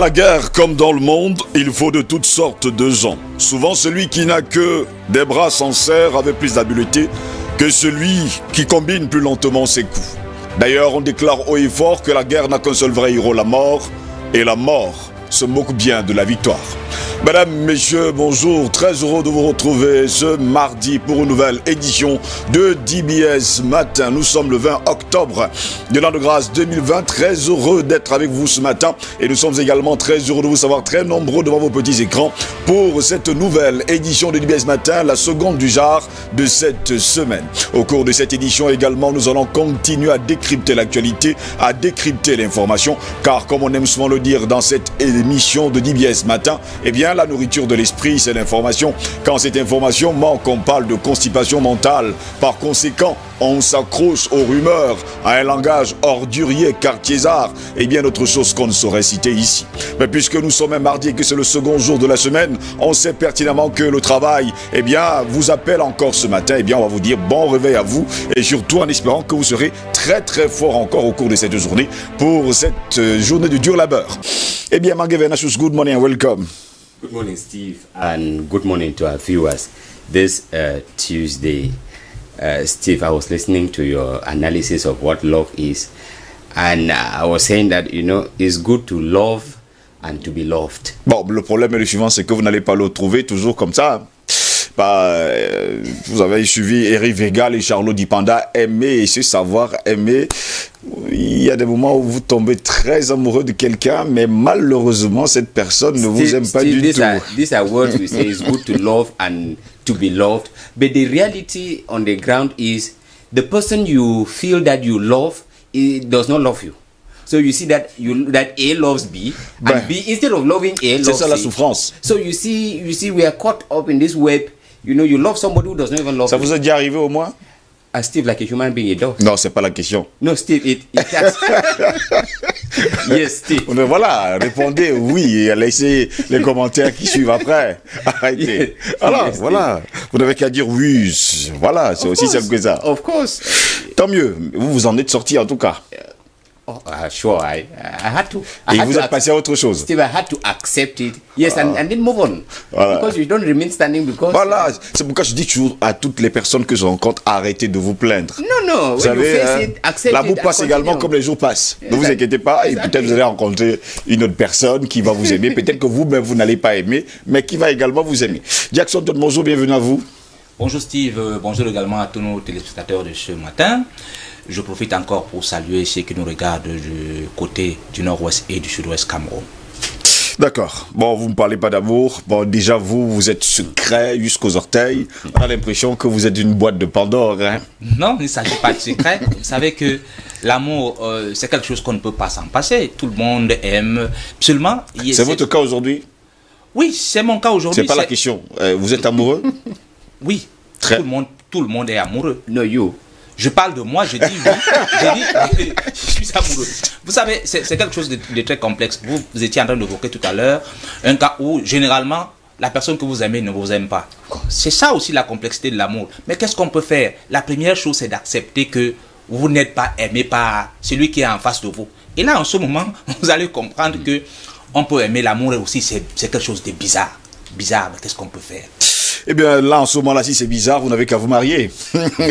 la guerre comme dans le monde, il faut de toutes sortes de gens. Souvent celui qui n'a que des bras s'en sert avec plus d'habileté que celui qui combine plus lentement ses coups. D'ailleurs, on déclare haut et fort que la guerre n'a qu'un seul vrai héros, la mort, et la mort se moque bien de la victoire. Mesdames, messieurs, bonjour, très heureux de vous retrouver ce mardi pour une nouvelle édition de DBS Matin. Nous sommes le 20 octobre de l'an de grâce 2020, très heureux d'être avec vous ce matin et nous sommes également très heureux de vous savoir très nombreux devant vos petits écrans pour cette nouvelle édition de DBS Matin, la seconde du genre de cette semaine. Au cours de cette édition également, nous allons continuer à décrypter l'actualité, à décrypter l'information, car comme on aime souvent le dire dans cette émission de DBS Matin, eh bien la nourriture de l'esprit, c'est l'information. Quand cette information manque, on parle de constipation mentale. Par conséquent, on s'accroche aux rumeurs, à un langage ordurier, quartiésard et bien d'autres choses qu'on ne saurait citer ici. Mais puisque nous sommes un mardi et que c'est le second jour de la semaine, on sait pertinemment que le travail, eh bien, vous appelle encore ce matin. Eh bien, on va vous dire bon réveil à vous et surtout en espérant que vous serez très très fort encore au cours de cette journée pour cette journée de dur labeur. Eh bien, Mangue Vernachus, good morning and welcome. Good morning, Steve, and good morning to our viewers. This Tuesday, Steve, I was listening to your analysis of what love is, and I was saying that, you know, it's good to love and to be loved. Bon, le problème est le suivant, c'est que vous n'allez pas le trouver toujours comme ça. Vous avez suivi Eric Vega et Charlot Dipanda, aimer et se savoir aimer. Il y a des moments où vous tombez très amoureux de quelqu'un, mais malheureusement, cette personne ne vous aime pas du tout. These are words we say, it's good to love and to be loved. But the reality on the ground is the person you feel that you love, it does not love you. So you see that A loves B, and B, instead of loving A, loves C. C'est ça la souffrance. So you see, we are caught up in this web. You know, you love somebody who does not even love you. Ça vous est déjà arrivé au moins? Steve, like a human being, it does. Non, c'est pas la question. No, Steve, it has. Yes, Steve. Voilà, répondez oui et laissez les commentaires qui suivent après. Arrêtez. Alors, yes, voilà. Vous n'avez qu'à dire oui. Voilà, c'est aussi simple que ça. Of course. Tant mieux. Vous vous en êtes sorti en tout cas. Sure, I had to. Et vous êtes passé à autre chose. Steve, I had to accept it. Yes, and then move on. Voilà. Because you don't remain standing because... Voilà, c'est pourquoi je dis toujours à toutes les personnes que je rencontre, arrêtez de vous plaindre. Non, vous savez, l'amour passe également comme les jours passent. Ne vous inquiétez pas, et peut-être vous allez rencontrer une autre personne qui va vous aimer. Peut-être que vous-même, vous n'allez pas aimer, mais qui va également vous aimer. Jackson, bonjour, bienvenue à vous. Bonjour Steve, bonjour également à tous nos téléspectateurs de ce matin. Je profite encore pour saluer ceux qui nous regardent du côté du nord-ouest et du sud-ouest Cameroun. D'accord. Bon, vous ne me parlez pas d'amour. Bon, déjà, vous êtes secret jusqu'aux orteils. On a l'impression que vous êtes une boîte de Pandore, hein? Non, il ne s'agit pas de secret. Vous savez que l'amour, c'est quelque chose qu'on ne peut pas s'en passer. Tout le monde aime. Seulement... C'est votre cas aujourd'hui? Oui, c'est mon cas aujourd'hui. C'est pas la question. Vous êtes amoureux? Oui. Très. Tout le monde est amoureux. No, you. Je parle de moi, je dis oui, je suis amoureux. Vous savez, c'est quelque chose de très complexe. Vous étiez en train d'évoquer tout à l'heure un cas où, généralement, la personne que vous aimez ne vous aime pas. C'est ça aussi la complexité de l'amour. Mais qu'est-ce qu'on peut faire? La première chose, c'est d'accepter que vous n'êtes pas aimé par celui qui est en face de vous. Et là, en ce moment, vous allez comprendre que on peut aimer l'amour et aussi c'est quelque chose de bizarre. Bizarre, mais qu'est-ce qu'on peut faire? Eh bien, là, en ce moment-là, si c'est bizarre, vous n'avez qu'à vous marier.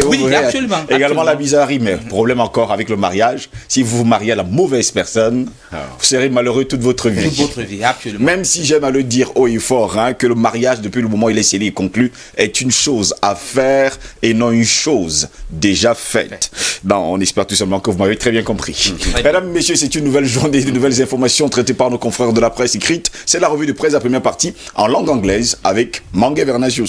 Oui, absolument. Également la bizarrerie, mais problème encore avec le mariage. Si vous vous mariez à la mauvaise personne, vous serez malheureux toute votre vie. Toute votre vie, absolument. Même si j'aime à le dire haut et fort, hein, que le mariage, depuis le moment où il est scellé et conclu, est une chose à faire et non une chose déjà faite. Ben, on espère tout simplement que vous m'avez très bien compris. Mesdames, messieurs, c'est une nouvelle journée, de nouvelles informations traitées par nos confrères de la presse écrite. C'est la revue de presse, la première partie, en langue anglaise, avec Mangue Vernachus.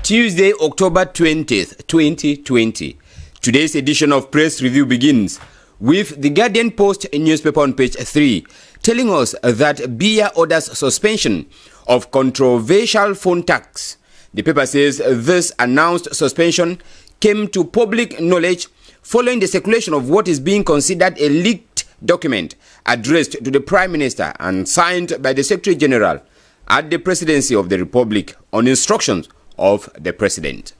Tuesday, October 20th, 2020. Today's edition of Press Review begins with the Guardian Post newspaper on page 3, telling us that Biya orders suspension of controversial phone tax. The paper says this announced suspension came to public knowledge following the circulation of what is being considered a leaked document addressed to the Prime Minister and signed by the Secretary General at the Presidency of the Republic on instructions of the President.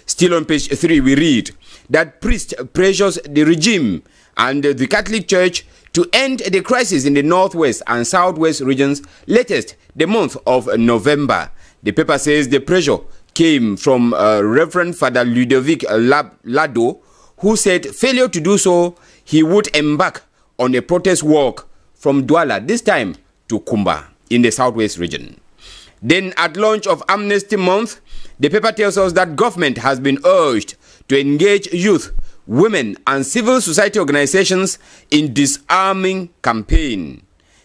Still on page 3, we read that priest pressures the regime and the Catholic Church to end the crisis in the northwest and southwest regions latest the month of November. The paper says the pressure came from Reverend Father Ludovic Lado, who said failure to do so, he would embark on a protest walk from Douala, this time to Kumba in the southwest region. Then at launch of Amnesty Month, the paper tells us that government has been urged to engage youth, women and civil society organizations in disarming campaign.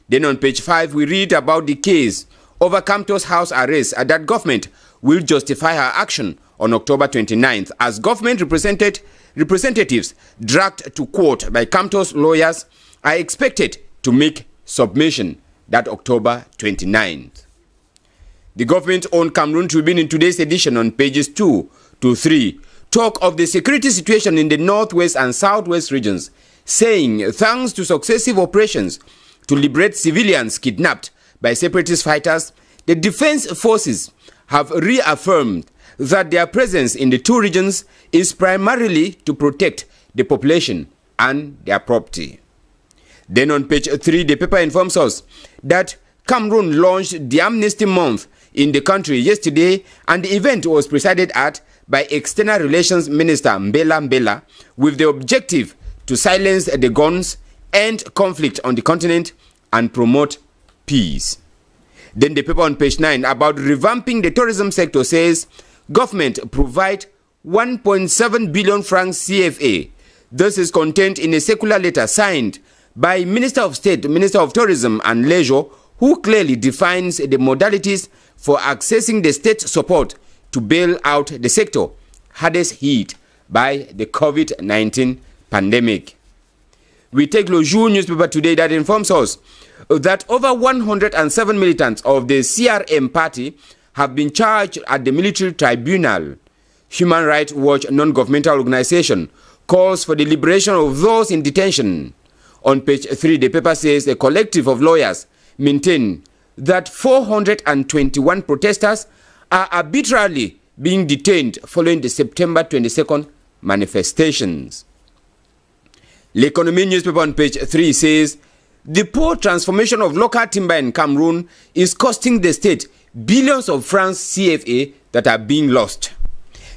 Then on page 5, we read about the case over Kamto's house arrest and that government will justify her action on October 29th as government representatives dragged to court by Kamto's lawyers are expected to make submission that October 29th. The government-owned Cameroon Tribune in today's edition on pages 2 to 3 talk of the security situation in the northwest and southwest regions, saying thanks to successive operations to liberate civilians kidnapped by separatist fighters, the defense forces have reaffirmed that their presence in the two regions is primarily to protect the population and their property. Then on page 3, the paper informs us that Cameroon launched the Amnesty Month in the country yesterday, and the event was presided at by External Relations Minister Mbela Mbela with the objective to silence the guns, end conflict on the continent, and promote peace. Then the paper on page 9 about revamping the tourism sector says government provide 1.7 billion francs CFA. This is contained in a circular letter signed by Minister of State, Minister of Tourism and Leisure, who clearly defines the modalities for accessing the state support to bail out the sector hardest hit by the COVID-19 pandemic. We take Le Jour newspaper today that informs us that over 107 militants of the CRM party have been charged at the military tribunal. Human Rights Watch non-governmental organization calls for the liberation of those in detention. On page 3, the paper says a collective of lawyers maintain that 421 protesters are arbitrarily being detained following the September 22nd manifestations. L'Economie newspaper on page 3 says the poor transformation of local timber in Cameroon is costing the state billions of francs CFA that are being lost.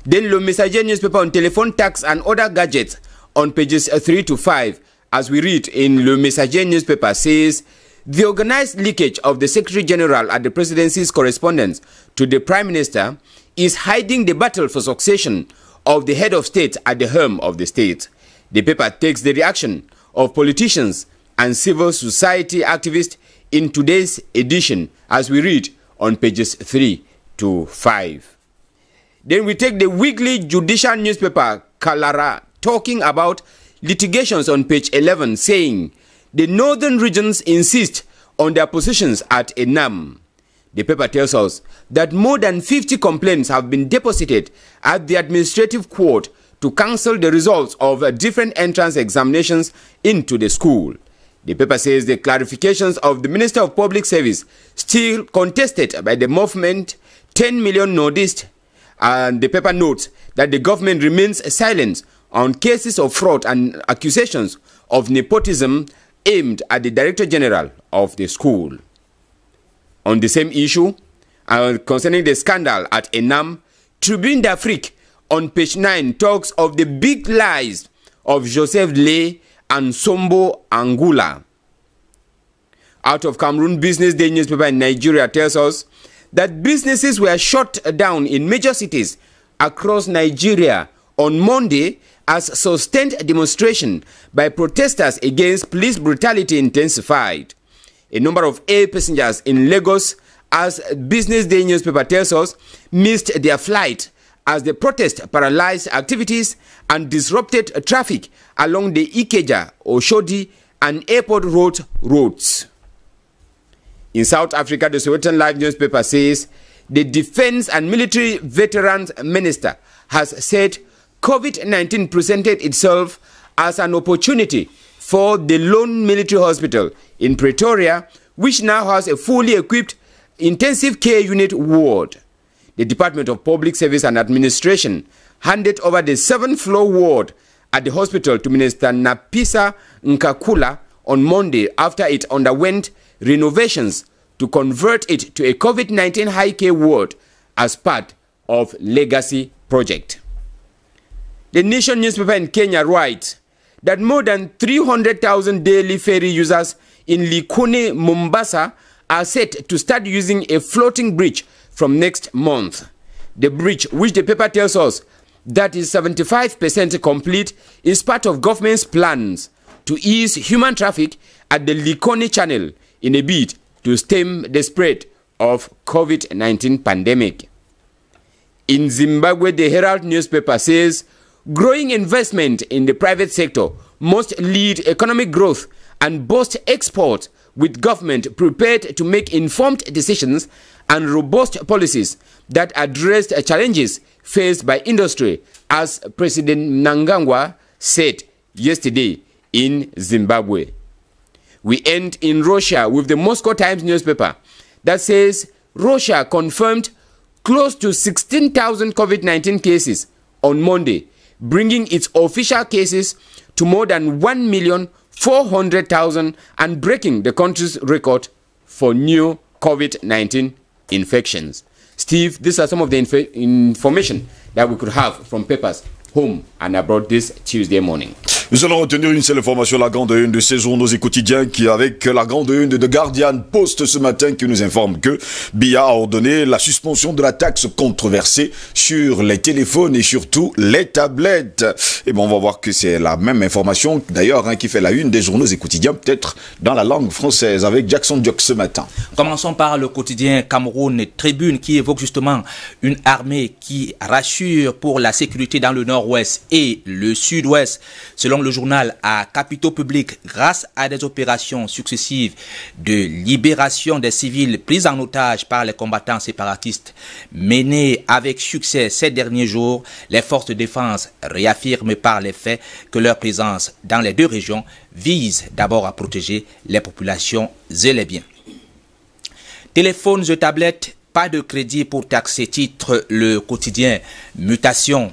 Then Le Messager newspaper on telephone tax and other gadgets on pages 3 to 5, as we read in Le Messager newspaper, says the organized leakage of the Secretary General at the Presidency's correspondence to the Prime Minister is hiding the battle for succession of the head of state at the helm of the state. The paper takes the reaction of politicians and civil society activists in today's edition, as we read on pages 3 to 5. Then we take the weekly judicial newspaper, Kalara, talking about litigations on page 11, saying the northern regions insist on their positions at Enam. The paper tells us that more than 50 complaints have been deposited at the administrative court to cancel the results of different entrance examinations into the school. The paper says the clarifications of the Minister of Public Service still contested by the movement 10 million Nordists, and the paper notes that the government remains silent on cases of fraud and accusations of nepotism aimed at the Director General of the school. On the same issue, concerning the scandal at Enam, Tribune d'Afrique on page 9 talks of the big lies of Joseph Lay and Sombo Angula. Out of Cameroon, Business Day newspaper in Nigeria tells us that businesses were shut down in major cities across Nigeria on Monday as sustained demonstration by protesters against police brutality intensified. A number of air passengers in Lagos, as Business Day newspaper tells us, missed their flight as the protest paralyzed activities and disrupted traffic along the Ikeja, Oshodi, and Airport Road roads. In South Africa, the Sowetan Live newspaper says the Defense and Military Veterans Minister has said COVID-19 presented itself as an opportunity for the lone military hospital in Pretoria, which now has a fully equipped intensive care unit ward. The Department of Public Service and Administration handed over the 7th-floor ward at the hospital to Minister Napisa Nkakula on Monday after it underwent renovations to convert it to a COVID-19 high care ward as part of Legacy Project. The Nation newspaper in Kenya writes that more than 300,000 daily ferry users in Likoni, Mombasa are set to start using a floating bridge from next month. The bridge, which the paper tells us that is 75% complete, is part of government's plans to ease human traffic at the Likoni Channel in a bid to stem the spread of COVID-19 pandemic. In Zimbabwe, the Herald newspaper says growing investment in the private sector must lead economic growth and boost exports, with government prepared to make informed decisions and robust policies that address challenges faced by industry, as President Mnangagwa said yesterday in Zimbabwe. We end in Russia with the Moscow Times newspaper that says Russia confirmed close to 16,000 COVID-19 cases on Monday, bringing its official cases to more than 1,400,000 and breaking the country's record for new COVID-19 infections. Steve, these are some of the information that we could have from papers home and abroad this Tuesday morning. Nous allons retenir une seule information, la grande une de ces journaux et quotidiens qui, avec la grande une de The Guardian Post ce matin, qui nous informe que BIA a ordonné la suspension de la taxe controversée sur les téléphones et surtout les tablettes. Et bon, on va voir que c'est la même information d'ailleurs qui fait la une des journaux et quotidiens, peut-être dans la langue française, avec Jackson Diok ce matin. Commençons par le quotidien Cameroun Tribune qui évoque justement une armée qui rassure pour la sécurité dans le nord-ouest et le sud-ouest. Selon le journal, à capitaux publics, grâce à des opérations successives de libération des civils pris en otage par les combattants séparatistes menées avec succès ces derniers jours, les forces de défense réaffirment par les faits que leur présence dans les deux régions vise d'abord à protéger les populations et les biens. Téléphones et tablettes, pas de crédit pour taxer, titre le quotidien Mutation.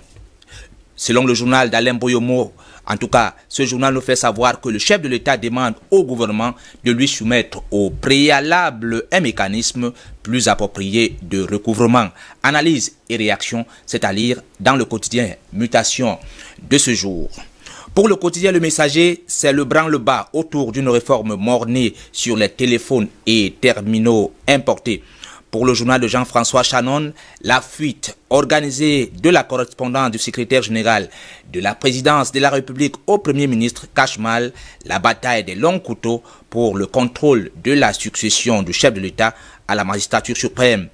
Selon le journal d'Alain Boyomo, en tout cas, ce journal nous fait savoir que le chef de l'État demande au gouvernement de lui soumettre au préalable un mécanisme plus approprié de recouvrement. Analyse et réaction, c'est à lire dans le quotidien Mutation de ce jour. Pour le quotidien Le Messager, c'est le branle-bas autour d'une réforme mornée sur les téléphones et terminaux importés. Pour le journal de Jean-François Chanon, la fuite organisée de la correspondance du secrétaire général de la présidence de la République au Premier ministre cache mal la bataille des longs couteaux pour le contrôle de la succession du chef de l'État à la magistrature suprême.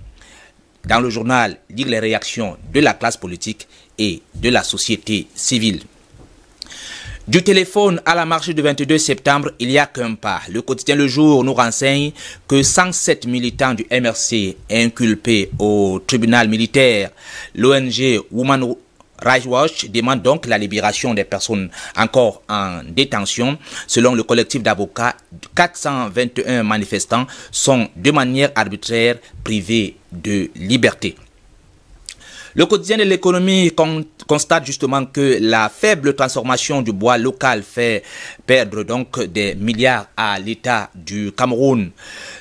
Dans le journal, lire les réactions de la classe politique et de la société civile. Du téléphone à la marche du 22 septembre, il n'y a qu'un pas. Le quotidien Le Jour nous renseigne que 107 militants du MRC inculpés au tribunal militaire. L'ONG Women Rights Watch demande donc la libération des personnes encore en détention. Selon le collectif d'avocats, 421 manifestants sont de manière arbitraire privés de liberté. Le quotidien de l'économie constate justement que la faible transformation du bois local fait perdre donc des milliards à l'État du Cameroun.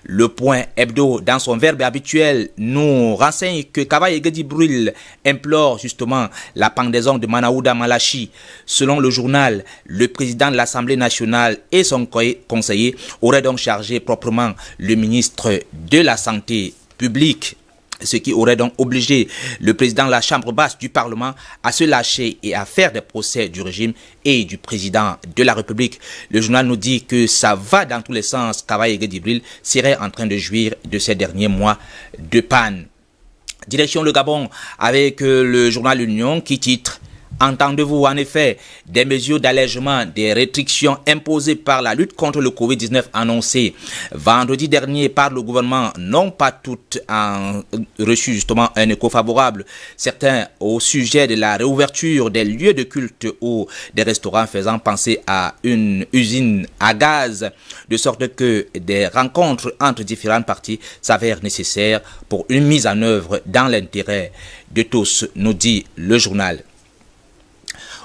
Le Point Hebdo, dans son verbe habituel, nous renseigne que Kavaye Gedibril implore justement la pendaison de Manaouda Malachi. Selon le journal, le président de l'Assemblée nationale et son conseiller auraient donc chargé proprement le ministre de la Santé publique, ce qui aurait donc obligé le président de la Chambre basse du Parlement à se lâcher et à faire des procès du régime et du président de la République. Le journal nous dit que ça va dans tous les sens. Kavaye Gedibril serait en train de jouir de ces derniers mois de panne. Direction le Gabon avec le journal L'Union qui titre Entendez-vous en effet des mesures d'allègement des restrictions imposées par la lutte contre le Covid-19 annoncées vendredi dernier par le gouvernement n'ont pas toutes reçu justement un écho favorable. Certains au sujet de la réouverture des lieux de culte ou des restaurants faisant penser à une usine à gaz, de sorte que des rencontres entre différentes parties s'avèrent nécessaires pour une mise en œuvre dans l'intérêt de tous, nous dit le journal.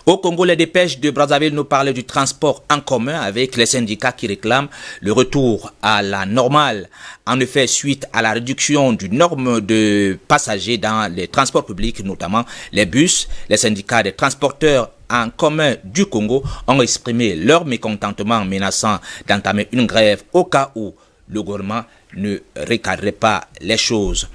Au Congo, les dépêches de Brazzaville nous parlaient du transport en commun avec les syndicats qui réclament le retour à la normale. En effet, suite à la réduction du nombre de passagers dans les transports publics, notamment les bus, les syndicats des transporteurs en commun du Congo ont exprimé leur mécontentement menaçant d'entamer une grève au cas où le gouvernement ne recadrait pas les choses.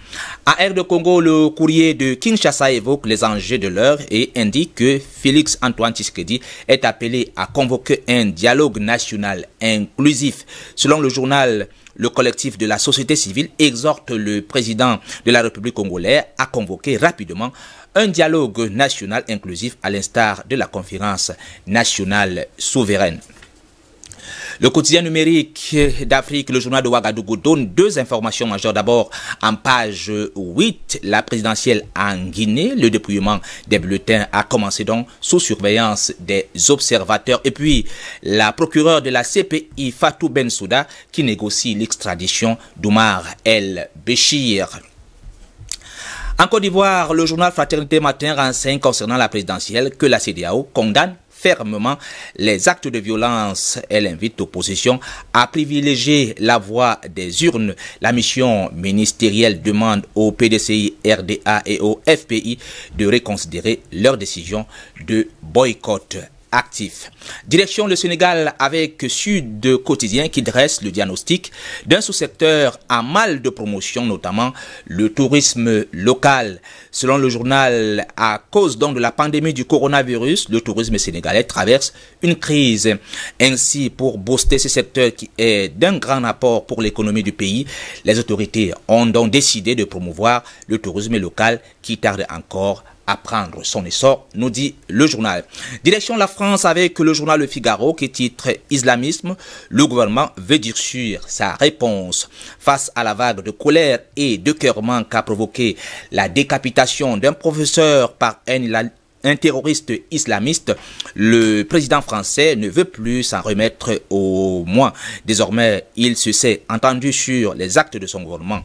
À Air de Congo, le courrier de Kinshasa évoque les enjeux de l'heure et indique que Félix Antoine Tshisekedi est appelé à convoquer un dialogue national inclusif. Selon le journal, le collectif de la société civile exhorte le président de la République congolaise à convoquer rapidement un dialogue national inclusif à l'instar de la conférence nationale souveraine. Le quotidien numérique d'Afrique, le journal de Ouagadougou, donne deux informations majeures. D'abord, en page 8, la présidentielle en Guinée, le dépouillement des bulletins a commencé donc sous surveillance des observateurs. Et puis, la procureure de la CPI, Fatou Bensouda, qui négocie l'extradition d'Oumar El Béchir. En Côte d'Ivoire, le journal Fraternité Matin renseigne concernant la présidentielle que la CEDEAO condamne fermement les actes de violence. Elle invite l'opposition à privilégier la voie des urnes. La mission ministérielle demande au PDCI, RDA et au FPI de reconsidérer leur décision de boycott actif. Direction le Sénégal avec Sud Quotidien qui dresse le diagnostic d'un sous-secteur en mal de promotion, notamment le tourisme local. Selon le journal, à cause donc de la pandémie du coronavirus, le tourisme sénégalais traverse une crise. Ainsi, pour booster ce secteur qui est d'un grand apport pour l'économie du pays, les autorités ont donc décidé de promouvoir le tourisme local qui tarde encore à prendre son essor, nous dit le journal. Direction la France avec le journal Le Figaro qui titre « Islamisme, le gouvernement veut durcir sa réponse ». Face à la vague de colère et d'écœurement qu'a provoqué la décapitation d'un professeur par un terroriste islamiste, le président français ne veut plus s'en remettre au moins. Désormais, il se s'est entendu sur les actes de son gouvernement.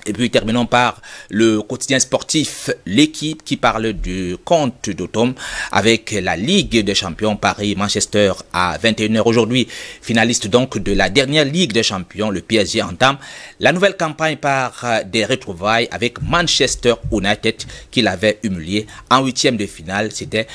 Et puis terminons par le quotidien sportif, l'équipe qui parle du compte d'automne avec la Ligue des champions Paris-Manchester à 21 h aujourd'hui. Finaliste donc de la dernière Ligue des champions, le PSG entame la nouvelle campagne par des retrouvailles avec Manchester United qui l'avait humilié en 8e de finale. C'était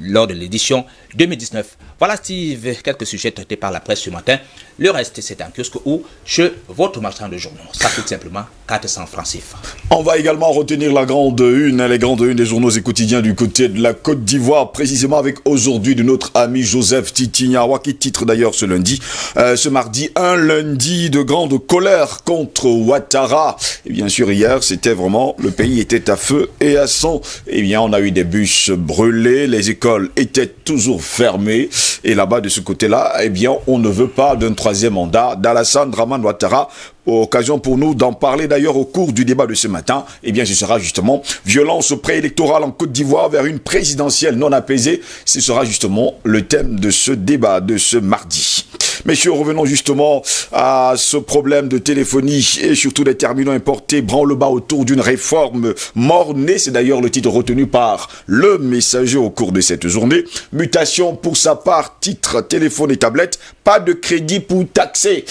lors de l'édition 2019. Voilà Steve, quelques sujets traités par la presse ce matin. Le reste c'est un kiosque ou chez votre marchand de journaux. Ça coûte simplement 400 francs CFA. On va également retenir la grande une, les grandes unes des journaux et quotidiens du côté de la Côte d'Ivoire, précisément avec aujourd'hui de notre ami Joseph Titignawa qui titre d'ailleurs ce mardi, un lundi de grande colère contre Ouattara. Et bien sûr hier c'était vraiment, le pays était à feu et à sang. Et bien on a eu des bus brûlés, les écoles étaient toujours fermées. Et là-bas, de ce côté-là, eh bien, on ne veut pas d'un troisième mandat d'Alassane Dramane Ouattara. Occasion pour nous d'en parler d'ailleurs au cours du débat de ce matin. Eh bien, ce sera justement violence préélectorale en Côte d'Ivoire vers une présidentielle non apaisée. Ce sera justement le thème de ce débat de ce mardi. Messieurs, revenons justement à ce problème de téléphonie et surtout des terminaux importés branle-bas autour d'une réforme mort-née. C'est d'ailleurs le titre retenu par le Messager au cours de cette journée. Mutation pour sa part, titre téléphone et tablette, pas de crédit pour taxer.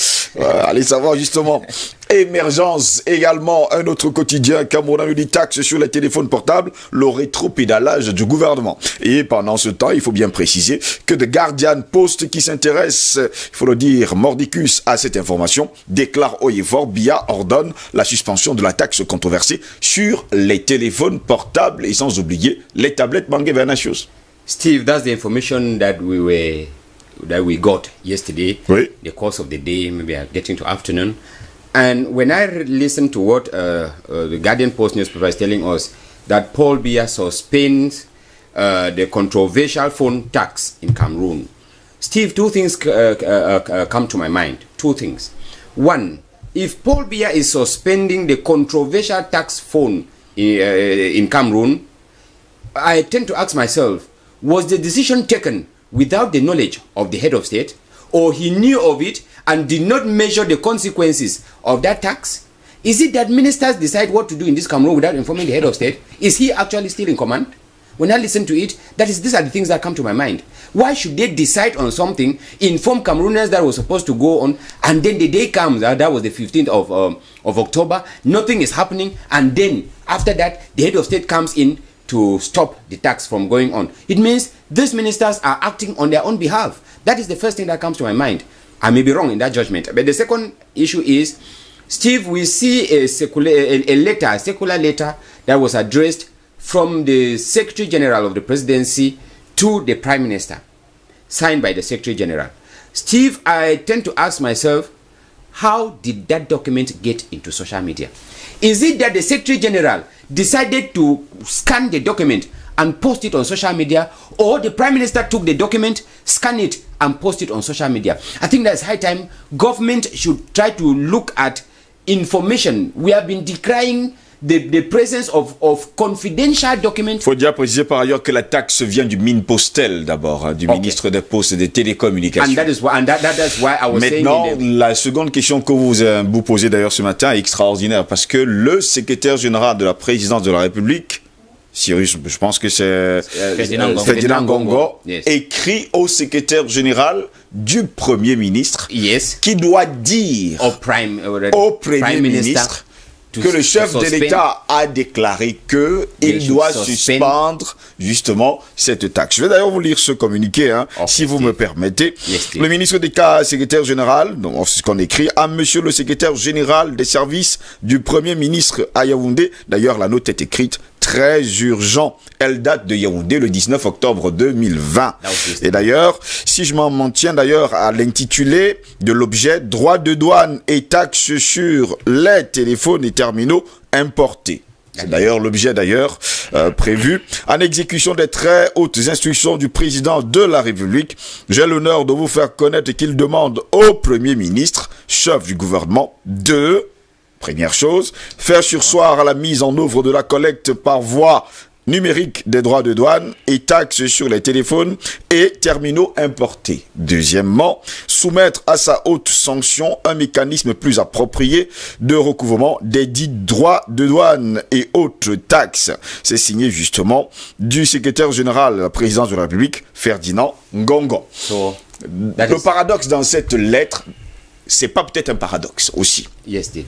Allez savoir justement. Émergence également, un autre quotidien camerounais dit taxe sur les téléphones portables, le rétropédalage du gouvernement. Et pendant ce temps, il faut bien préciser que The Guardian Post qui s'intéresse, il faut le dire, mordicus à cette information, déclare haut et fort, Biya ordonne la suspension de la taxe controversée sur les téléphones portables et sans oublier les tablettes Bangé Vernachos. Steve, that's the information that we got yesterday, oui. The course of the day, maybe getting to afternoon. And when I listened to what the Guardian Post newspaper is telling us, that Paul Biya suspends the controversial phone tax in Cameroon. Steve, two things come to my mind. Two things. One, if Paul Biya is suspending the controversial tax phone in Cameroon, I tend to ask myself, was the decision taken without the knowledge of the head of state, or he knew of it and did not measure the consequences of that tax? Is it that ministers decide what to do in this Cameroon without informing the head of state? Is he actually still in command? When I listen to it, these are the things that come to my mind. Why should they decide on something, inform Cameroonians that was supposed to go on, and then the day comes, that was the 15th of October, nothing is happening, and then after that, the head of state comes in to stop the tax from going on. It means these ministers are acting on their own behalf. That is the first thing that comes to my mind. I may be wrong in that judgment. But the second issue is, Steve, we see a circular letter that was addressed from the Secretary General of the Presidency to the Prime Minister, signed by the Secretary General. Steve, I tend to ask myself, how did that document get into social media? Is it that the Secretary General decided to scan the document and post it on social media, or the Prime Minister took the document, scan it, and post it on social media? I think that's high time government should try to look at information. We have been decrying the presence of confidential documents. Il faut déjà préciser par ailleurs que la taxe vient du Minpostel d'abord, hein, du ministre des Postes et des Télécommunications. And that's why I was Maintenant, saying la seconde question que vous posez d'ailleurs ce matin est extraordinaire, parce que le secrétaire général de la présidence de la République, Cyrus, je pense que c'est Ferdinand Ngongo, yes, écrit au secrétaire général du Premier ministre, yes, qui doit dire au Premier ministre que le chef de l'État a déclaré qu'il doit suspendre justement cette taxe. Je vais d'ailleurs vous lire ce communiqué, hein, si vous me permettez. Yes, le ministre d'État, secrétaire général, donc c'est ce qu'on écrit, à monsieur le secrétaire général des services du Premier ministre à Yaoundé. D'ailleurs, la note est écrite très urgent. Elle date de Yaoundé le 19 octobre 2020. Et d'ailleurs, si je m'en tiens d'ailleurs à l'intitulé de l'objet, droits de douane et taxes sur les téléphones et terminaux importés. C'est d'ailleurs l'objet prévu. En exécution des très hautes instructions du président de la République, j'ai l'honneur de vous faire connaître qu'il demande au Premier ministre, chef du gouvernement, de... Première chose, faire surseoir à la mise en œuvre de la collecte par voie numérique des droits de douane et taxes sur les téléphones et terminaux importés. Deuxièmement, soumettre à sa haute sanction un mécanisme plus approprié de recouvrement des dits droits de douane et autres taxes. C'est signé justement du secrétaire général de la présidence de la République, Ferdinand Ngongo. Le paradoxe dans cette lettre, c'est pas peut-être un paradoxe aussi. Yes, Steve.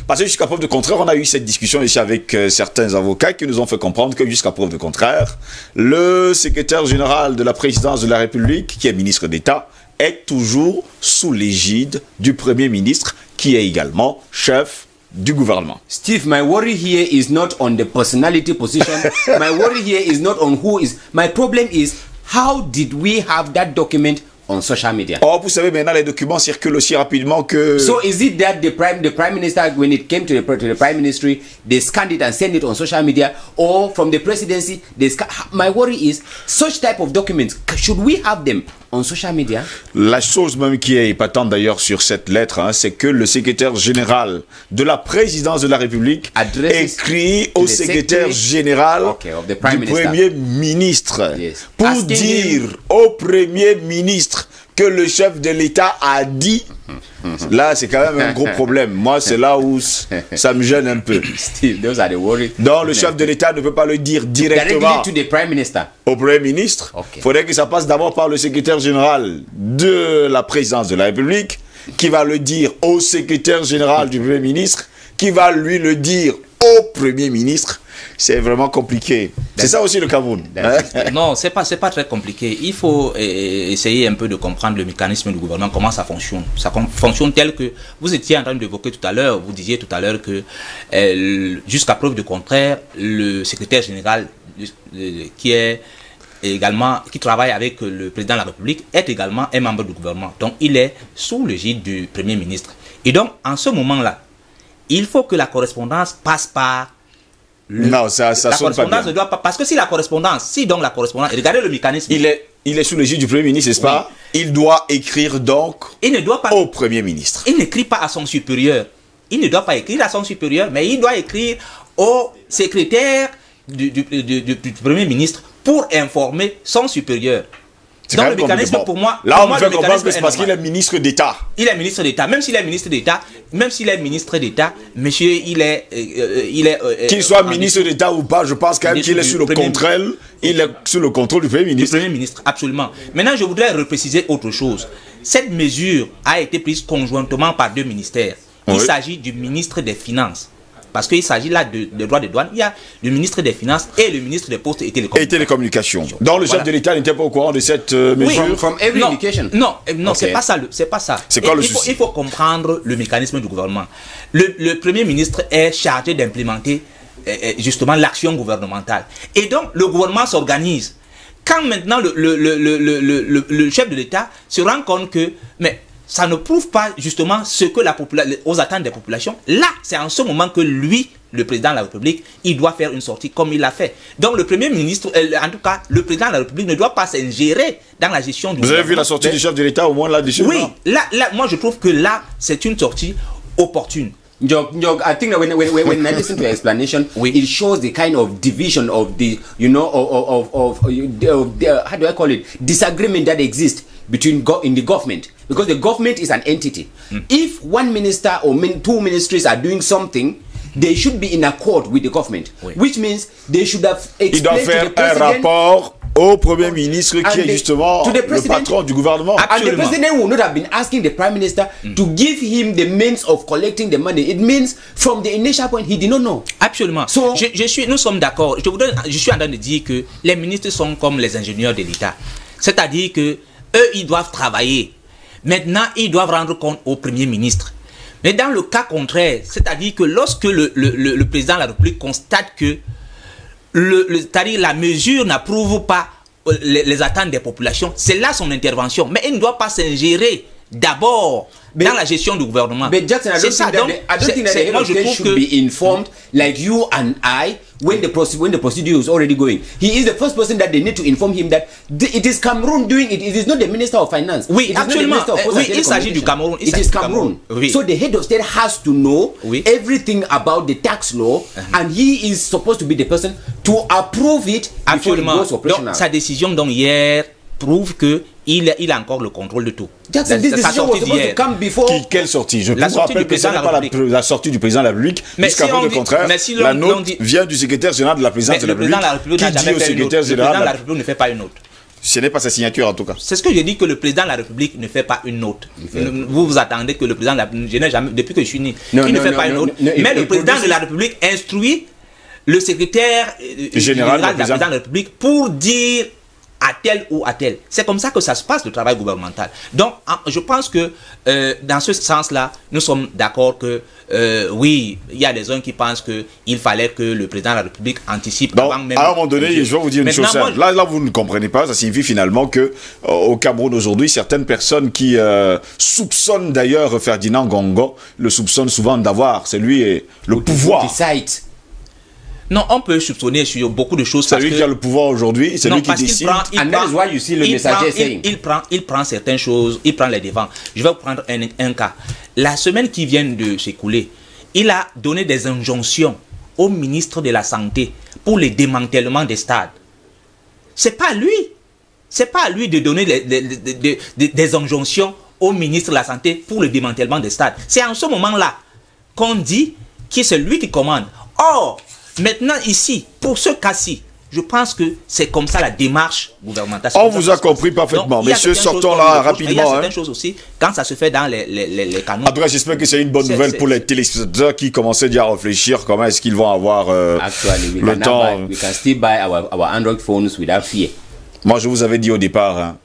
Parce que jusqu'à preuve de contraire, on a eu cette discussion ici avec certains avocats qui nous ont fait comprendre que jusqu'à preuve de contraire, le secrétaire général de la présidence de la République, qui est ministre d'État, est toujours sous l'égide du Premier ministre, qui est également chef du gouvernement. Steve, my worry here is not on the personality position. My worry here is not on who is. My problem is, how did we have that document on social media? Oh, vous savez, maintenant les documents circulent aussi rapidement que... So is it that the prime minister, when it came to the prime ministry, they scanned it and sent it on social media, or from the presidency, they my worry is, such type of documents, should we have them on social media? La chose même qui est épatante d'ailleurs sur cette lettre, hein, c'est que le secrétaire général de la présidence de la République écrit au secrétaire général du Premier ministre pour dire au Premier ministre que le chef de l'État a dit. Là, c'est quand même un gros problème. Moi, c'est là où ça me gêne un peu. Steve, those are the worries. Donc, le chef de l'État ne peut pas le dire directement to the Prime Minister. Au Premier ministre. Il faudrait que ça passe d'abord par le secrétaire général de la présidence de la République, qui va le dire au secrétaire général du Premier ministre, qui va lui le dire au Premier ministre. C'est vraiment compliqué. C'est ça aussi le Cameroun. Non, c'est pas très compliqué. Il faut essayer un peu de comprendre le mécanisme du gouvernement, comment ça fonctionne. Ça fonctionne tel que vous étiez en train d'évoquer tout à l'heure, vous disiez tout à l'heure que jusqu'à preuve du contraire, le secrétaire général qui travaille avec le président de la République est également un membre du gouvernement. Donc il est sous l'égide du Premier ministre. Et donc en ce moment-là, il faut que la correspondance passe par Non, ça la sonne pas correspondance bien. ne doit pas... Parce que si la correspondance, regardez le mécanisme. Il est sous l'égide du Premier ministre, n'est-ce pas? Il doit écrire donc Il ne doit pas... au Premier ministre. Il n'écrit pas à son supérieur. Il ne doit pas écrire à son supérieur, mais il doit écrire au secrétaire du Premier ministre pour informer son supérieur. C'est Donc quand le même mécanisme, compliqué. pour moi... Là, pour on moi, me fait le comprendre que mécanisme c'est est parce qu'il normal. est ministre d'État. Il est ministre d'État. Même s'il est ministre d'État, monsieur, Qu'il soit ministre d'État ou pas, je pense quand même qu'il est sous le contrôle. Il est sous le contrôle du Premier du ministre. Premier ministre, absolument. Maintenant, je voudrais repréciser autre chose. Cette mesure a été prise conjointement par 2 ministères. Il Oui. s'agit du ministre des Finances. Parce qu'il s'agit là de droits de douane. Il y a le ministre des Finances et le ministre des Postes et Et Télécommunications. télécommunications. Donc le chef Voilà. de l'État n'était pas au courant de cette mesure. From every Non, indication. non, Ok. c'est pas ça. C'est pas ça. C'est quoi le il faut, souci? il faut comprendre le mécanisme du gouvernement. Le Premier ministre est chargé d'implémenter justement l'action gouvernementale. Et donc, le gouvernement s'organise. Quand maintenant le chef de l'État se rend compte que mais ça ne prouve pas justement ce que aux attentes des populations, là, c'est en ce moment que lui, le président de la République, il doit faire une sortie comme il l'a fait. Donc le Premier ministre, en tout cas, le président de la République ne doit pas s'ingérer dans la gestion du Vous avez vu gouvernement. la sortie du chef de l'État au moins là-dessus? Oui, non? là, moi je trouve que là, c'est une sortie opportune. Njok, I think that when I listen to your explanation, Oui. it shows the kind of division of the, you know, of how do I call it, disagreement that exists between in the government, because the government is an entity. If one minister or two ministries are doing something, they should be in accord with the government, Oui. which means they should have Il doit explained to faire the un president. rapport au Premier ministre qui And est justement to the le president- patron du gouvernement. And the Absolument. president will not have been asking the prime minister to give him the means of collecting the money. It means from the initial point he did not know. Absolument. So- Nous sommes d'accord. Je suis en train de dire que les ministres sont comme les ingénieurs de l'État. C'est-à-dire que eux, ils doivent travailler. Maintenant, ils doivent rendre compte au Premier ministre. Mais dans le cas contraire, c'est-à-dire que lorsque le président de la République constate que c'est-à-dire la mesure n'approuve pas les attentes des populations, c'est là son intervention. Mais il ne doit pas s'ingérer d'abord dans la gestion du gouvernement. But Jackson, I don't think that I don't think that the head moi of je state trouve should que be informed like you and I when the procedure is already going. He is the first person that they need to inform him that it is Cameroon doing it. It is not the Minister of Finance. Oui, It is not the absolument. Minister of Posts Oui, and il s'agit du Telecommunications. Cameroun. Il It s'agit is du Cameroon. Cameroun. Oui. So the head of state has to know Oui. everything about the tax law, and he is supposed to be the person to approve it before it Absolument. goes operational. Donc, sa décision donc hier prouve que il a encore le contrôle de tout. Jackson, this Sa decision was sortie supposed to d'hier. come before. Quelle sortie? Je La vous sortie rappelle du que ce président n'est de la pas République. la sortie du président de la République. Mais Jusqu'à si preuve on le dit- contraire, mais si la l'on note dit- vient du secrétaire général de la présidence Mais de la le président de la République République n'a qui dit jamais au fait une note. secrétaire Le président de la général, République ne fait pas une note. ce n'est pas sa signature en tout cas. C'est ce que je dis, que le président de la République ne fait pas une note. Vous attendez que le président de la République, je n'ai jamais, depuis que je suis né, Non, il ne non, fait non, pas une non, note. non, Mais il le président produit- de la République instruit le secrétaire général de la présidence de la République pour dire à tel ou à tel. C'est comme ça que ça se passe, le travail gouvernemental. Donc, je pense que dans ce sens-là, nous sommes d'accord que oui, il y a des uns qui pensent qu'il fallait que le président de la République anticipe Donc, avant même... à un moment donné, je vais vous dire une chose Maintenant, simple. Là, vous ne comprenez pas. Ça signifie finalement que au Cameroun aujourd'hui, certaines personnes qui soupçonnent d'ailleurs Ferdinand Gongo le soupçonnent souvent d'avoir, c'est lui le pouvoir. Decide. Non, on peut soupçonner sur beaucoup de choses. C'est parce lui que- qui a le pouvoir aujourd'hui, c'est Non, lui qui parce qu'il décide. prend- il And that prend- is why you see le il messager prend- saying. il prend certaines choses, il prend les devants. Je vais vous prendre un cas. La semaine qui vient de s'écouler, il a donné des injonctions au ministre de la Santé pour le démantèlement des stades. C'est pas lui. C'est pas à lui de donner des injonctions au ministre de la Santé pour le démantèlement des stades. C'est en ce moment-là qu'on dit que c'est lui qui commande. Or, maintenant ici, pour ce cas-ci, je pense que c'est comme ça la démarche gouvernementale. On vous a compris parfaitement. Messieurs, sortons là rapidement. Il y a certaines choses aussi, quand ça se fait dans les canaux. En tout cas, j'espère que c'est une bonne nouvelle pour les téléspectateurs qui commençaient déjà à réfléchir comment est-ce qu'ils vont avoir Actually, le temps. we can still buy our Android phones without fear. Moi, je vous avais dit au départ, hein,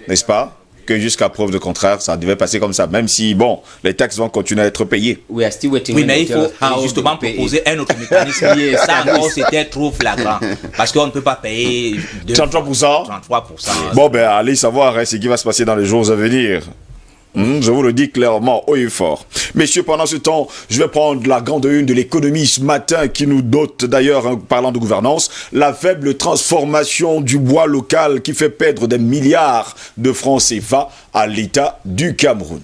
n'est-ce pas, que jusqu'à preuve de contraire, ça devait passer comme ça. Même si, bon, les taxes vont continuer à être payées. We are still waiting. Oui, when mais they il tell faut us how justement to pay it. proposer un autre mécanisme. Yes, Ça that encore, is- c'était trop flagrant. Parce qu'on ne peut pas payer 33%. 33%. Bon, ben, allez savoir hein, ce qui va se passer dans les jours à venir. Je vous le dis clairement, haut et fort. Messieurs, pendant ce temps, je vais prendre la grande une de l'économie ce matin qui nous dote d'ailleurs, hein, parlant de gouvernance, la faible transformation du bois local qui fait perdre des milliards de francs CFA à l'État du Cameroun.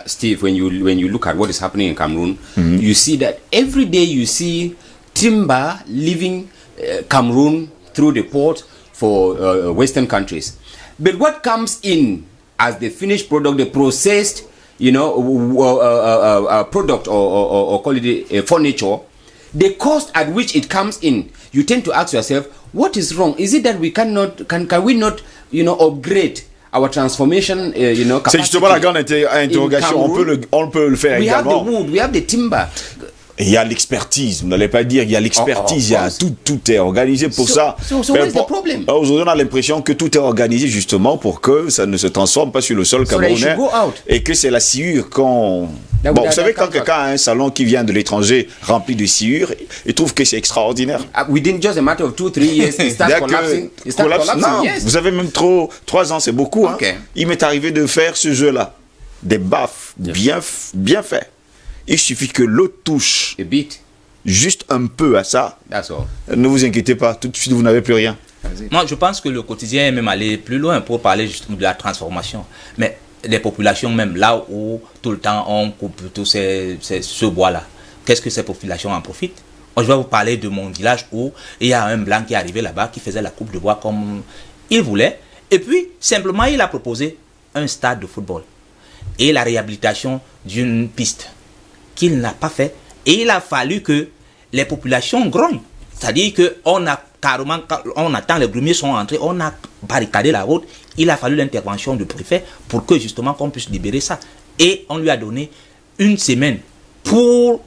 Steve, when you look at what is happening in Cameroon, you see that every day you see timber leaving Cameroon through the port for Western countries. But what comes in as the finished product, the processed, product or call it a furniture, the cost at which it comes in, you tend to ask yourself, what is wrong? Is it that we can we not, upgrade our transformation, capacity? C'est justement la grande interrogation. On peut le faire également. We have the wood, we have the timber. Il y a l'expertise, vous n'allez pas dire, il y a l'expertise, il y a tout est organisé pour ça. Aujourd'hui, on a l'impression que tout est organisé justement pour que ça ne se transforme pas sur le sol camerounais et que c'est la sciure qu'on... Bon, vous savez, quand quelqu'un a un salon qui vient de l'étranger rempli de sciure, il trouve que c'est extraordinaire. Within just a matter of 2-3 years, it starts collapsing. Non, yes. Vous avez même 3 ans, c'est beaucoup. Hein. Il m'est arrivé de faire ce jeu-là. Des baffes bien faits. Il suffit que l'eau touche juste un peu à ça. Ne vous inquiétez pas, tout de suite vous n'avez plus rien. Moi, je pense que le quotidien est même allé plus loin pour parler justement de la transformation. Mais les populations même, là où tout le temps on coupe tout ce bois-là, qu'est-ce que ces populations en profitent? Moi, je vais vous parler de mon village où il y a un blanc qui est arrivé là-bas, qui faisait la coupe de bois comme il voulait. Et puis, simplement, il a proposé un stade de football et la réhabilitation d'une piste qu'il n'a pas fait, et il a fallu que les populations grognent. C'est-à-dire qu'on a carrément, on attend, les grumiers sont entrés, on a barricadé la route, il a fallu l'intervention du préfet pour que justement qu'on puisse libérer ça. Et on lui a donné 1 semaine pour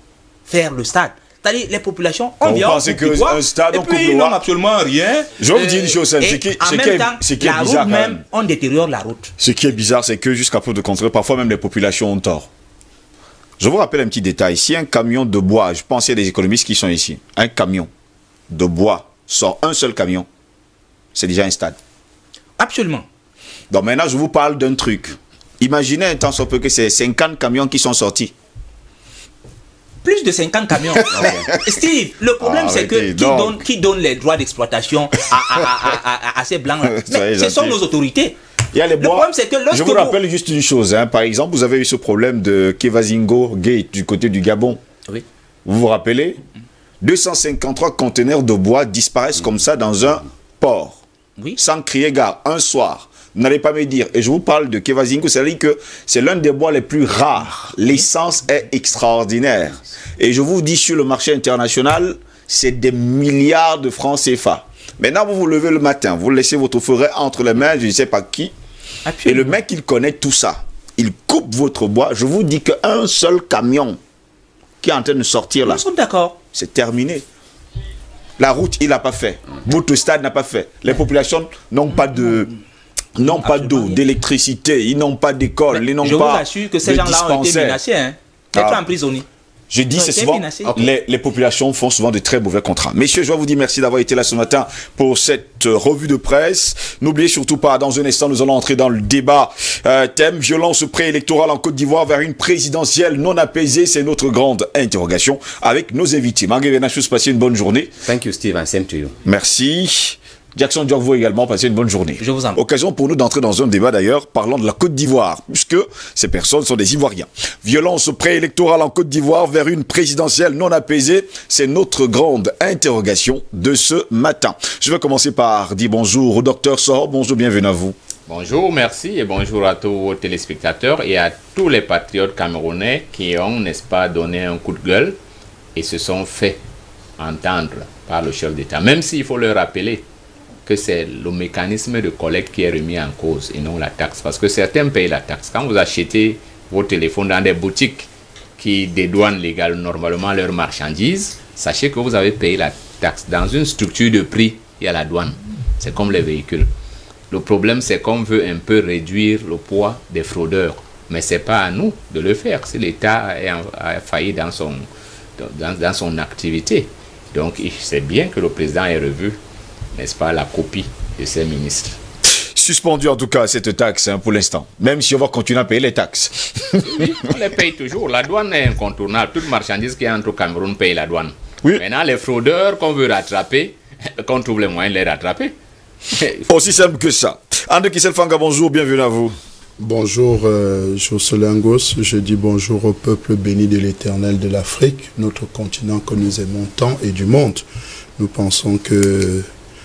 faire le stade. C'est-à-dire les populations, on pensait qu'un stade, et puis ils n'ont absolument rien. Je vais vous dire une chose, ce qui est bizarre même, on détériore la route. Ce qui est bizarre, c'est que jusqu'à preuve de contraire, parfois même les populations ont tort. Je vous rappelle un petit détail. Si un camion de bois, je pense qu'il y a des économistes qui sont ici, un camion de bois sort un seul camion, c'est déjà un stade. Absolument. Donc maintenant, je vous parle d'un truc. Imaginez un temps soit peu que c'est 50 camions qui sont sortis. Plus de 50 camions. Steve, le problème c'est que qui donne les droits d'exploitation à ces blancs-là? Ce sont nos autorités. Il y a les bois. Le problème, c'est que je vous rappelle juste une chose. Hein. Par exemple, vous avez eu ce problème de Kevazingo Gate du côté du Gabon. Oui. Vous vous rappelez? 253 conteneurs de bois disparaissent comme ça dans un port. Oui. Sans crier gare, un soir. Vous n'allez pas me dire. Et je vous parle de Kevazingo, c'est-à-dire que c'est l'un des bois les plus rares. L'essence est extraordinaire. Et je vous dis, sur le marché international, c'est des milliards de francs CFA. Maintenant, vous vous levez le matin, vous laissez votre forêt entre les mains, je ne sais pas qui. Et le mec, il connaît tout ça. Il coupe votre bois. Je vous dis qu'un seul camion qui est en train de sortir là, c'est terminé. La route, il n'a pas fait. Votre stade n'a pas fait. Les populations n'ont pas de... n'ont pas d'eau, d'électricité, ils n'ont pas d'école, ils n'ont pas de dispensaire. Je vous assure que ces gens-là ont été menacés, hein, d'être emprisonnés. Je dis, c'est souvent, les populations font souvent de très mauvais contrats. Messieurs, je dois vous dire merci d'avoir été là ce matin pour cette revue de presse. N'oubliez surtout pas, dans un instant, nous allons entrer dans le débat. Thème, violence préélectorale en Côte d'Ivoire vers une présidentielle non apaisée. C'est notre grande interrogation avec nos invités. Marguerite Benachous, passez une bonne journée. Thank you, Steve, and same to you. Merci. Jackson Diorvo également, passez une bonne journée. Je vous en prie. Occasion pour nous d'entrer dans un débat d'ailleurs, parlant de la Côte d'Ivoire, puisque ces personnes sont des Ivoiriens. Violence préélectorale en Côte d'Ivoire vers une présidentielle non apaisée, c'est notre grande interrogation de ce matin. Je vais commencer par dire bonjour au docteur Sor, bonjour, bienvenue à vous. Bonjour, merci et bonjour à tous vos téléspectateurs et à tous les patriotes camerounais qui ont, n'est-ce pas, donné un coup de gueule et se sont fait entendre par le chef d'État, même s'il faut leur rappeler que c'est le mécanisme de collecte qui est remis en cause et non la taxe. Parce que certains payent la taxe. Quand vous achetez vos téléphones dans des boutiques qui dédouanent légalement normalement leurs marchandises, sachez que vous avez payé la taxe. Dans une structure de prix, il y a la douane. C'est comme les véhicules. Le problème, c'est qu'on veut un peu réduire le poids des fraudeurs. Mais ce n'est pas à nous de le faire. Si l'État a failli dans son activité. Donc, c'est bien que le président ait revu, n'est-ce pas, la copie de ses ministres. suspendu en tout cas cette taxe pour l'instant, même si on va continuer à payer les taxes. Oui, on les paye toujours. La douane est incontournable. Toute marchandise qui entre au Cameroun paye la douane. Oui. Maintenant, les fraudeurs qu'on veut rattraper, qu'on trouve les moyens de les rattraper. Aussi simple que ça. André Kisselfanga, bonjour, bienvenue à vous. Bonjour Jocelyn Goss, je dis bonjour au peuple béni de l'Éternel de l'Afrique, notre continent que nous aimons tant et du monde. Nous pensons que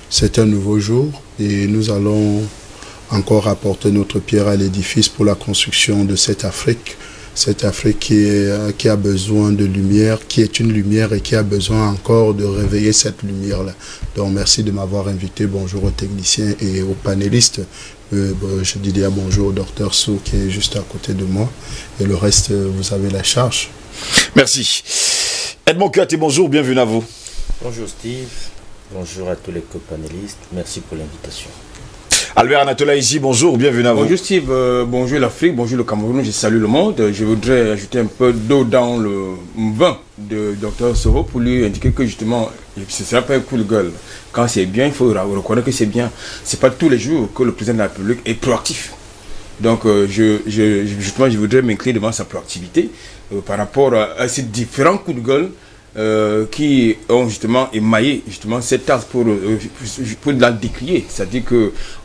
c'est un nouveau jour et nous allons encore apporter notre pierre à l'édifice pour la construction de cette Afrique qui a besoin de lumière, qui est une lumière et qui a besoin encore de réveiller cette lumière-là. Donc merci de m'avoir invité, bonjour aux techniciens et aux panélistes. Je dis déjà bonjour au docteur Sou qui est juste à côté de moi et le reste vous avez la charge. Merci. Edmond Kouyaté, bonjour, bienvenue à vous. Bonjour Steve, bonjour à tous les co-panélistes, merci pour l'invitation. Albert Anatola ici, bonjour, bienvenue à vous. Bonjour Steve, bonjour l'Afrique, bonjour le Cameroun, je salue le monde. Je voudrais ajouter un peu d'eau dans le vin de Dr Soro pour lui indiquer que justement, ce ne sera pas un coup de gueule. Quand c'est bien, il faut reconnaître que c'est bien. Ce n'est pas tous les jours que le président de la République est proactif. Donc justement, je voudrais m'incliner devant sa proactivité par rapport à ces différents coups de gueule qui ont justement émaillé justement cette taxe pour la décrier. C'est-à-dire qu'on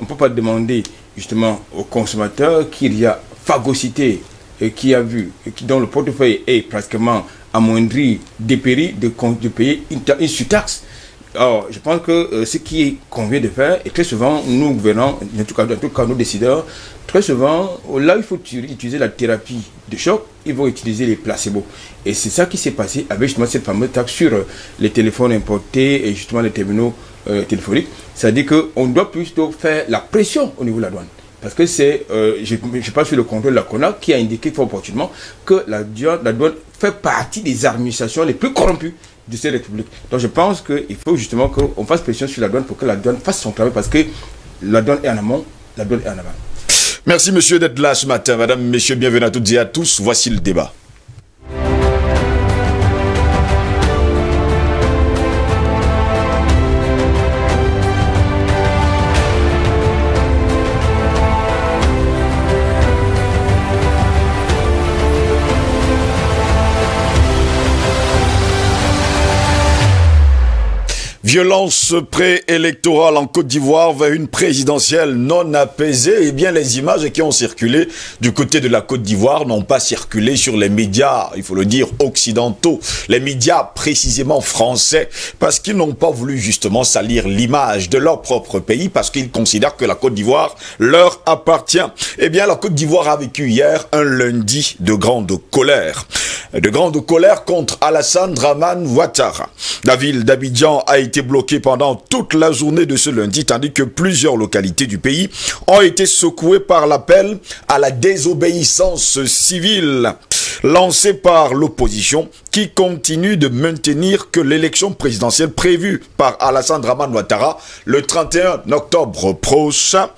ne peut pas demander justement aux consommateurs qu'il y a phagocyté et qui a vu, et dont le portefeuille est pratiquement amoindri, dépéri de payer une surtaxe. Alors, je pense que ce qui convient de faire, et très souvent, nous gouvernants, en tout cas nos décideurs, très souvent, là où il faut utiliser la thérapie de choc, ils vont utiliser les placebos. Et c'est ça qui s'est passé avec justement cette fameuse taxe sur les téléphones importés et justement les terminaux téléphoniques. C'est-à-dire qu'on doit plutôt faire la pression au niveau de la douane. Parce que c'est, je passe sur le contrôle de la CONAC qui a indiqué fort opportunément que la douane fait partie des administrations les plus corrompues de cette république. Donc je pense qu'il faut justement qu'on fasse pression sur la douane pour que la douane fasse son travail parce que la douane est en amont, la douane est en aval. Merci monsieur d'être là ce matin. Madame, messieurs, bienvenue à toutes et à tous. Voici le débat. Violence préélectorale en Côte d'Ivoire vers une présidentielle non apaisée. Eh bien, les images qui ont circulé du côté de la Côte d'Ivoire n'ont pas circulé sur les médias, il faut le dire, occidentaux. Les médias précisément français, parce qu'ils n'ont pas voulu justement salir l'image de leur propre pays, parce qu'ils considèrent que la Côte d'Ivoire leur appartient. Eh bien, la Côte d'Ivoire a vécu hier un lundi de grande colère. De grande colère contre Alassane Dramane Ouattara. La ville d'Abidjan a été bloquée pendant toute la journée de ce lundi, tandis que plusieurs localités du pays ont été secouées par l'appel à la désobéissance civile lancé par l'opposition qui continue de maintenir que l'élection présidentielle prévue par Alassane Dramane Ouattara le 31 octobre prochain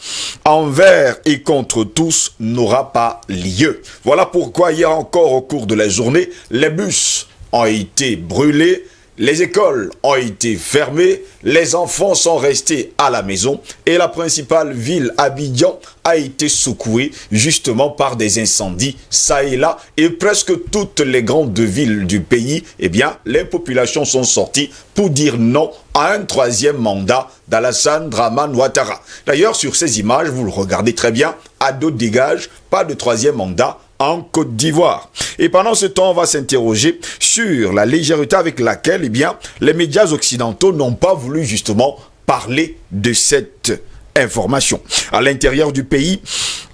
envers et contre tous n'aura pas lieu. Voilà pourquoi hier encore au cours de la journée, les bus ont été brûlés, les écoles ont été fermées, les enfants sont restés à la maison et la principale ville, Abidjan, a été secouée justement par des incendies ça et là. Et presque toutes les grandes villes du pays, eh bien, les populations sont sorties pour dire non à un troisième mandat d'Alassane Dramane Ouattara. D'ailleurs, sur ces images, vous le regardez très bien, Ado dégage, pas de troisième mandat en Côte d'Ivoire. Et pendant ce temps, on va s'interroger sur la légèreté avec laquelle, eh bien, les médias occidentaux n'ont pas voulu justement parler de cette information. À l'intérieur du pays,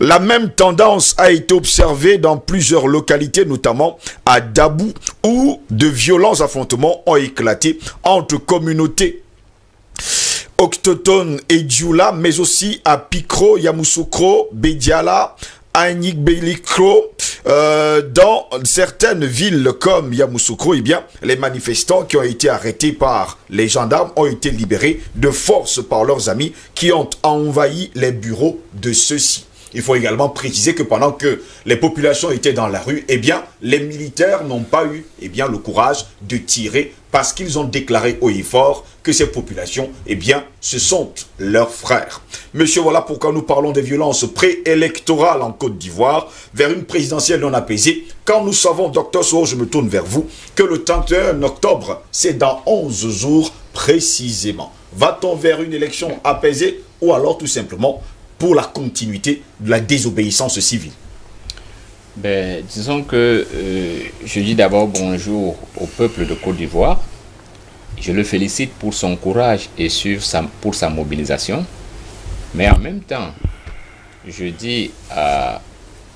la même tendance a été observée dans plusieurs localités, notamment à Dabou, où de violents affrontements ont éclaté entre communautés autochtones et Djoula, mais aussi à Pikro, Yamoussoukro, Bediala, Anik Belikro, dans certaines villes comme Yamoussoukro, eh bien, les manifestants qui ont été arrêtés par les gendarmes ont été libérés de force par leurs amis qui ont envahi les bureaux de ceux-ci. Il faut également préciser que pendant que les populations étaient dans la rue, eh bien, les militaires n'ont pas eu le courage de tirer parce qu'ils ont déclaré haut et fort que ces populations, eh bien, ce sont leurs frères. Monsieur, voilà pourquoi nous parlons des violences préélectorales en Côte d'Ivoire vers une présidentielle non apaisée. Quand nous savons, Dr Soro, je me tourne vers vous, que le 31 octobre, c'est dans 11 jours précisément. Va-t-on vers une élection apaisée ou alors tout simplement pour la continuité de la désobéissance civile? Ben, disons que je dis d'abord bonjour au peuple de Côte d'Ivoire. Je le félicite pour son courage et pour sa mobilisation. Mais en même temps, je dis à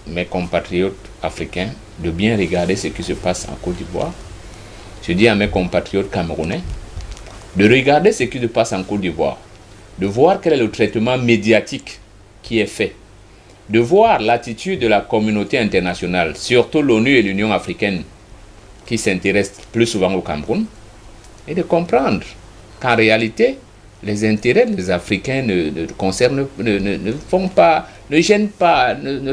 mes compatriotes africains de bien regarder ce qui se passe en Côte d'Ivoire. Je dis à mes compatriotes camerounais de regarder ce qui se passe en Côte d'Ivoire, de voir quel est le traitement médiatique qui est fait, de voir l'attitude de la communauté internationale, surtout l'ONU et l'Union africaine, qui s'intéressent plus souvent au Cameroun, et de comprendre qu'en réalité, les intérêts des Africains ne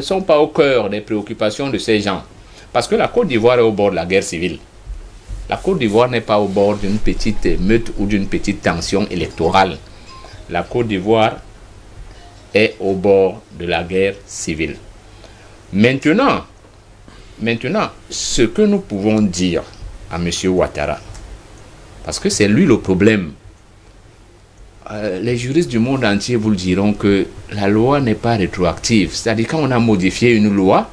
sont pas au cœur des préoccupations de ces gens. Parce que la Côte d'Ivoire est au bord de la guerre civile. La Côte d'Ivoire n'est pas au bord d'une petite meute ou d'une petite tension électorale. La Côte d'Ivoire est au bord de la guerre civile. Maintenant, ce que nous pouvons dire à M. Ouattara, parce que c'est lui le problème, les juristes du monde entier vous le diront que la loi n'est pas rétroactive. C'est-à-dire quand on a modifié une loi,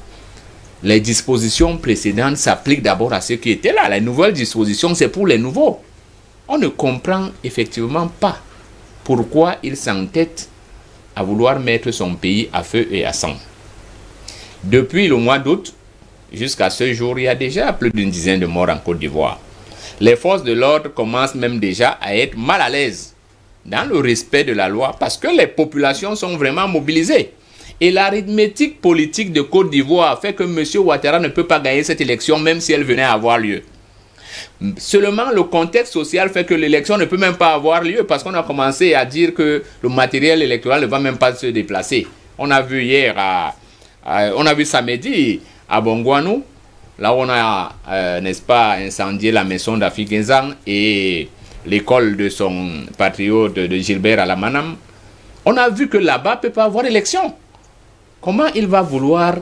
les dispositions précédentes s'appliquent d'abord à ceux qui étaient là. Les nouvelles dispositions, c'est pour les nouveaux. On ne comprend effectivement pas pourquoi il s'entête à vouloir mettre son pays à feu et à sang. Depuis le mois d'août jusqu'à ce jour, il y a déjà plus d'une dizaine de morts en Côte d'Ivoire. Les forces de l'ordre commencent même déjà à être mal à l'aise dans le respect de la loi parce que les populations sont vraiment mobilisées. Et l'arithmétique politique de Côte d'Ivoire fait que M. Ouattara ne peut pas gagner cette élection même si elle venait à avoir lieu. Seulement, le contexte social fait que l'élection ne peut même pas avoir lieu parce qu'on a commencé à dire que le matériel électoral ne va même pas se déplacer. On a vu hier, on a vu samedi à Bongouanou, là où on a, n'est-ce pas, incendié la maison d'Afrique Genzang et l'école de son patriote de Gilbert Alamanam. On a vu que là-bas ne peut pas avoir élection. Comment il va vouloir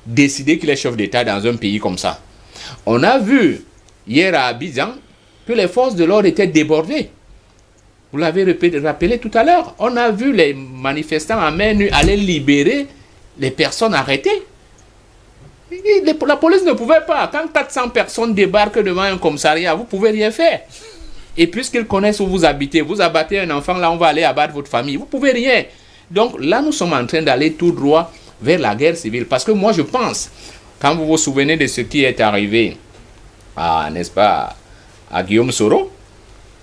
décider qu'il est chef d'État dans un pays comme ça? On a vu hier à Abidjan que les forces de l'ordre étaient débordées. Vous l'avez rappelé tout à l'heure. On a vu les manifestants à main nue aller libérer les personnes arrêtées. La police ne pouvait pas. Quand 400 personnes débarquent devant un commissariat, vous ne pouvez rien faire. Et puisqu'ils connaissent où vous habitez, vous abattez un enfant, là on va aller abattre votre famille. Vous ne pouvez rien. Donc là, nous sommes en train d'aller tout droit vers la guerre civile. Parce que moi, je pense, quand vous vous souvenez de ce qui est arrivé n'est-ce pas, à Guillaume Soro,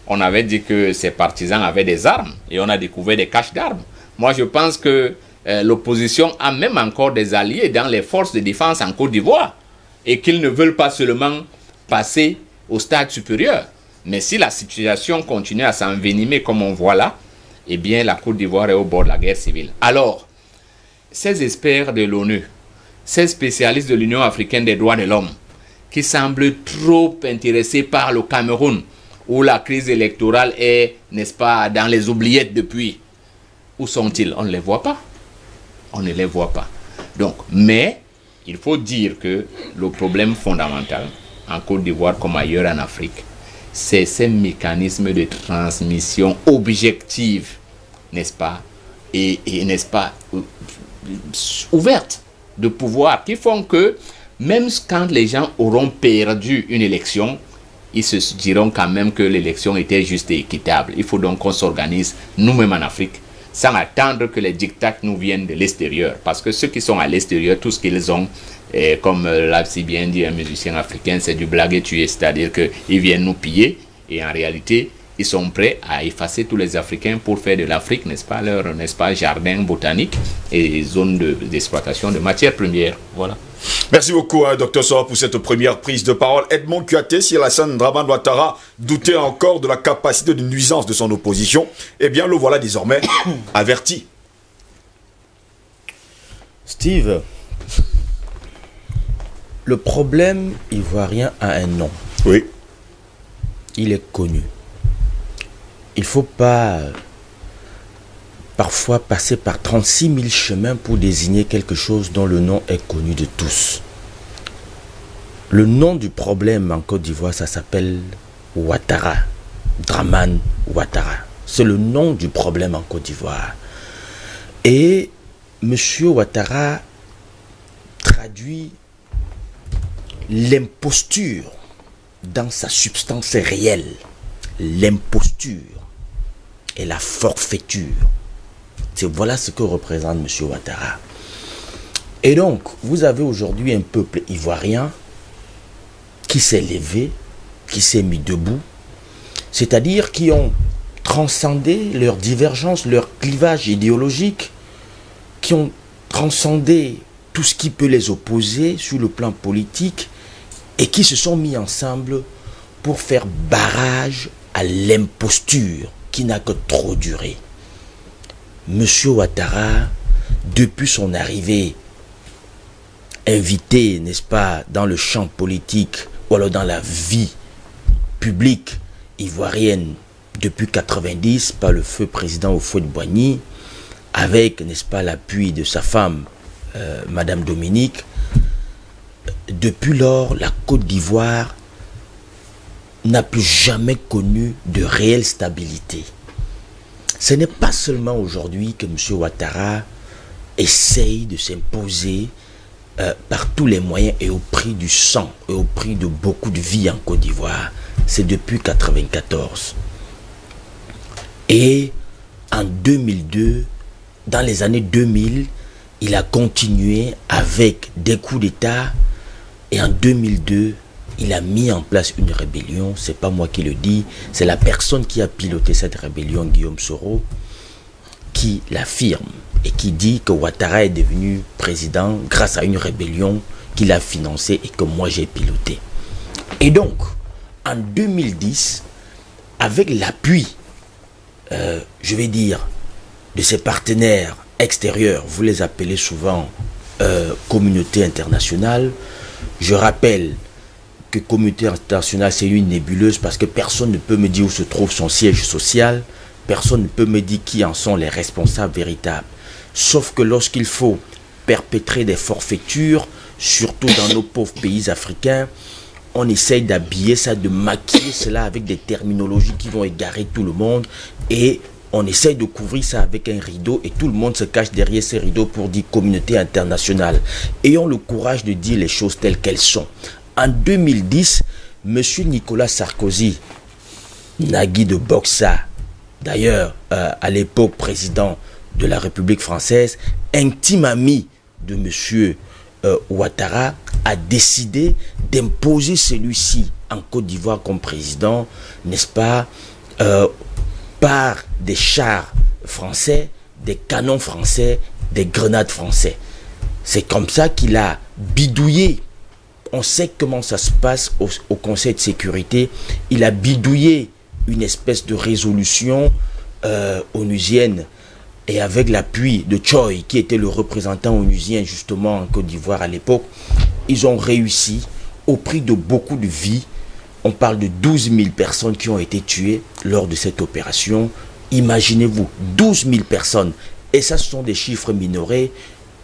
on avait dit que ses partisans avaient des armes et on a découvert des caches d'armes. Moi, je pense que l'opposition a même encore des alliés dans les forces de défense en Côte d'Ivoire et qu'ils ne veulent pas seulement passer au stade supérieur. Mais si la situation continue à s'envenimer comme on voit là, eh bien, la Côte d'Ivoire est au bord de la guerre civile. Alors, ces experts de l'ONU, ces spécialistes de l'Union africaine des droits de l'homme, qui semblent trop intéressés par le Cameroun, où la crise électorale est, n'est-ce pas, dans les oubliettes depuis. Où sont-ils? On ne les voit pas. On ne les voit pas. Donc, mais, il faut dire que le problème fondamental, en Côte d'Ivoire comme ailleurs en Afrique, c'est ces mécanismes de transmission objective, n'est-ce pas, et n'est-ce pas, ouverte de pouvoir, qui font que même quand les gens auront perdu une élection, ils se diront quand même que l'élection était juste et équitable. Il faut donc qu'on s'organise nous-mêmes en Afrique, sans attendre que les dictats nous viennent de l'extérieur. Parce que ceux qui sont à l'extérieur, tout ce qu'ils ont, comme l'a si bien dit un musicien africain, c'est du blague et tuer. C'est-à-dire qu'ils viennent nous piller et en réalité, ils sont prêts à effacer tous les Africains pour faire de l'Afrique, n'est-ce pas, leur, n'est-ce pas, jardin botanique et zone d'exploitation de matières premières. Voilà. Merci beaucoup, Dr Soro, pour cette première prise de parole. Edmond Kouyaté, si Alassane Dramane Ouattara doutait encore de la capacité de nuisance de son opposition, eh bien, le voilà désormais averti. Steve, le problème ivoirien a un nom. Oui. Il est connu. Il ne faut pas parfois passer par 36 000 chemins pour désigner quelque chose dont le nom est connu de tous. Le nom du problème en Côte d'Ivoire, ça s'appelle Ouattara. Dramane Ouattara. C'est le nom du problème en Côte d'Ivoire. Et M. Ouattara traduit l'imposture dans sa substance réelle. L'imposture et la forfaiture. Voilà ce que représente M. Ouattara. Et donc, vous avez aujourd'hui un peuple ivoirien qui s'est levé, qui s'est mis debout, c'est-à-dire qui ont transcendé leurs divergences, leurs clivages idéologiques, qui ont transcendé tout ce qui peut les opposer sur le plan politique et qui se sont mis ensemble pour faire barrage à l'imposture qui n'a que trop duré. Monsieur Ouattara, depuis son arrivée, invité, n'est-ce pas, dans le champ politique ou alors dans la vie publique ivoirienne depuis 90 par le feu président Houphouët-Boigny, avec, n'est-ce pas, l'appui de sa femme, Madame Dominique. Depuis lors, la Côte d'Ivoire n'a plus jamais connu de réelle stabilité. Ce n'est pas seulement aujourd'hui que M. Ouattara essaye de s'imposer par tous les moyens et au prix du sang et au prix de beaucoup de vies en Côte d'Ivoire. C'est depuis 1994. Et en 2002, dans les années 2000, il a continué avec des coups d'État. Et en 2002, il a mis en place une rébellion. C'est pas moi qui le dis, c'est la personne qui a piloté cette rébellion, Guillaume Soro, qui l'affirme et qui dit que Ouattara est devenu président grâce à une rébellion qu'il a financée et que moi j'ai pilotée. Et donc, en 2010, avec l'appui, je vais dire, de ses partenaires extérieurs, vous les appelez souvent communauté internationale. Je rappelle que communauté internationale, c'est une nébuleuse parce que personne ne peut me dire où se trouve son siège social, personne ne peut me dire qui en sont les responsables véritables. Sauf que lorsqu'il faut perpétrer des forfaitures, surtout dans nos pauvres pays africains, on essaye d'habiller ça, de maquiller cela avec des terminologies qui vont égarer tout le monde et on essaye de couvrir ça avec un rideau et tout le monde se cache derrière ces rideaux pour dire communauté internationale. Ayons le courage de dire les choses telles qu'elles sont. En 2010, M. Nicolas Sarkozy, Nagui de Boxa, d'ailleurs à l'époque président de la République française, intime ami de M. Ouattara, a décidé d'imposer celui-ci en Côte d'Ivoire comme président, n'est-ce pas, par des chars français, des canons français, des grenades français. C'est comme ça qu'il a bidouillé. On sait comment ça se passe au Conseil de sécurité. Il a bidouillé une espèce de résolution onusienne et avec l'appui de Choi, qui était le représentant onusien justement en Côte d'Ivoire à l'époque, ils ont réussi au prix de beaucoup de vies. On parle de 12 000 personnes qui ont été tuées lors de cette opération. Imaginez-vous, 12 000 personnes. Et ça, ce sont des chiffres minorés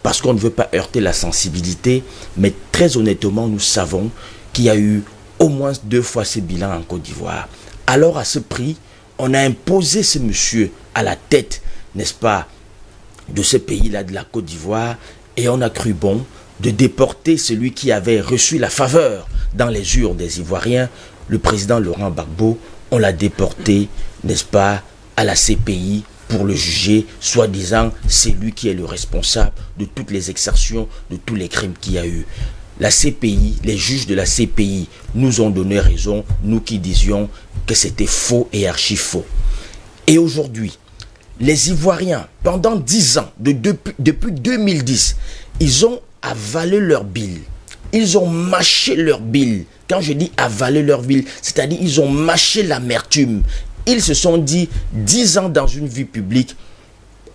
parce qu'on ne veut pas heurter la sensibilité. Mais très honnêtement, nous savons qu'il y a eu au moins 2 fois ce bilan en Côte d'Ivoire. Alors à ce prix, on a imposé ce monsieur à la tête, n'est-ce pas, de ce pays-là, de la Côte d'Ivoire. Et on a cru bon de déporter celui qui avait reçu la faveur dans les urnes des Ivoiriens, le président Laurent Gbagbo. On l'a déporté, n'est-ce pas, à la CPI pour le juger, soi-disant c'est lui qui est le responsable de toutes les exactions, de tous les crimes qu'il y a eu. La CPI, les juges de la CPI nous ont donné raison, nous qui disions que c'était faux et archi faux. Et aujourd'hui, les Ivoiriens, pendant 10 ans, depuis 2010, ils ont avalé leur bile. Ils ont mâché leur bile. Quand je dis avaler leur bile, c'est-à-dire ils ont mâché l'amertume. Ils se sont dit, 10 ans dans une vie publique,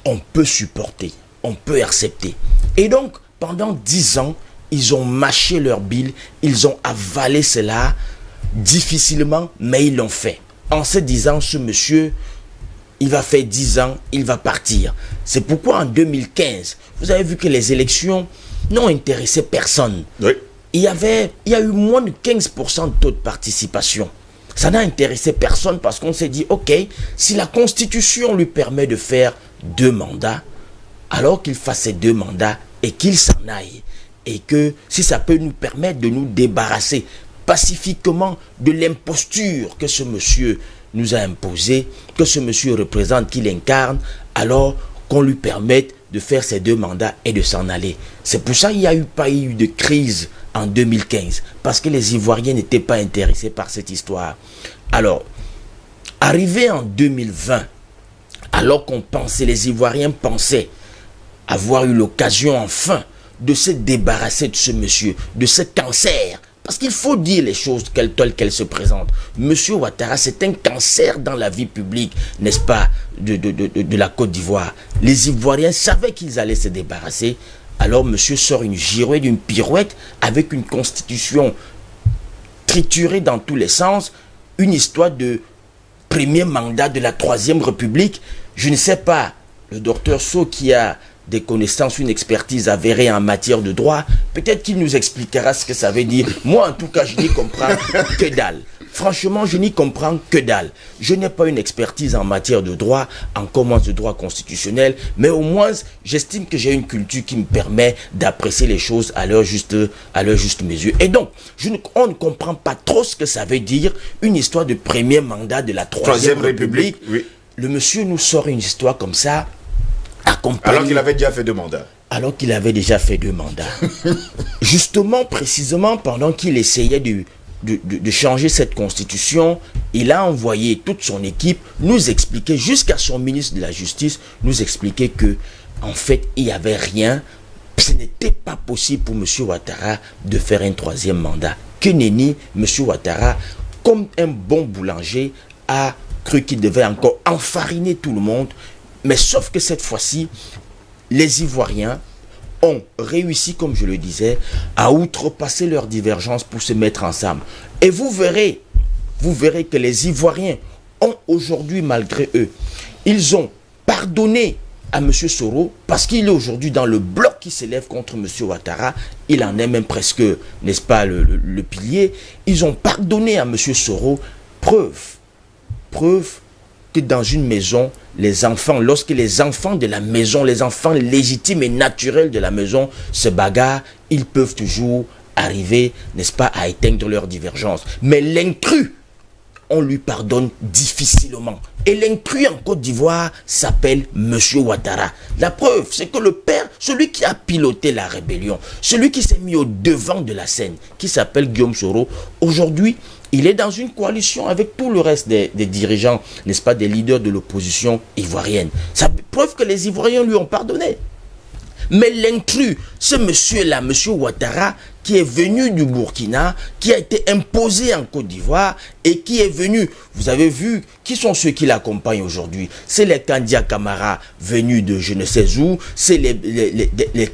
on peut supporter, on peut accepter. Et donc, pendant 10 ans, ils ont mâché leur bile, ils ont avalé cela difficilement, mais ils l'ont fait. En se disant, ce monsieur, il va faire 10 ans, il va partir. C'est pourquoi en 2015, vous avez vu que les élections n'ont intéressé personne. Oui. Il y a eu moins de 15% de taux de participation. Ça n'a intéressé personne parce qu'on s'est dit, ok, si la Constitution lui permet de faire 2 mandats, alors qu'il fasse ces 2 mandats et qu'il s'en aille. Et que si ça peut nous permettre de nous débarrasser pacifiquement de l'imposture que ce monsieur nous a imposée, que ce monsieur représente, qu'il incarne, alors qu'on lui permette de faire ces 2 mandats et de s'en aller. C'est pour ça qu'il n'y a pas eu de crise en 2015, parce que les Ivoiriens n'étaient pas intéressés par cette histoire. Alors, arrivé en 2020, alors qu'on pensait, les Ivoiriens pensaient avoir eu l'occasion enfin de se débarrasser de ce monsieur, de ce cancer. Parce qu'il faut dire les choses telles qu'elles se présentent. Monsieur Ouattara, c'est un cancer dans la vie publique, n'est-ce pas, de la Côte d'Ivoire. Les Ivoiriens savaient qu'ils allaient se débarrasser. Alors monsieur sort une girouette, une pirouette, avec une constitution triturée dans tous les sens, une histoire de premier mandat de la 3e République. Je ne sais pas, le docteur Sow qui a des connaissances, une expertise avérée en matière de droit, peut-être qu'il nous expliquera ce que ça veut dire. Moi, en tout cas, je n'y comprends que dalle. Franchement, je n'y comprends que dalle. Je n'ai pas une expertise en matière de droit, encore moins de droit constitutionnel, mais au moins, j'estime que j'ai une culture qui me permet d'apprécier les choses à leur juste mesure. Et donc, on ne comprend pas trop ce que ça veut dire, une histoire de premier mandat de la 3e République. Oui. Le monsieur nous sort une histoire comme ça, alors qu'il avait déjà fait 2 mandats. Alors qu'il avait déjà fait 2 mandats. Justement, précisément, pendant qu'il essayait de changer cette constitution, il a envoyé toute son équipe nous expliquer, jusqu'à son ministre de la Justice, nous expliquer que, en fait, il n'y avait rien. Ce n'était pas possible pour M. Ouattara de faire un 3e mandat. Que nenni, M. Ouattara, comme un bon boulanger, a cru qu'il devait encore enfariner tout le monde. Mais sauf que cette fois-ci, les Ivoiriens ont réussi, comme je le disais, à outrepasser leurs divergences pour se mettre ensemble. Et vous verrez que les Ivoiriens ont aujourd'hui, malgré eux, ils ont pardonné à M. Soro, parce qu'il est aujourd'hui dans le bloc qui s'élève contre M. Ouattara. Il en est même presque, n'est-ce pas, le pilier. Ils ont pardonné à M. Soro. Preuve que dans une maison, les enfants, lorsque les enfants de la maison, les enfants légitimes et naturels de la maison se bagarrent, ils peuvent toujours arriver, n'est-ce pas, à éteindre leurs divergences. Mais l'intrus, on lui pardonne difficilement. Et l'intrus en Côte d'Ivoire s'appelle M. Ouattara. La preuve, c'est que le père, celui qui a piloté la rébellion, celui qui s'est mis au devant de la scène, qui s'appelle Guillaume Soro, aujourd'hui, il est dans une coalition avec tout le reste des dirigeants, n'est-ce pas, des leaders de l'opposition ivoirienne. Ça prouve que les Ivoiriens lui ont pardonné. Mais l'intrus, ce monsieur-là, M. Ouattara, qui est venu du Burkina, qui a été imposé en Côte d'Ivoire et qui est venu, vous avez vu, qui sont ceux qui l'accompagnent aujourd'hui? C'est les Kandia Camara venus de je ne sais où, c'est les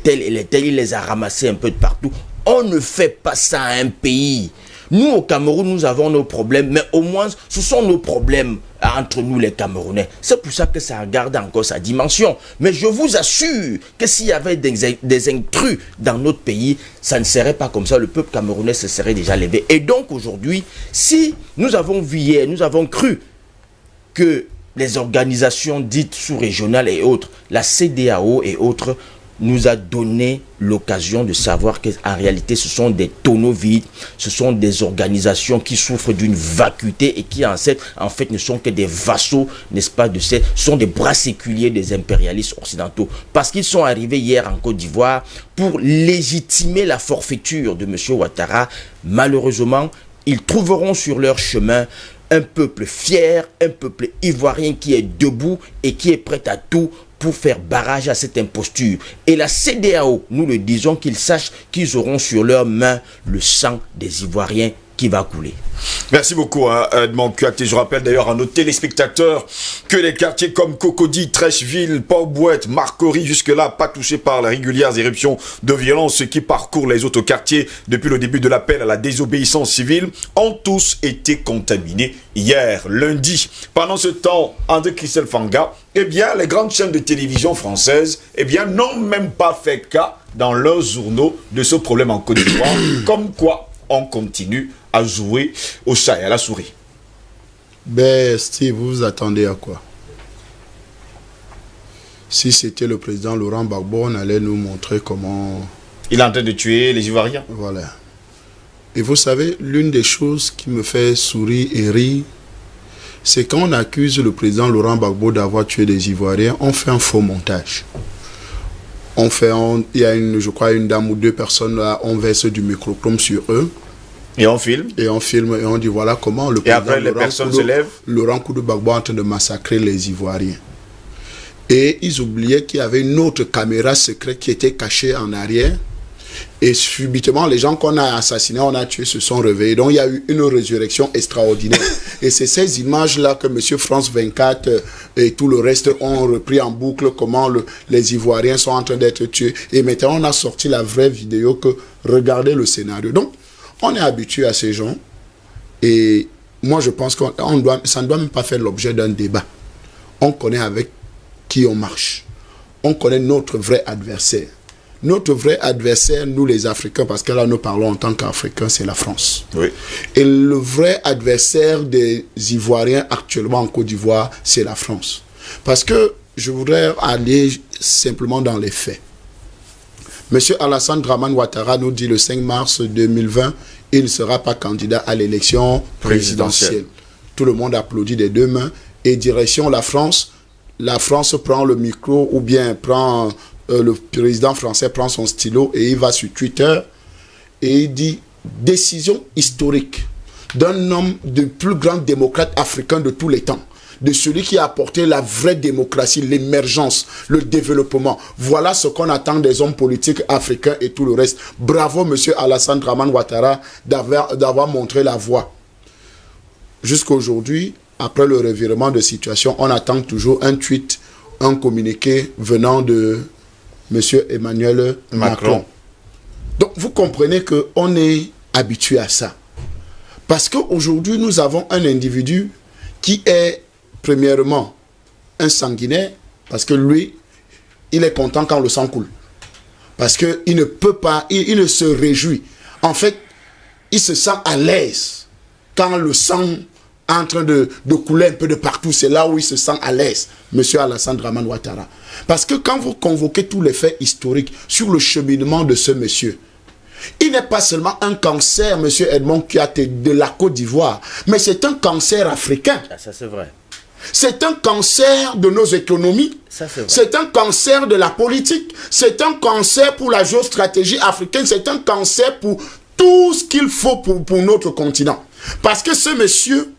tels et les tels, il les a ramassés un peu de partout. On ne fait pas ça à un pays. Nous, au Cameroun, nous avons nos problèmes, mais au moins, ce sont nos problèmes entre nous, les Camerounais. C'est pour ça que ça garde encore sa dimension. Mais je vous assure que s'il y avait des intrus dans notre pays, ça ne serait pas comme ça. Le peuple camerounais se serait déjà levé. Et donc, aujourd'hui, si nous avons vu hier, nous avons cru que les organisations dites sous-régionales et autres, la CEDEAO et autres, nous a donné l'occasion de savoir qu'en réalité, ce sont des tonneaux vides, ce sont des organisations qui souffrent d'une vacuité et qui en fait ne sont que des vassaux, n'est-ce pas, ce sont des bras séculiers des impérialistes occidentaux. Parce qu'ils sont arrivés hier en Côte d'Ivoire pour légitimer la forfaiture de M. Ouattara. Malheureusement, ils trouveront sur leur chemin un peuple fier, un peuple ivoirien qui est debout et qui est prêt à tout pour faire barrage à cette imposture. Et la CEDEAO, nous le disons, qu'ils sachent qu'ils auront sur leurs mains le sang des Ivoiriens qui va couler. Merci beaucoup, Edmond Kouyaté. Je rappelle d'ailleurs à nos téléspectateurs que les quartiers comme Cocody, Trècheville, Port-Bouette, Marcory, jusque-là, pas touchés par les régulières éruptions de violence qui parcourent les autres quartiers depuis le début de l'appel à la désobéissance civile, ont tous été contaminés hier, lundi. Pendant ce temps, André Christelle Fanga, eh bien, les grandes chaînes de télévision françaises, eh bien, n'ont même pas fait cas dans leurs journaux de ce problème en Côte d'Ivoire, comme quoi on continue à jouer au chat et à la souris. Ben, Steve, vous vous attendez à quoi? Si c'était le président Laurent Gbagbo, on allait nous montrer comment... Il est en train de tuer les Ivoiriens. Voilà. Et vous savez, l'une des choses qui me fait sourire et rire, c'est quand on accuse le président Laurent Gbagbo d'avoir tué des Ivoiriens, on fait un faux montage. Il y a je crois une dame ou deux personnes là, on verse du microchrome sur eux. Et on filme. Et on filme et on dit voilà comment le président Laurent Gbagbo est en train de massacrer les Ivoiriens. Et ils oubliaient qu'il y avait une autre caméra secrète qui était cachée en arrière. Et subitement, les gens qu'on a assassinés, on a tués, se sont réveillés. Donc, il y a eu une résurrection extraordinaire. Et c'est ces images-là que M. France 24 et tout le reste ont repris en boucle, comment les Ivoiriens sont en train d'être tués. Et maintenant, on a sorti la vraie vidéo que regardez le scénario. Donc, on est habitué à ces gens. Et moi, je pense que ça ne doit même pas faire l'objet d'un débat. On connaît avec qui on marche. On connaît notre vrai adversaire. Notre vrai adversaire, nous les Africains, parce que là nous parlons en tant qu'Africains, c'est la France. Oui. Et le vrai adversaire des Ivoiriens actuellement en Côte d'Ivoire, c'est la France. Parce que je voudrais aller simplement dans les faits. Monsieur Alassane Dramane Ouattara nous dit le 5 mars 2020, il ne sera pas candidat à l'élection présidentielle. Tout le monde applaudit des deux mains. Et direction la France prend le micro ou bien prend... le président français prend son stylo et il va sur Twitter et il dit « Décision historique d'un homme du plus grand démocrate africain de tous les temps, de celui qui a apporté la vraie démocratie, l'émergence, le développement. Voilà ce qu'on attend des hommes politiques africains et tout le reste. Bravo, monsieur Alassane Dramane Ouattara, d'avoir montré la voie. » Jusqu'à aujourd'hui, après le revirement de situation, on attend toujours un tweet, un communiqué venant de Monsieur Emmanuel Macron. Donc, vous comprenez qu'on est habitué à ça. Parce qu'aujourd'hui, nous avons un individu qui est, premièrement, un sanguinaire, parce que lui, il est content quand le sang coule. Parce qu'il ne peut pas, il ne se réjouit. En fait, il se sent à l'aise quand le sang est en train de couler un peu de partout. C'est là où il se sent à l'aise, monsieur Alassane Dramane Ouattara. Parce que quand vous convoquez tous les faits historiques sur le cheminement de ce monsieur, il n'est pas seulement un cancer, monsieur Edmond Kouyaté, de la Côte d'Ivoire, mais c'est un cancer africain. Ah, ça c'est vrai. C'est un cancer de nos économies. C'est un cancer de la politique. C'est un cancer pour la géostratégie africaine. C'est un cancer pour tout ce qu'il faut pour notre continent. Parce que ce monsieur,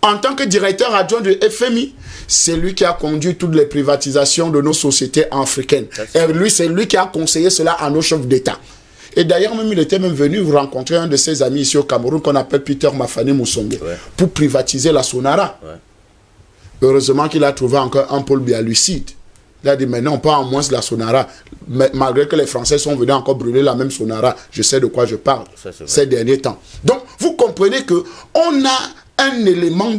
en tant que directeur adjoint du FMI, c'est lui qui a conduit toutes les privatisations de nos sociétés africaines. Et lui, c'est lui qui a conseillé cela à nos chefs d'État. Et d'ailleurs, même il était même venu rencontrer un de ses amis ici au Cameroun qu'on appelle Peter Mafane Moussongue pour privatiser la Sonara. Heureusement qu'il a trouvé encore un pôle bien lucide. Il a dit, mais non, pas en moins la Sonara. Mais malgré que les Français sont venus encore brûler la même Sonara, je sais de quoi je parle ces derniers temps. Donc, vous comprenez qu'on a un élément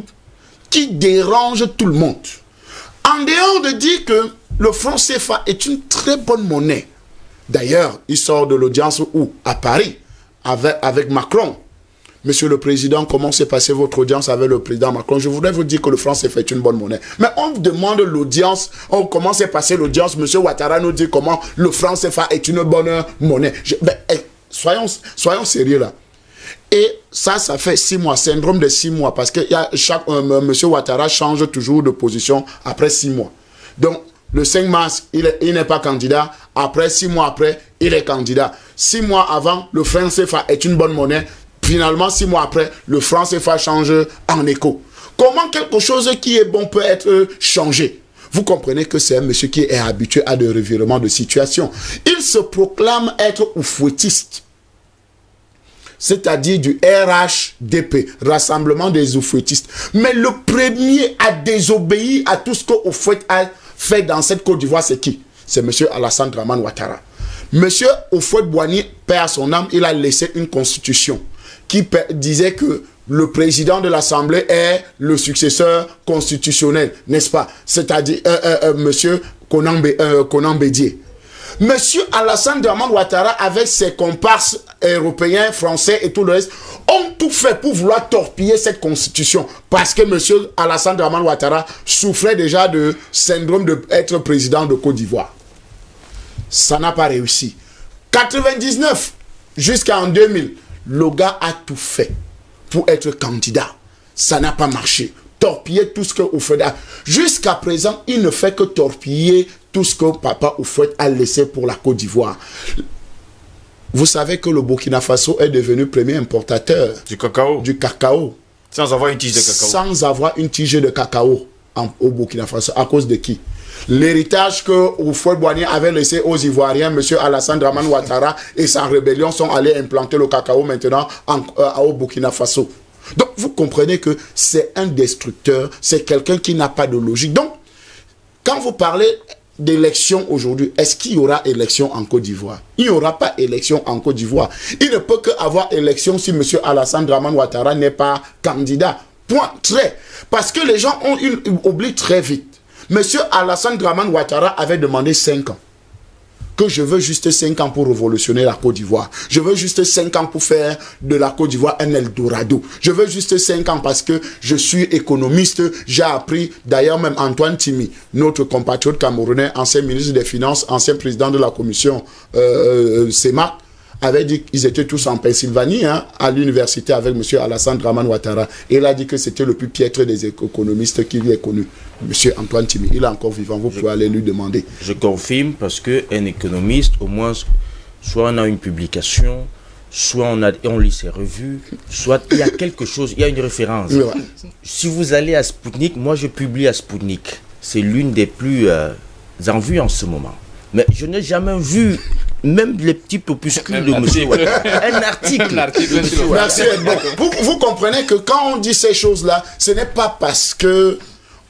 qui dérange tout le monde. En dehors de dire que le franc CFA est une très bonne monnaie. D'ailleurs, il sort de l'audience où? À Paris, avec Macron. Monsieur le Président, comment s'est passée votre audience avec le président Macron? Je voudrais vous dire que le franc CFA est une bonne monnaie. Mais on demande l'audience, comment s'est passée l'audience? Monsieur Ouattara nous dit comment le franc CFA est une bonne monnaie. Soyons sérieux là. Et ça fait 6 mois, syndrome de 6 mois, parce que monsieur Ouattara change toujours de position après 6 mois. Donc, le 5 mars, il n'est pas candidat. Après, 6 mois après, il est candidat. 6 mois avant, le franc CFA est une bonne monnaie. Finalement, 6 mois après, le franc CFA change en écho. Comment quelque chose qui est bon peut être changé? Vous comprenez que c'est un monsieur qui est habitué à des revirements de situation. Il se proclame être oufouettiste. c'est-à-dire du RHDP, Rassemblement des Oufouettistes. Mais le premier à désobéir à tout ce que Oufouet a fait dans cette Côte d'Ivoire, c'est qui? C'est M. Alassane Dramane Ouattara. M. Houphouët-Boigny, père à son âme, il a laissé une constitution qui disait que le président de l'Assemblée est le successeur constitutionnel, n'est-ce pas? C'est-à-dire M. Konan Bédié. Monsieur Alassane Dramane Ouattara, avec ses comparses européens, français et tout le reste, ont tout fait pour vouloir torpiller cette constitution. Parce que monsieur Alassane Dramane Ouattara souffrait déjà de syndrome d'être président de Côte d'Ivoire. Ça n'a pas réussi. 99 jusqu'en 2000, le gars a tout fait pour être candidat. Ça n'a pas marché. Torpiller tout ce que Houphouët a. Jusqu'à présent, il ne fait que torpiller tout ce que papa Houphouët a laissé pour la Côte d'Ivoire. Vous savez que le Burkina Faso est devenu premier importateur du cacao. Sans avoir une tige de cacao. Sans avoir une tige de cacao au Burkina Faso. À cause de qui? L'héritage que Houphouët-Boigny avait laissé aux Ivoiriens, M. Alassane Dramane Ouattara et sa rébellion sont allés implanter le cacao maintenant au Burkina Faso. Donc vous comprenez que c'est un destructeur, c'est quelqu'un qui n'a pas de logique. Donc, quand vous parlez d'élection aujourd'hui, est-ce qu'il y aura élection en Côte d'Ivoire? Il n'y aura pas élection en Côte d'Ivoire. Il ne peut qu'avoir élection si M. Alassane Dramane Ouattara n'est pas candidat. Point. Très. Parce que les gens oublient très vite. M. Alassane Dramane Ouattara avait demandé 5 ans. Que je veux juste 5 ans pour révolutionner la Côte d'Ivoire. Je veux juste 5 ans pour faire de la Côte d'Ivoire un Eldorado. Je veux juste 5 ans parce que je suis économiste. J'ai appris, d'ailleurs même Antoine Timi, notre compatriote camerounais, ancien ministre des Finances, ancien président de la commission CEMAC, avait dit qu'ils étaient tous en Pennsylvanie, hein, à l'université avec M. Alassane Dramane Ouattara. Et il a dit que c'était le plus piètre des économistes qu'il ait connu. M. Antoine Timi, il est encore vivant, vous pouvez aller lui demander. Je confirme parce qu'un économiste, au moins, soit on a une publication, soit on lit ses revues, soit il y a quelque chose, il y a une référence. Oui, ouais. Si vous allez à Sputnik, moi je publie à Sputnik. C'est l'une des plus en vue en ce moment. Mais je n'ai jamais vu même les petits opuscules de M. Un article. Merci. Bon, vous comprenez que quand on dit ces choses-là, ce n'est pas parce que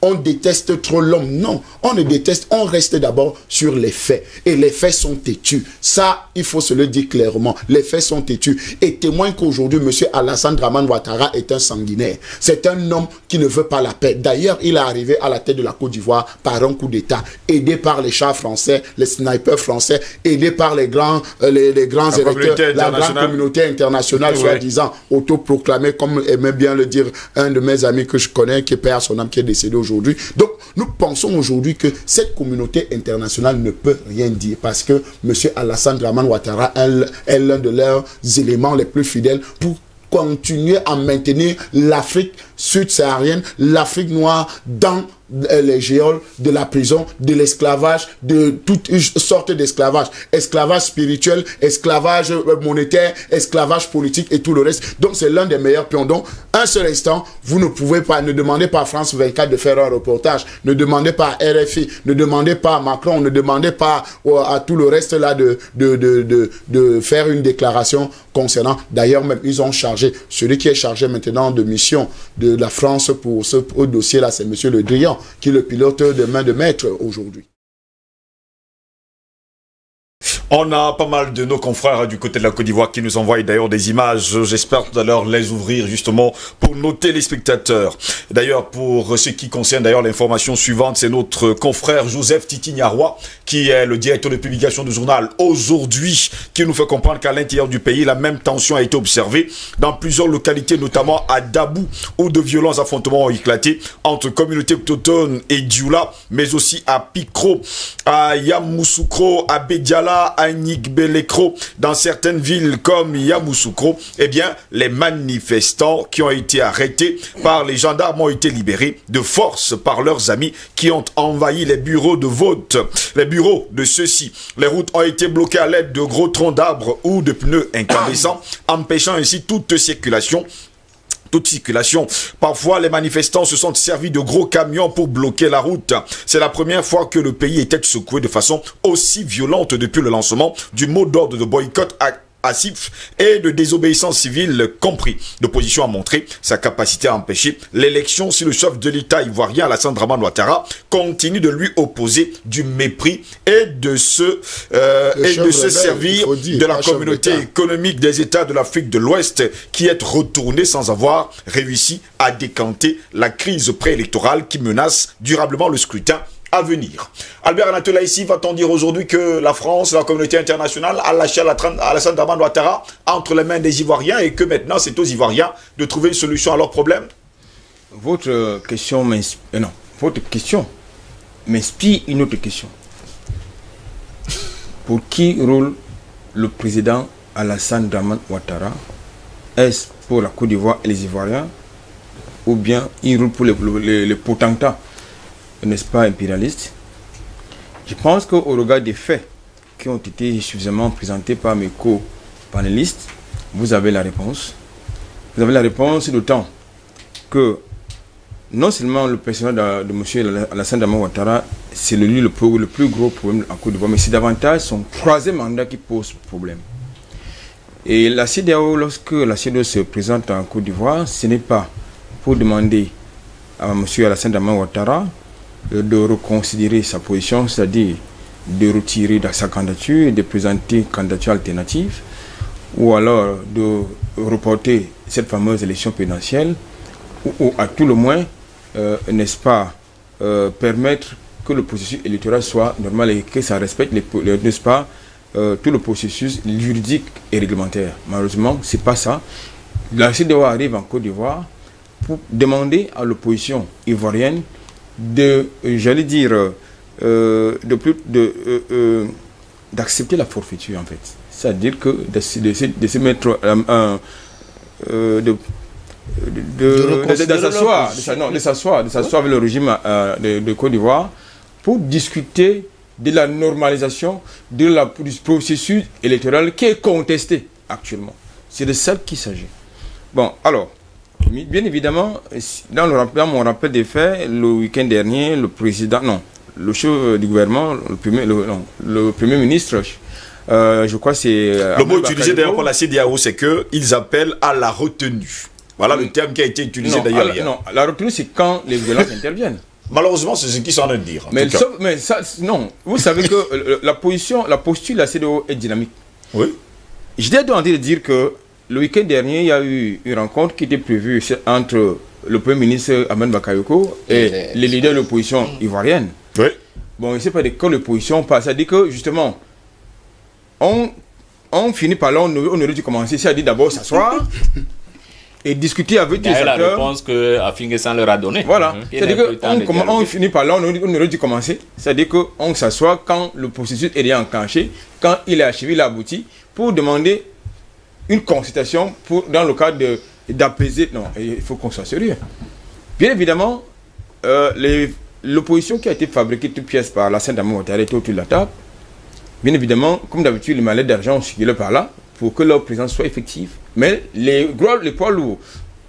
on déteste trop l'homme. Non, on ne déteste, on reste d'abord sur les faits. Et les faits sont têtus. Ça, il faut se le dire clairement. Les faits sont têtus. Et témoigne qu'aujourd'hui, M. Alassane Dramane Ouattara est un sanguinaire. C'est un homme qui ne veut pas la paix. D'ailleurs, il est arrivé à la tête de la Côte d'Ivoire par un coup d'État, aidé par les chars français, les snipers français, aidé par les grands électeurs, la grande communauté internationale, soi-disant, autoproclamée, comme aimait bien le dire un de mes amis que je connais, qui perd son âme, qui est décédé aujourd'hui. Donc, nous pensons aujourd'hui que cette communauté internationale ne peut rien dire parce que M. Alassane Dramane Ouattara est l'un de leurs éléments les plus fidèles pour continuer à maintenir l'Afrique sud-saharienne, l'Afrique noire dans les géoles de la prison, de l'esclavage, de toutes sortes d'esclavage. Esclavage spirituel, esclavage monétaire, esclavage politique et tout le reste. Donc c'est l'un des meilleurs pions. Donc, un seul instant, vous ne pouvez pas, ne demandez pas à France 24 de faire un reportage, ne demandez pas à RFI, ne demandez pas à Macron, ne demandez pas à tout le reste là de faire une déclaration concernant. D'ailleurs, même, ils ont chargé, celui qui est chargé maintenant de mission de la France pour ce dossier-là, c'est M. Le Drian, qui est le pilote de main de maître aujourd'hui. On a pas mal de nos confrères du côté de la Côte d'Ivoire qui nous envoient d'ailleurs des images. J'espère tout à l'heure les ouvrir justement pour nos téléspectateurs. D'ailleurs, pour ce qui concerne d'ailleurs l'information suivante, c'est notre confrère Joseph Titi-Niaroua, qui est le directeur de publication du journal Aujourd'hui, qui nous fait comprendre qu'à l'intérieur du pays, la même tension a été observée dans plusieurs localités, notamment à Dabou, où de violents affrontements ont éclaté entre communautés autochtones et Dioula, mais aussi à Pikro, à Yamoussoukro, à Bédiala, à Nigbelekro, dans certaines villes comme Yamoussoukro. Eh bien, les manifestants qui ont été arrêtés par les gendarmes ont été libérés de force par leurs amis qui ont envahi les bureaux de vote. Les bureaux de ceux-ci. Les routes ont été bloquées à l'aide de gros troncs d'arbres ou de pneus incandescents, empêchant ainsi toute circulation. Parfois, les manifestants se sont servis de gros camions pour bloquer la route. C'est la première fois que le pays était secoué de façon aussi violente depuis le lancement du mot d'ordre de boycott passif et de désobéissance civile compris. L'opposition a montré sa capacité à empêcher l'élection si le chef de l'État ivoirien Alassane Dramane Ouattara continue de lui opposer du mépris et de se servir de la communauté économique des États de l'Afrique de l'Ouest qui est retournée sans avoir réussi à décanter la crise préélectorale qui menace durablement le scrutin à venir. Albert Anatola, ici, va-t-on dire aujourd'hui que la France, la communauté internationale a lâché Alassane Dramane Ouattara entre les mains des Ivoiriens et que maintenant c'est aux Ivoiriens de trouver une solution à leurs problèmes? Votre question m'inspire une autre question. Pour qui roule le président Alassane Dramane Ouattara? Est-ce pour la Côte d'Ivoire et les Ivoiriens, ou bien il roule pour les potentats, n'est-ce pas, impérialistes? Je pense qu'au regard des faits qui ont été suffisamment présentés par mes co-panélistes, vous avez la réponse. Vous avez la réponse d'autant que non seulement le personnage de M. Alassane Dramane Ouattara, c'est le plus gros problème en Côte d'Ivoire, mais c'est davantage son troisième mandat qui pose problème. Et la CEDEAO, lorsque la CEDEAO se présente en Côte d'Ivoire, ce n'est pas pour demander à M. Alassane Dramane Ouattara de reconsidérer sa position, c'est-à-dire de retirer sa candidature et de présenter une candidature alternative, ou alors de reporter cette fameuse élection présidentielle, ou à tout le moins, n'est-ce pas, permettre que le processus électoral soit normal et que ça respecte, n'est-ce pas, tout le processus juridique et réglementaire. Malheureusement, ce n'est pas ça. La CEDEAO arrive en Côte d'Ivoire pour demander à l'opposition ivoirienne de, j'allais dire, d'accepter la forfaiture, en fait. C'est-à-dire que de se mettre de s'asseoir avec le régime de Côte d'Ivoire pour discuter de la normalisation du processus électoral qui est contesté actuellement. C'est de ça qu'il s'agit. Bon, alors, bien évidemment, dans mon rappel des faits, le week-end dernier, le chef du gouvernement, le premier ministre, je crois que c'est... Le mot utilisé d'ailleurs par la CEDEAO, c'est qu'ils appellent à la retenue. Voilà le terme qui a été utilisé d'ailleurs hier. Non, la retenue, c'est quand les violences interviennent. Malheureusement, c'est ce qu'ils sont en train de dire. Mais ça, non, vous savez que la posture de la CEDEAO est dynamique. Oui. J'étais en train de dire que le week-end dernier, il y a eu une rencontre qui était prévue entre le Premier ministre Ahmed Bakayoko et les leaders de l'opposition ivoirienne. Oui. Bon, je ne sais pas de quand l'opposition passe. Ça dit que justement, on finit par là, on aurait dû commencer. C'est-à-dire d'abord s'asseoir et discuter avec les acteurs. La réponse que Afinguessan leur a donnée. Voilà. C'est-à-dire qu'on finit par là, on aurait dû commencer. C'est-à-dire qu'on s'assoit quand le processus est déjà enclenché, quand il est achevé, il a abouti, pour demander une consultation dans le cadre d'apaiser. Non, il faut qu'on soit sérieux. Bien évidemment, l'opposition qui a été fabriquée toute pièce par Alassane Dramane Ouattara était autour de la table. Bien évidemment, comme d'habitude, les mallettes d'argent ont circulé par là pour que leur présence soit effective. Mais les poids lourds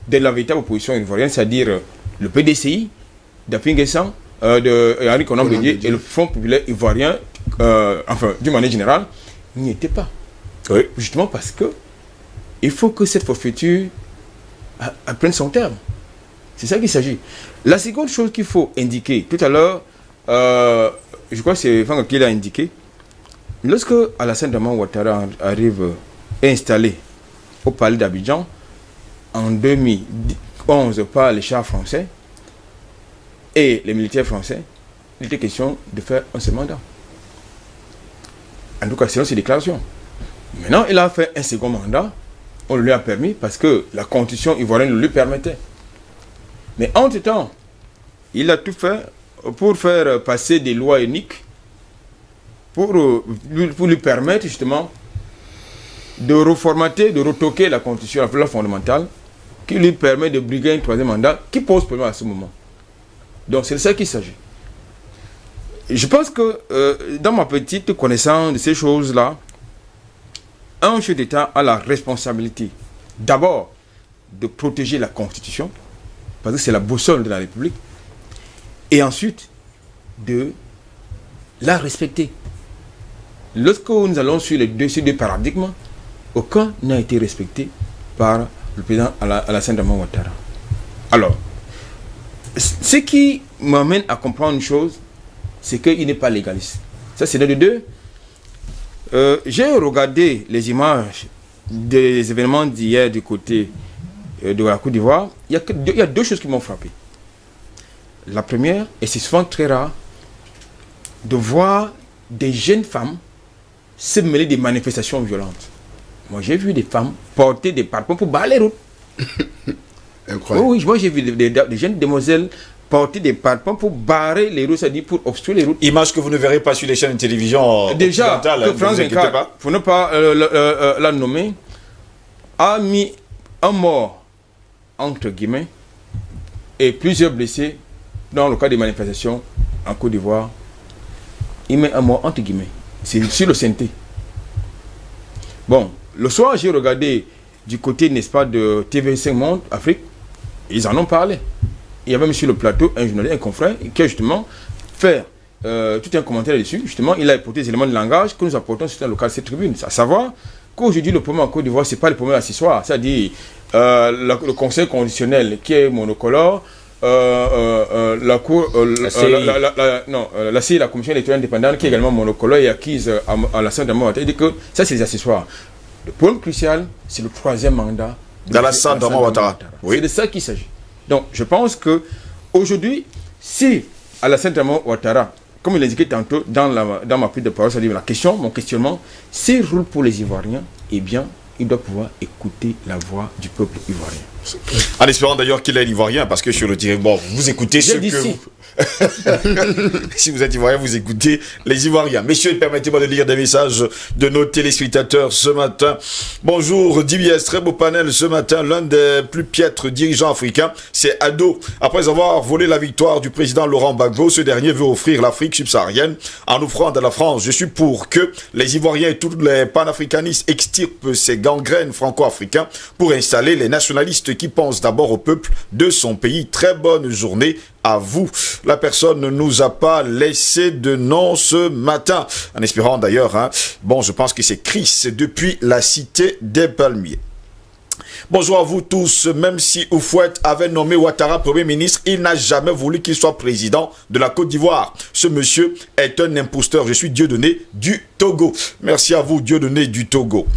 de la véritable opposition ivoirienne, c'est-à-dire le PDCI, d'Afinguessan, de Henri Konan Bédié et le Front populaire ivoirien, enfin, d'une manière générale, n'y étaient pas. Oui. Justement parce que il faut que cette forfaiture prenne son terme. C'est ça qu'il s'agit. La seconde chose qu'il faut indiquer, tout à l'heure, je crois que c'est Franck qui l'a indiqué, lorsque Alassane Dramane Ouattara arrive installé au palais d'Abidjan en 2011 par les chars français et les militaires français, il était question de faire un seul mandat. En tout cas, selon ses déclarations. Maintenant, il a fait un second mandat. On le lui a permis parce que la constitution ivoirienne le lui permettait. Mais entre-temps, il a tout fait pour faire passer des lois uniques pour lui permettre justement de reformater, de retoquer la constitution, la loi fondamentale, qui lui permet de briguer un troisième mandat qui pose problème à ce moment. Donc c'est de ça qu'il s'agit. Je pense que dans ma petite connaissance de ces choses-là, un chef d'État a la responsabilité d'abord de protéger la Constitution, parce que c'est la boussole de la République, et ensuite de la respecter. Lorsque nous allons sur ces deux paradigmes, aucun n'a été respecté par le président Alassane Dramane Ouattara. Alors, ce qui m'amène à comprendre une chose, c'est qu'il n'est pas légaliste. Ça, c'est l'un de deux. J'ai regardé les images des événements d'hier du côté de la Côte d'Ivoire. Il y a deux choses qui m'ont frappé. La première, et c'est souvent très rare, de voir des jeunes femmes se mêler des manifestations violentes. Moi, j'ai vu des femmes porter des parpaings pour barrer les routes. Incroyable. Oui, moi j'ai vu des jeunes demoiselles porter des parpaings pour barrer les routes, c'est-à-dire pour obstruer les routes. Image que vous ne verrez pas sur les chaînes de télévision déjà, que France 24, pour ne pas la nommer, a mis un mort, entre guillemets, et plusieurs blessés dans le cas des manifestations en Côte d'Ivoire. Il met un mort, entre guillemets. C'est sur le synthé. Bon, le soir, j'ai regardé du côté, n'est-ce pas, de TV5 Monde Afrique. Ils en ont parlé. Il y avait même sur le plateau un journaliste, un confrère, qui a justement fait tout un commentaire dessus. Justement, il a apporté des éléments de langage que nous apportons sur le cadre de cette tribune. À savoir qu'aujourd'hui, le problème en Côte d'Ivoire, ce n'est pas le problème accessoire. C'est-à-dire le conseil constitutionnel qui est monocolore, la cour, la CI, la commission électorale indépendante, qui est également monocolore et acquise à la Sainte Dramane Ouattara. Il dit que ça, c'est des accessoires. Le problème crucial, c'est le troisième mandat d'Alassane Dramane Ouattara. Oui. C'est de ça qu'il s'agit. Donc, je pense que aujourd'hui, si Alassane Dramane Ouattara, comme il l'a indiqué tantôt dans ma prise de parole, c'est-à-dire la question, mon questionnement, s'il roule pour les Ivoiriens, eh bien, il doit pouvoir écouter la voix du peuple ivoirien. En espérant d'ailleurs qu'il est ivoirien, parce que sur le direct, bon, vous écoutez ce que vous... Si vous êtes ivoirien, vous écoutez les Ivoiriens. Messieurs, permettez-moi de lire des messages de nos téléspectateurs ce matin. Bonjour, DBS, très beau panel ce matin. L'un des plus piètres dirigeants africains, c'est Ado. Après avoir volé la victoire du président Laurent Gbagbo, ce dernier veut offrir l'Afrique subsaharienne en offrant à la France. Je suis pour que les Ivoiriens et tous les panafricanistes extirpent ces gangrènes franco-africains pour installer les nationalistes qui pensent d'abord au peuple de son pays. Très bonne journée à vous. La personne ne nous a pas laissé de nom ce matin. En espérant d'ailleurs, hein, bon, je pense que c'est Chris depuis la cité des Palmiers. Bonjour à vous tous. Même si Oufouette avait nommé Ouattara Premier ministre, il n'a jamais voulu qu'il soit président de la Côte d'Ivoire. Ce monsieur est un imposteur. Je suis Dieudonné du Togo. Merci à vous, Dieudonné du Togo.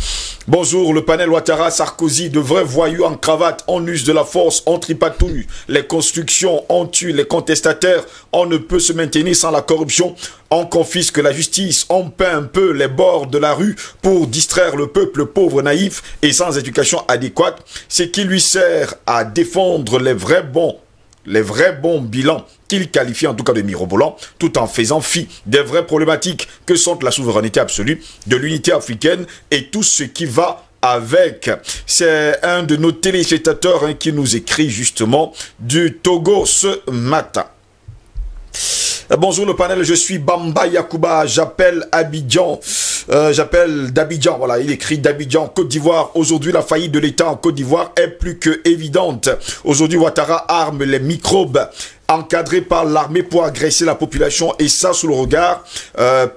Bonjour, le panel Ouattara, Sarkozy, de vrais voyous en cravate, on use de la force, on tripatouille les constructions, on tue les contestataires, on ne peut se maintenir sans la corruption, on confisque la justice, on peint un peu les bords de la rue pour distraire le peuple pauvre, naïf et sans éducation adéquate, ce qui lui sert à défendre les vrais bons bilans qu'il qualifie en tout cas de mirobolants, tout en faisant fi des vraies problématiques que sont la souveraineté absolue, de l'unité africaine et tout ce qui va avec. C'est un de nos téléspectateurs hein, qui nous écrit justement du Togo ce matin. Bonjour le panel, je suis Bamba Yakuba, j'appelle Abidjan, j'appelle d'Abidjan, voilà, il écrit d'Abidjan, Côte d'Ivoire. Aujourd'hui, la faillite de l'État en Côte d'Ivoire est plus que évidente. Aujourd'hui, Ouattara arme les microbes encadrés par l'armée pour agresser la population et ça sous le regard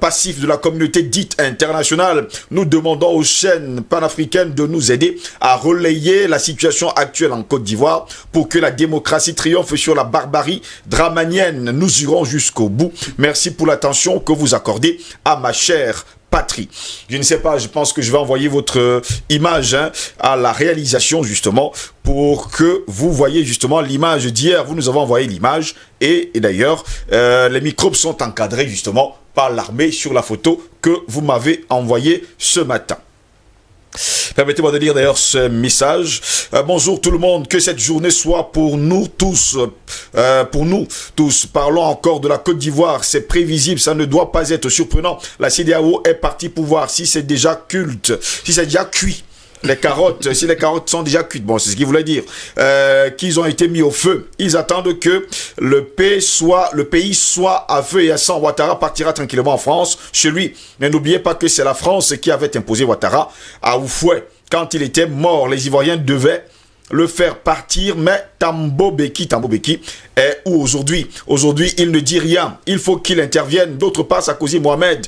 passif de la communauté dite internationale. Nous demandons aux chaînes panafricaines de nous aider à relayer la situation actuelle en Côte d'Ivoire pour que la démocratie triomphe sur la barbarie dramanienne. Nous irons jusqu'au bout. Merci pour l'attention que vous accordez à ma chère patrie. Je ne sais pas, je pense que je vais envoyer votre image hein, à la réalisation justement pour que vous voyez justement l'image d'hier. Vous nous avez envoyé l'image et d'ailleurs les microbes sont encadrés justement par l'armée sur la photo que vous m'avez envoyée ce matin. Permettez-moi de lire d'ailleurs ce message. Bonjour tout le monde, que cette journée soit pour nous tous. Parlons encore de la Côte d'Ivoire. C'est prévisible, ça ne doit pas être surprenant. La CEDEAO est partie pour voir si c'est déjà culte, si c'est déjà cuit. Les carottes, si les carottes sont déjà cuites, bon, c'est ce qu'il voulait dire, qu'ils ont été mis au feu. Ils attendent que le pays soit à feu et à sang. Ouattara partira tranquillement en France, chez lui. Mais n'oubliez pas que c'est la France qui avait imposé Ouattara à Oufouet. Quand il était mort, les Ivoiriens devaient le faire partir, mais Thabo Mbeki est où aujourd'hui? Aujourd'hui, il ne dit rien. Il faut qu'il intervienne. D'autre part, Sarkozy, Mohamed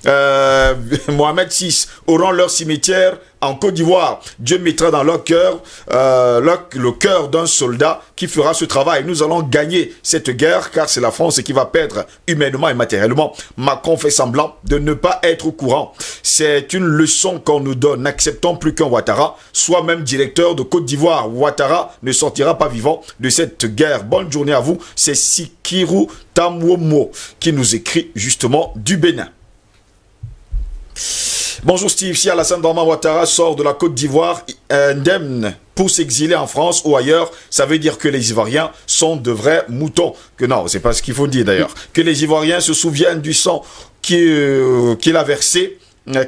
VI auront leur cimetière en Côte d'Ivoire. Dieu mettra dans leur cœur le cœur d'un soldat qui fera ce travail. Nous allons gagner cette guerre car c'est la France qui va perdre humainement et matériellement. Macron fait semblant de ne pas être au courant. C'est une leçon qu'on nous donne. N'acceptons plus qu'un Ouattara soit même directeur de Côte d'Ivoire. Ouattara ne sortira pas vivant de cette guerre. Bonne journée à vous. C'est Sikiru Tamwomo qui nous écrit justement du Bénin. Bonjour Steve, si Alassane Dramane Ouattara sort de la Côte d'Ivoire indemne pour s'exiler en France ou ailleurs, ça veut dire que les Ivoiriens sont de vrais moutons. Que non, c'est pas ce qu'il faut dire d'ailleurs. Que les Ivoiriens se souviennent du sang qu'il a versé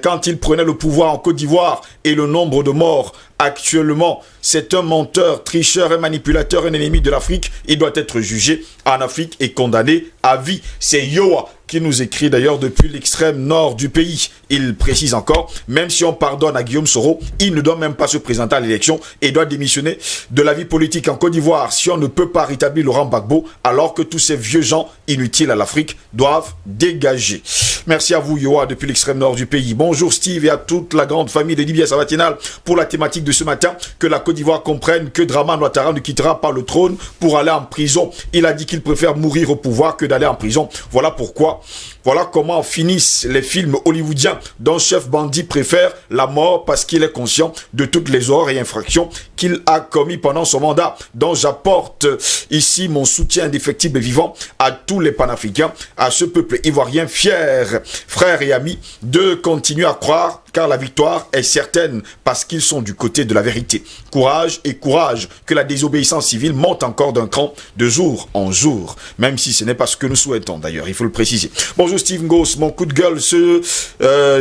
quand il prenait le pouvoir en Côte d'Ivoire et le nombre de morts actuellement. C'est un menteur, tricheur et manipulateur, un ennemi de l'Afrique. Il doit être jugé en Afrique et condamné à vie. C'est Yoa qui nous écrit d'ailleurs depuis l'extrême nord du pays. Il précise encore, même si on pardonne à Guillaume Soro, il ne doit même pas se présenter à l'élection et doit démissionner de la vie politique en Côte d'Ivoire si on ne peut pas rétablir Laurent Gbagbo, alors que tous ces vieux gens inutiles à l'Afrique doivent dégager. Merci à vous Yoa depuis l'extrême nord du pays. Bonjour Steve et à toute la grande famille de Libya Matinale pour la thématique de ce matin, que la Côte d'Ivoire comprenne que Dramane Ouattara ne quittera pas le trône pour aller en prison. Il a dit qu'il préfère mourir au pouvoir que d'aller en prison. Voilà pourquoi, voilà comment finissent les films hollywoodiens dont Chef Bandit préfère la mort parce qu'il est conscient de toutes les horreurs et infractions qu'il a commis pendant son mandat. Donc j'apporte ici mon soutien indéfectible et vivant à tous les panafricains, à ce peuple ivoirien fier, frères et amis, de continuer à croire car la victoire est certaine parce qu'ils sont du côté de la vérité. Courage et courage, que la désobéissance civile monte encore d'un cran de jour en jour, même si ce n'est pas ce que nous souhaitons d'ailleurs, il faut le préciser. Bonjour Steve Ngoss, mon coup de gueule,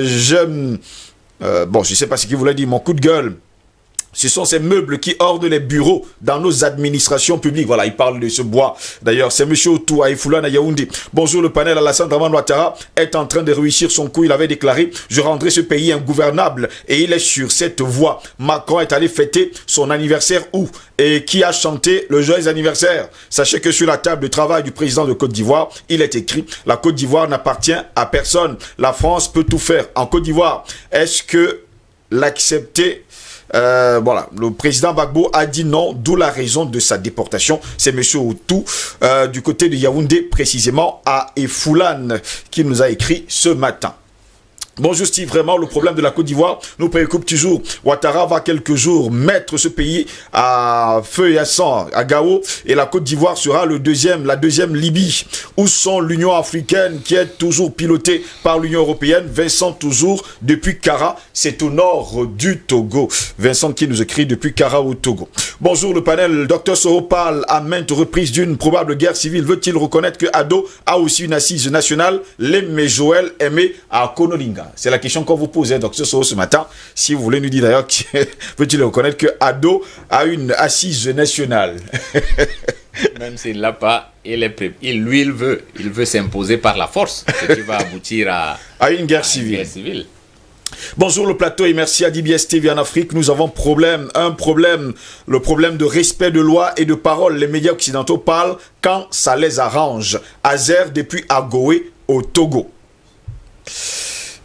j'aime... bon, je ne sais pas ce qu'il voulait dire, mon coup de gueule. Ce sont ces meubles qui ornent les bureaux dans nos administrations publiques. Voilà, il parle de ce bois. D'ailleurs, c'est M. Outou à Ifoulane à Yaoundé. Bonjour, le panel. Alassane Dramane Ouattara est en train de réussir son coup. Il avait déclaré « Je rendrai ce pays ingouvernable ». Et il est sur cette voie. Macron est allé fêter son anniversaire où? Et qui a chanté le joyeux anniversaire? Sachez que sur la table de travail du président de Côte d'Ivoire, il est écrit « La Côte d'Ivoire n'appartient à personne. La France peut tout faire en Côte d'Ivoire ». Est-ce que l'accepter? Voilà, le président Gbagbo a dit non, d'où la raison de sa déportation. C'est M. Outou du côté de Yaoundé, précisément à Ifoulane, qui nous a écrit ce matin. Bonjour Steve, vraiment le problème de la Côte d'Ivoire nous préoccupe toujours. Ouattara va quelques jours mettre ce pays à feu et à sang, à Gao, et la Côte d'Ivoire sera la deuxième Libye. Où sont l'Union africaine qui est toujours pilotée par l'Union européenne? Vincent toujours depuis Kara, c'est au nord du Togo. Vincent qui nous écrit depuis Kara au Togo. Bonjour le panel, Dr Soro parle à maintes reprises d'une probable guerre civile. Veut-il reconnaître que Ado a aussi une assise nationale? L'aimé Joël aimé à Konolinga. C'est la question qu'on vous pose, hein, Dr Soro, ce matin. Si vous voulez nous dire d'ailleurs, peut-il reconnaître que Ado a une assise nationale? Même s'il ne l'a pas, il veut s'imposer par la force, ce qui va aboutir à une guerre civile. Bonjour le plateau et merci à DBS TV en Afrique. Nous avons un problème, le problème de respect de loi et de parole. Les médias occidentaux parlent quand ça les arrange. Azer depuis Agoé au Togo.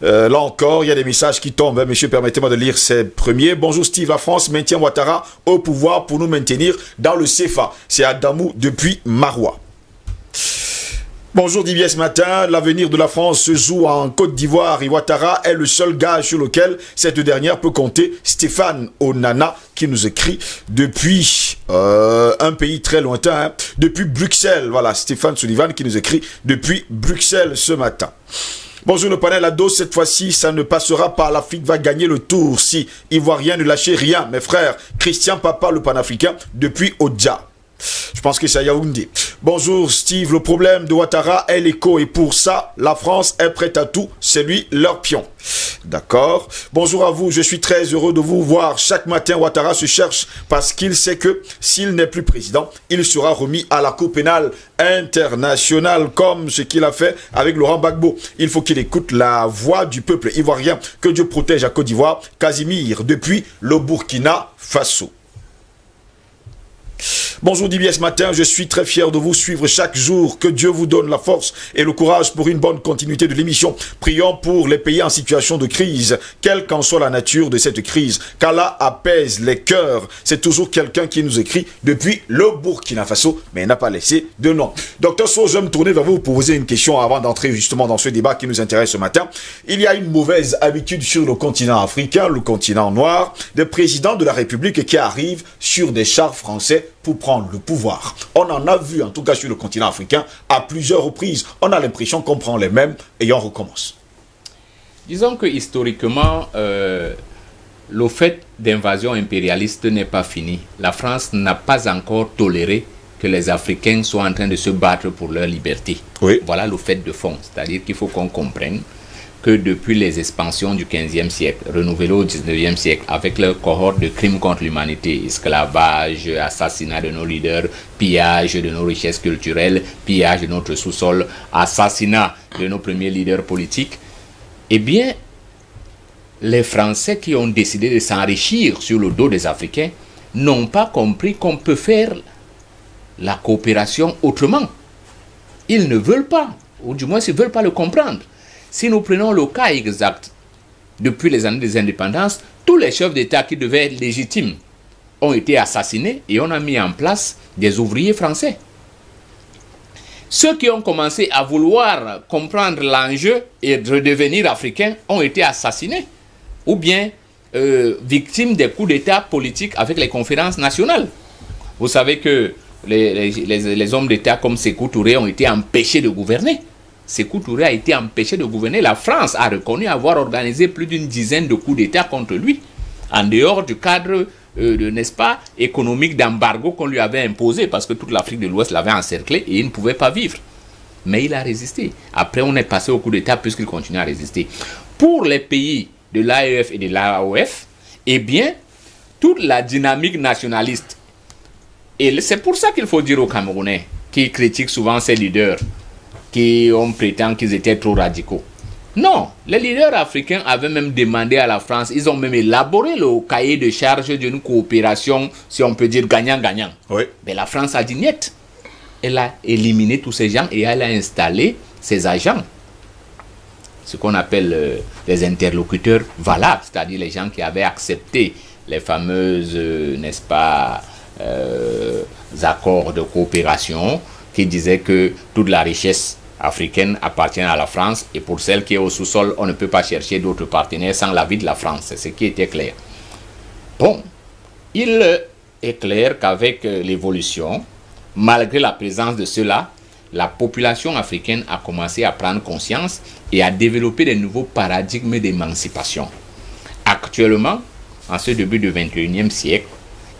Là encore, il y a des messages qui tombent. Hein, monsieur, permettez-moi de lire ces premiers. Bonjour Steve, la France maintient Ouattara au pouvoir pour nous maintenir dans le CFA. C'est Adamou depuis Marois. Bonjour DBS Matin, l'avenir de la France se joue en Côte d'Ivoire et Ouattara est le seul gage sur lequel cette dernière peut compter. Stéphane Onana qui nous écrit depuis un pays très lointain, hein, depuis Bruxelles. Voilà, Stéphane Sullivan qui nous écrit depuis Bruxelles ce matin. Bonjour le panel Ado, cette fois-ci, ça ne passera pas. L'Afrique va gagner le tour si Ivoirien ne lâchez rien. Mes frères, Christian Papa, le panafricain, depuis Odja. Je pense que c'est à Yaoundé. Bonjour Steve, le problème de Ouattara est l'écho et pour ça, la France est prête à tout, c'est lui leur pion. D'accord. Bonjour à vous, je suis très heureux de vous voir. Chaque matin, Ouattara se cherche parce qu'il sait que s'il n'est plus président, il sera remis à la Cour pénale internationale comme ce qu'il a fait avec Laurent Gbagbo. Il faut qu'il écoute la voix du peuple ivoirien. Que Dieu protège à Côte d'Ivoire. Casimir, depuis le Burkina Faso. Bonjour Didier, ce matin, je suis très fier de vous suivre chaque jour. Que Dieu vous donne la force et le courage pour une bonne continuité de l'émission. Prions pour les pays en situation de crise, quelle qu'en soit la nature de cette crise. Qu'Allah apaise les cœurs. C'est toujours quelqu'un qui nous écrit depuis le Burkina Faso, mais il n'a pas laissé de nom. Docteur So, je vais me tourner vers vous pour poser une question avant d'entrer justement dans ce débat qui nous intéresse ce matin. Il y a une mauvaise habitude sur le continent africain, le continent noir, des présidents de la République qui arrivent sur des chars français pour prendre le pouvoir. On en a vu, en tout cas sur le continent africain, à plusieurs reprises. On a l'impression qu'on prend les mêmes et on recommence. Disons que historiquement, le fait d'invasion impérialiste n'est pas fini. La France n'a pas encore toléré que les Africains soient en train de se battre pour leur liberté. Oui. Voilà le fait de fond. C'est-à-dire qu'il faut qu'on comprenne que depuis les expansions du 15e siècle, renouvelées au 19e siècle, avec leur cohorte de crimes contre l'humanité, esclavage, assassinat de nos leaders, pillage de nos richesses culturelles, pillage de notre sous-sol, assassinat de nos premiers leaders politiques, eh bien, les Français qui ont décidé de s'enrichir sur le dos des Africains n'ont pas compris qu'on peut faire la coopération autrement. Ils ne veulent pas, ou du moins ils ne veulent pas le comprendre. Si nous prenons le cas exact, depuis les années des indépendances, tous les chefs d'État qui devaient être légitimes ont été assassinés et on a mis en place des ouvriers français. Ceux qui ont commencé à vouloir comprendre l'enjeu et redevenir africains ont été assassinés ou bien victimes des coups d'État politiques avec les conférences nationales. Vous savez que les hommes d'État comme Sékou Touré ont été empêchés de gouverner. Sékou Touré a été empêché de gouverner. La France a reconnu avoir organisé plus d'une dizaine de coups d'État contre lui, en dehors du cadre, n'est-ce pas, économique d'embargo qu'on lui avait imposé, parce que toute l'Afrique de l'Ouest l'avait encerclé et il ne pouvait pas vivre. Mais il a résisté. Après, on est passé au coup d'État puisqu'il continue à résister. Pour les pays de l'AEF et de l'AOF, eh bien, toute la dynamique nationaliste, et c'est pour ça qu'il faut dire aux Camerounais, qui critiquent souvent ces leaders, qui ont prétendu qu'ils étaient trop radicaux. Non, les leaders africains avaient même demandé à la France, ils ont même élaboré le cahier de charge d'une coopération, si on peut dire gagnant-gagnant. Oui. Mais la France a dit niet. Elle a éliminé tous ces gens et elle a installé ses agents. Ce qu'on appelle les interlocuteurs valables, c'est-à-dire les gens qui avaient accepté les fameuses, n'est-ce pas, accords de coopération qui disaient que toute la richesse africaine appartient à la France et pour celle qui est au sous-sol, on ne peut pas chercher d'autres partenaires sans l'avis de la France. C'est ce qui était clair. Bon, il est clair qu'avec l'évolution, malgré la présence de cela, la population africaine a commencé à prendre conscience et à développer de nouveaux paradigmes d'émancipation. Actuellement, en ce début du 21e siècle,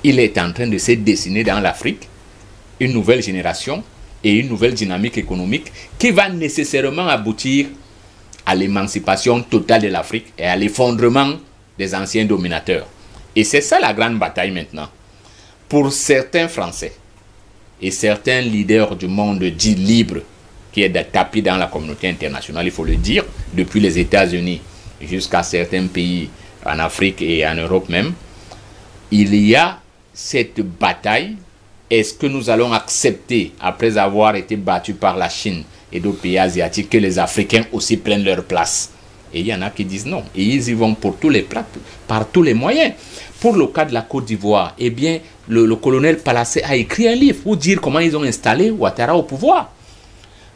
il est en train de se dessiner dans l'Afrique une nouvelle génération et une nouvelle dynamique économique qui va nécessairement aboutir à l'émancipation totale de l'Afrique et à l'effondrement des anciens dominateurs. Et c'est ça la grande bataille maintenant. Pour certains Français et certains leaders du monde dit libre, qui est tapis dans la communauté internationale, il faut le dire, depuis les États-Unis jusqu'à certains pays en Afrique et en Europe même, il y a cette bataille. Est-ce que nous allons accepter, après avoir été battus par la Chine et d'autres pays asiatiques, que les Africains aussi prennent leur place? Et il y en a qui disent non. Et ils y vont pour tous les plats, par tous les moyens. Pour le cas de la Côte d'Ivoire, eh bien, le colonel Palacé a écrit un livre pour dire comment ils ont installé Ouattara au pouvoir.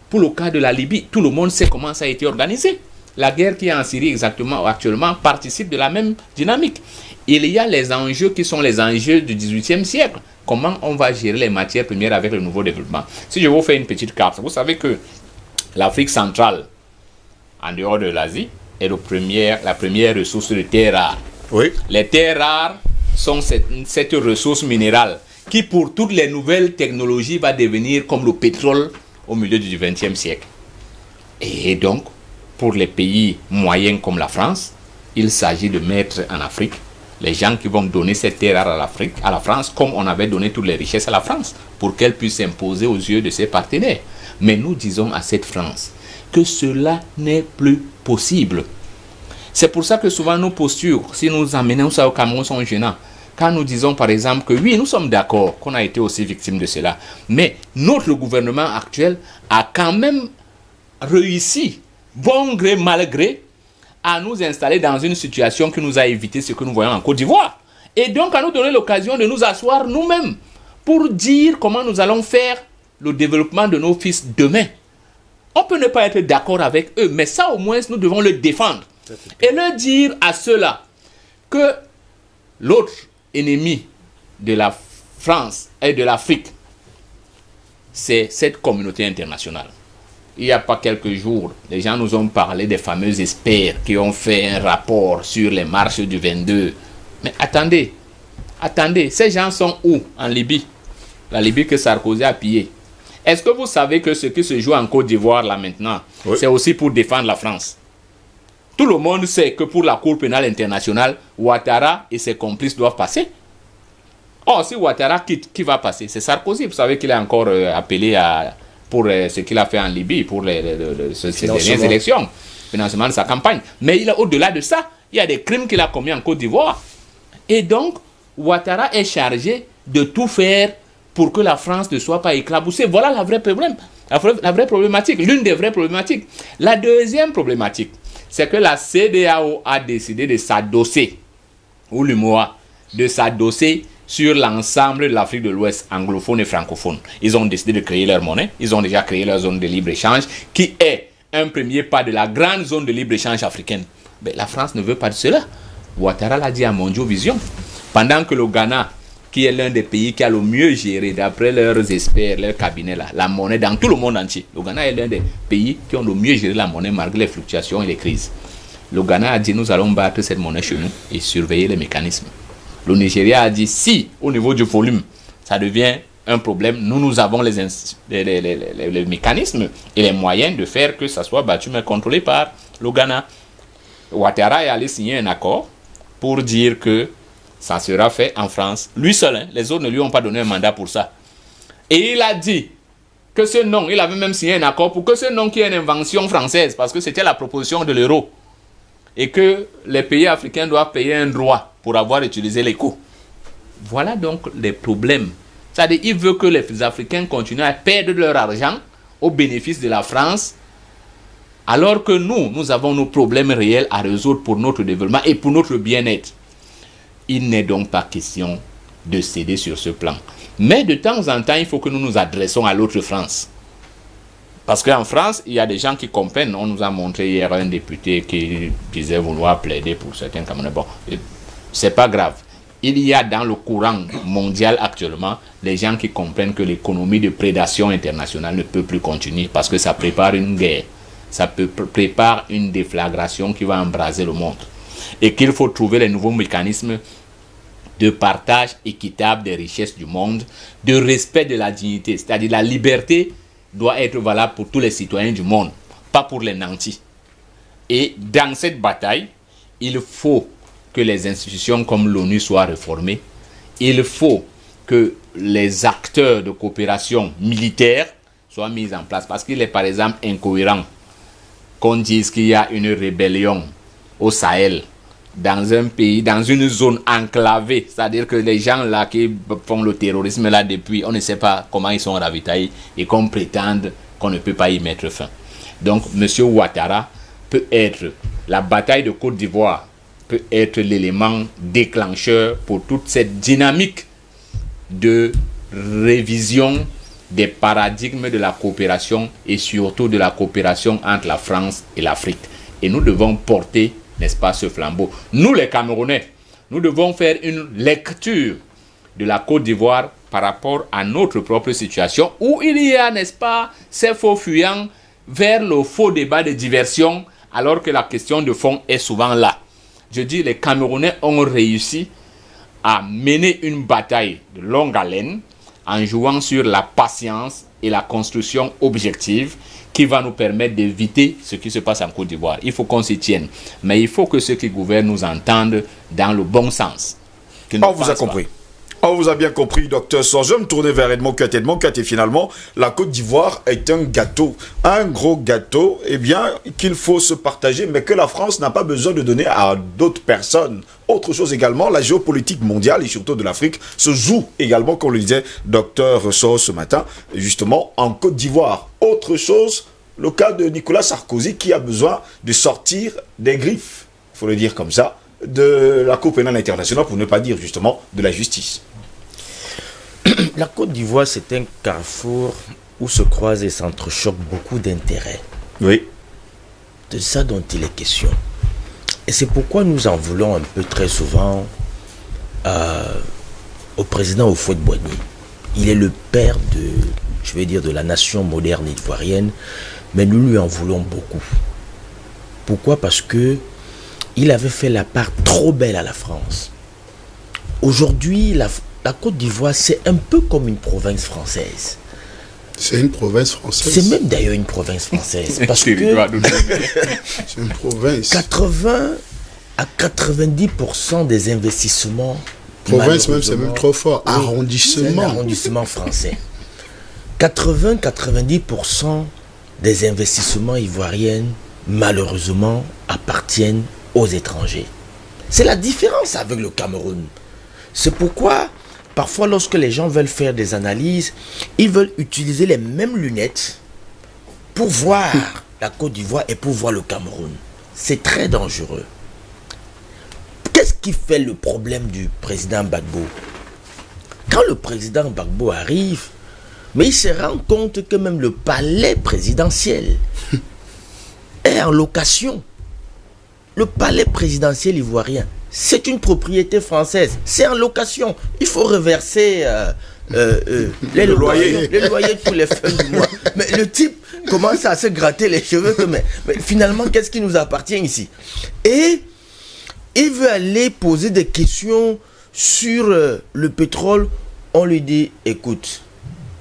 Pour le cas de la Libye, tout le monde sait comment ça a été organisé. La guerre qui est en Syrie exactement actuellement participe de la même dynamique. Il y a les enjeux qui sont les enjeux du XVIIIe siècle. Comment on va gérer les matières premières avec le nouveau développement? Si je vous fais une petite carte, vous savez que l'Afrique centrale, en dehors de l'Asie, est la première ressource de terres rares. Oui. Les terres rares sont cette ressource minérale qui, pour toutes les nouvelles technologies, va devenir comme le pétrole au milieu du XXe siècle. Et donc, pour les pays moyens comme la France, il s'agit de mettre en Afrique les gens qui vont donner cette terre rare à la France, comme on avait donné toutes les richesses à la France, pour qu'elle puisse s'imposer aux yeux de ses partenaires. Mais nous disons à cette France que cela n'est plus possible. C'est pour ça que souvent nos postures, si nous amenons ça au Cameroun, sont gênants. quand nous disons par exemple que oui, nous sommes d'accord qu'on a été aussi victime de cela, mais notre gouvernement actuel a quand même réussi, bon gré, mal gré, à nous installer dans une situation qui nous a évité ce que nous voyons en Côte d'Ivoire. Et donc à nous donner l'occasion de nous asseoir nous-mêmes pour dire comment nous allons faire le développement de nos fils demain. On peut ne pas être d'accord avec eux, mais ça au moins nous devons le défendre. Et leur dire à ceux-là que l'autre ennemi de la France et de l'Afrique, c'est cette communauté internationale. Il n'y a pas quelques jours, les gens nous ont parlé des fameux experts qui ont fait un rapport sur les marches du 22. Mais attendez, ces gens sont où en Libye? La Libye que Sarkozy a pillée. Est-ce que vous savez que ce qui se joue en Côte d'Ivoire là maintenant, oui, c'est aussi pour défendre la France? Tout le monde sait que pour la Cour pénale internationale, Ouattara et ses complices doivent passer. Or, si Ouattara quitte, qui va passer? C'est Sarkozy. Vous savez qu'il est encore appelé pour ce qu'il a fait en Libye, pour ces dernières élections, financement de sa campagne. Mais au-delà de ça, il y a des crimes qu'il a commis en Côte d'Ivoire. Et donc, Ouattara est chargé de tout faire pour que la France ne soit pas éclaboussée. Voilà la vraie problème, la vraie problématique, l'une des vraies problématiques. La deuxième problématique, c'est que la CEDEAO a décidé de s'adosser, ou l'UMOA, de s'adosser sur l'ensemble de l'Afrique de l'Ouest, anglophone et francophone. Ils ont décidé de créer leur monnaie, ils ont déjà créé leur zone de libre-échange, qui est un premier pas de la grande zone de libre-échange africaine. Mais la France ne veut pas de cela. Ouattara l'a dit à Mondiovision. Pendant que le Ghana, qui est l'un des pays qui a le mieux géré, d'après leurs experts, leurs cabinets, là, la monnaie dans tout le monde entier. Le Ghana est l'un des pays qui ont le mieux géré la monnaie malgré les fluctuations et les crises. Le Ghana a dit, nous allons battre cette monnaie chez nous et surveiller les mécanismes. Le Nigeria a dit, si au niveau du volume, ça devient un problème, nous avons les mécanismes et les moyens de faire que ça soit battu, mais contrôlé par le Ghana. Ouattara est allé signer un accord pour dire que ça sera fait en France. Lui seul, hein, les autres ne lui ont pas donné un mandat pour ça. Et il a dit que ce nom, il avait même signé un accord pour que ce nom qui est une invention française, parce que c'était la proposition de l'euro, et que les pays africains doivent payer un droit pour avoir utilisé l'éco. Voilà donc les problèmes. C'est-à-dire qu'il veut que les Africains continuent à perdre leur argent au bénéfice de la France, alors que nous avons nos problèmes réels à résoudre pour notre développement et pour notre bien-être. Il n'est donc pas question de céder sur ce plan. Mais de temps en temps, il faut que nous nous adressons à l'autre France. Parce qu'en France, il y a des gens qui comprennent. On nous a montré hier un député qui disait vouloir plaider pour certains Camerounais. Bon, c'est pas grave. Il y a dans le courant mondial actuellement les gens qui comprennent que l'économie de prédation internationale ne peut plus continuer parce que ça prépare une guerre. Ça prépare une déflagration qui va embraser le monde. Et qu'il faut trouver les nouveaux mécanismes de partage équitable des richesses du monde, de respect de la dignité. C'est-à-dire la liberté doit être valable pour tous les citoyens du monde, pas pour les nantis. Et dans cette bataille, il faut que les institutions comme l'ONU soient réformées. Il faut que les acteurs de coopération militaire soient mis en place. Parce qu'il est par exemple incohérent qu'on dise qu'il y a une rébellion au Sahel, dans un pays, dans une zone enclavée, c'est-à-dire que les gens là qui font le terrorisme là depuis, on ne sait pas comment ils sont ravitaillés et qu'on prétende qu'on ne peut pas y mettre fin. Donc M. Ouattara peut être, la bataille de Côte d'Ivoire peut être l'élément déclencheur pour toute cette dynamique de révision des paradigmes de la coopération et surtout de la coopération entre la France et l'Afrique. Et nous devons porter, n'est-ce pas, ce flambeau. Nous les Camerounais, nous devons faire une lecture de la Côte d'Ivoire par rapport à notre propre situation où il y a, n'est-ce pas, ces faux fuyants vers le faux débat de diversion alors que la question de fond est souvent là. Je dis, les Camerounais ont réussi à mener une bataille de longue haleine en jouant sur la patience et la construction objective qui va nous permettre d'éviter ce qui se passe en Côte d'Ivoire. Il faut qu'on s'y tienne. Mais il faut que ceux qui gouvernent nous entendent dans le bon sens. On vous a compris. On vous a bien compris, docteur Sor. Je vais me tourner vers Edmond Cut. Edmond Cut, et finalement, la Côte d'Ivoire est un gâteau. Un gros gâteau, eh bien, qu'il faut se partager, mais que la France n'a pas besoin de donner à d'autres personnes. Autre chose également, la géopolitique mondiale, et surtout de l'Afrique, se joue également, comme le disait docteur Sor ce matin, justement, en Côte d'Ivoire. Autre chose, le cas de Nicolas Sarkozy, qui a besoin de sortir des griffes, il faut le dire comme ça, de la Cour pénale internationale, pour ne pas dire justement de la justice. La Côte d'Ivoire, c'est un carrefour où se croisent et s'entrechoquent beaucoup d'intérêts. Oui. De ça dont il est question. Et c'est pourquoi nous en voulons un peu très souvent au président Houphouët-Boigny. Il est le père de, je vais dire, de la nation moderne ivoirienne, mais nous lui en voulons beaucoup. Pourquoi? Parce que il avait fait la part trop belle à la France. Aujourd'hui, la Côte d'Ivoire, c'est un peu comme une province française. C'est une province française. C'est même d'ailleurs une province française. Parce que c'est une province. 80 à 90% des investissements... Province même, c'est même trop fort. Oui, arrondissement. C'est un arrondissement français. 80-90% des investissements ivoiriens, malheureusement, appartiennent aux étrangers. C'est la différence avec le Cameroun. C'est pourquoi, parfois, lorsque les gens veulent faire des analyses, ils veulent utiliser les mêmes lunettes pour voir la Côte d'Ivoire et pour voir le Cameroun. C'est très dangereux. Qu'est-ce qui fait le problème du président Gbagbo? Quand le président Gbagbo arrive, mais il se rend compte que même le palais présidentiel est en location. Le palais présidentiel ivoirien, c'est une propriété française, c'est en location. Il faut reverser les loyers tous les fins du mois. Mais le type commence à se gratter les cheveux. Mais finalement, qu'est-ce qui nous appartient ici? Et il veut aller poser des questions sur le pétrole. On lui dit, écoute,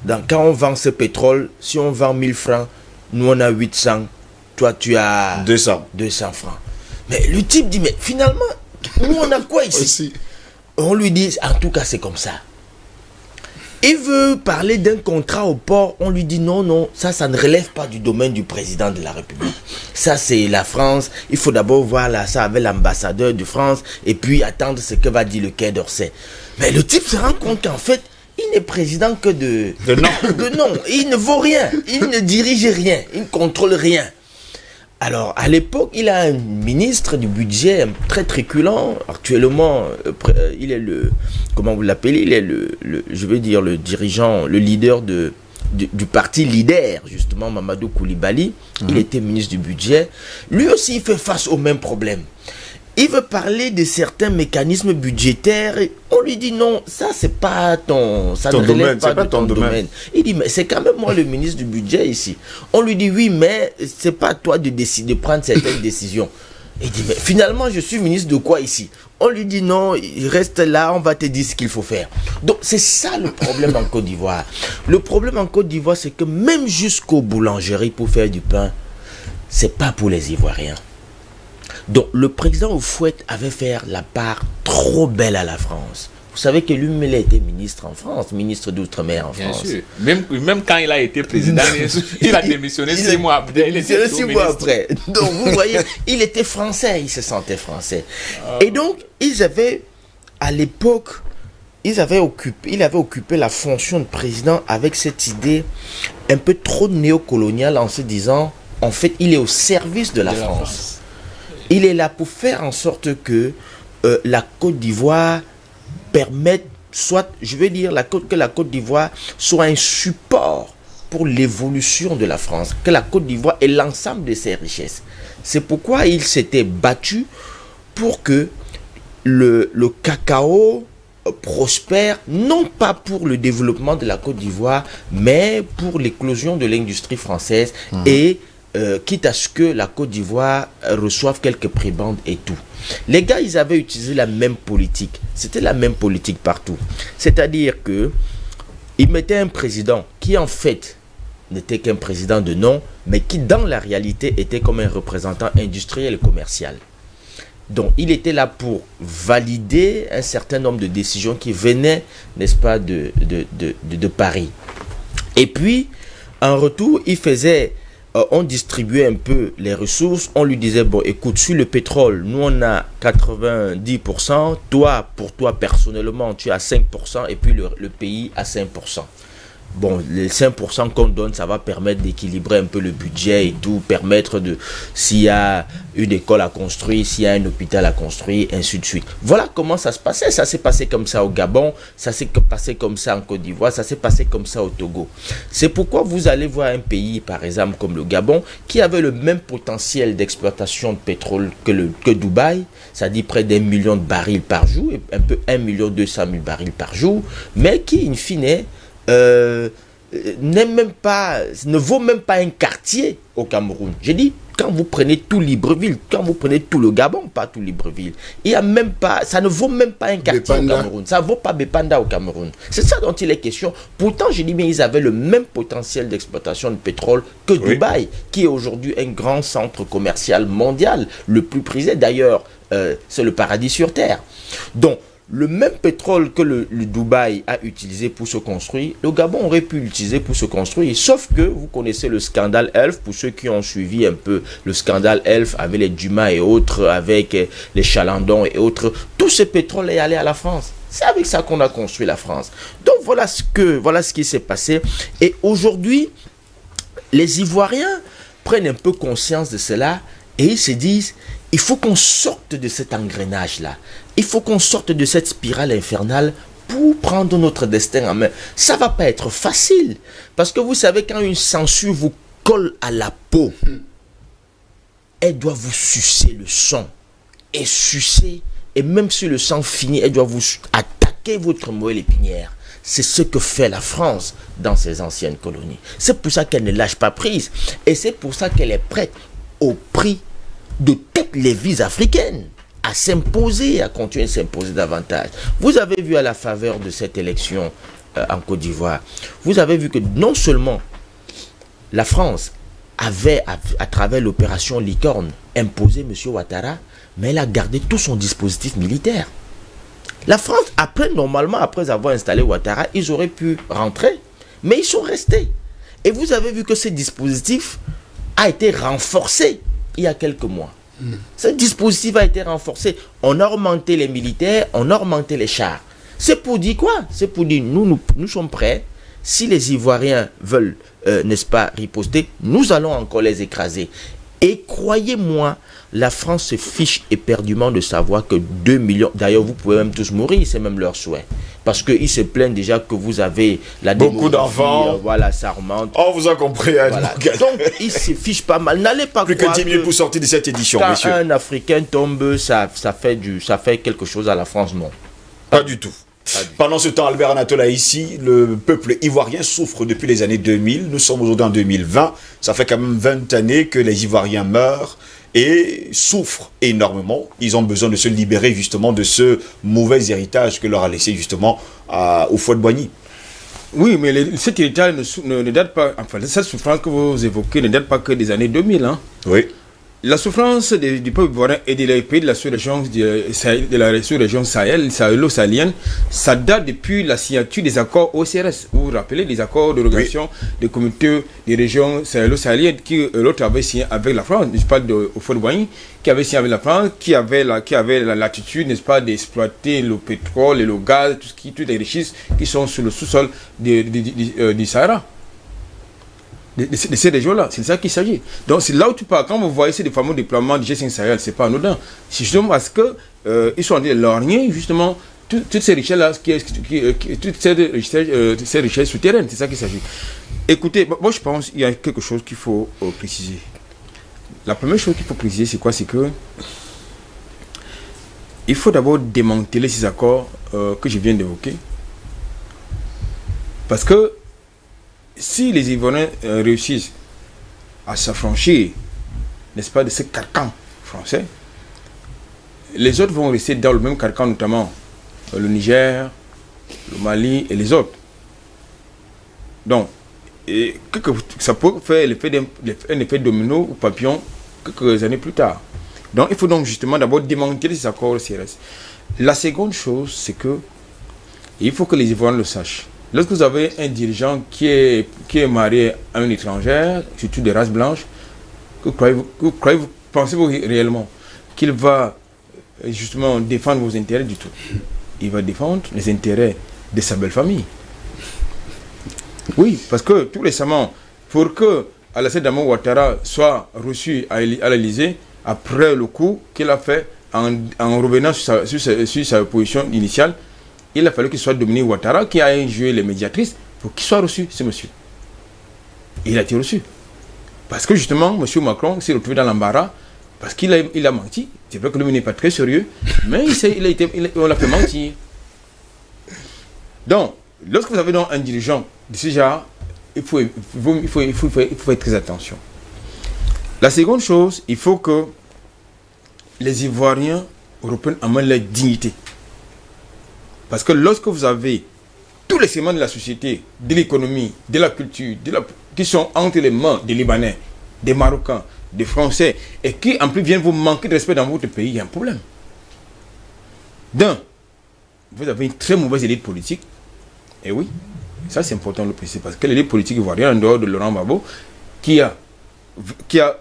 quand on vend ce pétrole, si on vend 1000 francs, nous on a 800, toi tu as 200 francs. Mais le type dit, mais finalement, nous on a quoi ici? On lui dit, en tout cas c'est comme ça. Il veut parler d'un contrat au port, on lui dit non, non, ça ne relève pas du domaine du président de la République. Ça c'est la France, il faut d'abord voir là, ça avec l'ambassadeur de France, et puis attendre ce que va dire le Quai d'Orsay. Mais le type se rend compte qu'en fait, il n'est président que de nom. Il ne vaut rien, il ne dirige rien, il ne contrôle rien. Alors, à l'époque, il a un ministre du budget très truculent. Actuellement, il est le... Comment vous l'appelez? Il est je veux dire, le dirigeant, le leader du parti leader, justement, Mamadou Koulibaly. Il était ministre du budget. Lui aussi, il fait face au même problème. Il veut parler de certains mécanismes budgétaires. Et on lui dit non, ça c'est pas ton... Ça ne relève pas de ton domaine. Il dit, mais c'est quand même moi le ministre du budget ici. On lui dit oui, mais c'est pas à toi de décider, de prendre certaines décisions. Il dit, mais finalement je suis ministre de quoi ici? On lui dit non, il reste là, on va te dire ce qu'il faut faire. Donc c'est ça le problème en Côte d'Ivoire. Le problème en Côte d'Ivoire, c'est que même jusqu'aux boulangeries pour faire du pain, c'est pas pour les Ivoiriens. Donc le président Houphouët avait fait la part trop belle à la France. Vous savez que lui-même il a été ministre en France, ministre d'Outre-mer en France. Bien sûr. Même quand il a été président, il a démissionné 6 mois après. Il était 6 mois après. Donc vous voyez, il était français, il se sentait français. Et donc ils avaient, à l'époque, il avait occupé la fonction de président avec cette idée un peu trop néocoloniale en se disant, en fait, il est au service de la France. Il est là pour faire en sorte que la Côte d'Ivoire permette, soit, je veux dire, que la Côte d'Ivoire soit un support pour l'évolution de la France, que la Côte d'Ivoire ait l'ensemble de ses richesses. C'est pourquoi il s'était battu pour que le cacao prospère, non pas pour le développement de la Côte d'Ivoire, mais pour l'éclosion de l'industrie française et quitte à ce que la Côte d'Ivoire reçoive quelques prébendes et tout. Les gars, ils avaient utilisé la même politique. C'était la même politique partout. C'est-à-dire que ils mettaient un président qui en fait n'était qu'un président de nom, mais qui dans la réalité était comme un représentant industriel et commercial. Donc, il était là pour valider un certain nombre de décisions qui venaient, n'est-ce pas, de Paris. Et puis, en retour, il faisait, on distribuait un peu les ressources. On lui disait, bon, écoute, sur le pétrole, nous, on a 90%. Toi, pour toi, personnellement, tu as 5%. Et puis, le pays a 5%. Bon, les 5% qu'on donne, ça va permettre d'équilibrer un peu le budget et tout, permettre de, s'il y a une école à construire, s'il y a un hôpital à construire, ainsi de suite. Voilà comment ça se passait. Ça s'est passé comme ça au Gabon, ça s'est passé comme ça en Côte d'Ivoire, ça s'est passé comme ça au Togo. C'est pourquoi vous allez voir un pays, par exemple, comme le Gabon, qui avait le même potentiel d'exploitation de pétrole que Dubaï, c'est-à-dire près d'1 million de barils par jour, un peu 1,2 million barils par jour, mais qui, in fine, n'est même pas, ne vaut même pas un quartier au Cameroun. J'ai dit, quand vous prenez tout Libreville, quand vous prenez tout le Gabon, pas tout Libreville, il y a même pas, ça ne vaut même pas un quartier au Cameroun. Ça ne vaut pas Bepanda au Cameroun. C'est ça dont il est question. Pourtant, j'ai dit, mais ils avaient le même potentiel d'exploitation de pétrole que Dubaï, qui est aujourd'hui un grand centre commercial mondial, le plus prisé. D'ailleurs, c'est le paradis sur terre. Donc, le même pétrole que le Dubaï a utilisé pour se construire, le Gabon aurait pu l'utiliser pour se construire. Sauf que vous connaissez le scandale Elf, pour ceux qui ont suivi un peu le scandale Elf avec les Dumas et autres, avec les Chalandons et autres. Tout ce pétrole est allé à la France. C'est avec ça qu'on a construit la France. Donc voilà ce qui s'est passé. Et aujourd'hui, les Ivoiriens prennent un peu conscience de cela et ils se disent, il faut qu'on sorte de cet engrenage-là. Il faut qu'on sorte de cette spirale infernale pour prendre notre destin en main. Ça ne va pas être facile. Parce que vous savez, quand une censure vous colle à la peau, elle doit vous sucer le sang. Et sucer, et même si le sang finit, elle doit vous attaquer votre moelle épinière. C'est ce que fait la France dans ses anciennes colonies. C'est pour ça qu'elle ne lâche pas prise. Et c'est pour ça qu'elle est prête au prix de toutes les vies africaines à s'imposer, à continuer de s'imposer davantage. Vous avez vu à la faveur de cette élection en Côte d'Ivoire, vous avez vu que non seulement la France avait, à travers l'opération Licorne, imposé M. Ouattara, mais elle a gardé tout son dispositif militaire. La France, normalement, après avoir installé Ouattara, ils auraient pu rentrer, mais ils sont restés. Et vous avez vu que ce dispositif a été renforcé il y a quelques mois. Ce dispositif a été renforcé. On a augmenté les militaires, on a augmenté les chars. C'est pour dire quoi? C'est pour dire nous sommes prêts. Si les Ivoiriens veulent, n'est-ce pas, riposter, nous allons encore les écraser. Et croyez-moi, la France se fiche éperdument de savoir que 2 millions... D'ailleurs, vous pouvez même tous mourir, c'est même leur souhait. Parce qu'ils se plaignent déjà que vous avez la beaucoup d'enfants. Voilà, ça remonte. On vous a compris. Hein, voilà. Donc, ils se fichent pas mal. N'allez pas plus croire que 10 minutes pour sortir de cette édition, quand monsieur. un Africain tombe, ça fait quelque chose à la France, non. Pas du tout. Pendant ce temps, Albert Anatola, ici, le peuple ivoirien souffre depuis les années 2000. Nous sommes aujourd'hui en 2020. Ça fait quand même 20 années que les Ivoiriens meurent et souffrent énormément. Ils ont besoin de se libérer justement de ce mauvais héritage que leur a laissé justement au Houphouët-Boigny. Oui, mais cet héritage ne date pas, enfin, cette souffrance que vous évoquez ne date pas que des années 2000. Hein. Oui. La souffrance du peuple ivoirien et des pays de la sous-région Sahel, sahélo-sahélienne, ça date depuis la signature des accords OCRS. Vous vous rappelez des accords de relation des communautés des régions sahélo-sahéliennes que l'autre avait signé avec la France. Je parle de Houphouët-Boigny, qui avait signé avec la France, qui avait la latitude, n'est-ce pas, d'exploiter le pétrole et le gaz, toutes les richesses qui sont sur le sous-sol du Sahara. De ces régions-là, c'est de ça qu'il s'agit. Donc c'est là où tu parles, quand vous voyez ces fameux déploiements du G5 Sahel, c'est pas anodin. C'est justement parce que ils sont en train de lorgner justement toutes ces richesses-là, toutes ces richesses souterraines, c'est ça qu'il s'agit. Écoutez, moi je pense qu'il y a quelque chose qu'il faut préciser. La première chose qu'il faut préciser, c'est quoi? C'est que il faut d'abord démanteler ces accords que je viens d'évoquer. Parce que si les Ivoiriens réussissent à s'affranchir, n'est-ce pas, de ce carcan français, les autres vont rester dans le même carcan, notamment le Niger, le Mali et les autres. Donc, ça peut faire un effet domino ou papillon quelques années plus tard. Donc il faut donc justement d'abord démanteler ces accords CRS. La seconde chose, c'est que il faut que les Ivoiriens le sachent. Lorsque vous avez un dirigeant qui est marié à une étrangère, surtout de race blanche, pensez-vous réellement qu'il va justement défendre vos intérêts du tout? Il va défendre les intérêts de sa belle famille. Oui, parce que tout récemment, pour que Alassane Dramane Ouattara soit reçu à l'Élysée, après le coup qu'il a fait en revenant sur sa position initiale, il a fallu qu'il soit Dominique Ouattara qui a joué les médiatrices pour qu'il soit reçu, ce monsieur. Il a été reçu. Parce que justement, M. Macron s'est retrouvé dans l'embarras, parce qu'il a menti. C'est vrai que lui n'est pas très sérieux, mais on l'a fait mentir. Donc, lorsque vous avez donc un dirigeant de ce genre, il faut faire très attention. La seconde chose, il faut que les Ivoiriens reprennent en main leur dignité. Parce que lorsque vous avez tous les segments de la société, de l'économie, de la culture, qui sont entre les mains des Libanais, des Marocains, des Français, et qui en plus viennent vous manquer de respect dans votre pays, il y a un problème. D'un, vous avez une très mauvaise élite politique. Et oui, ça c'est important de le préciser, parce que l'élite politique ivoirienne, en dehors de Laurent Gbagbo, qui a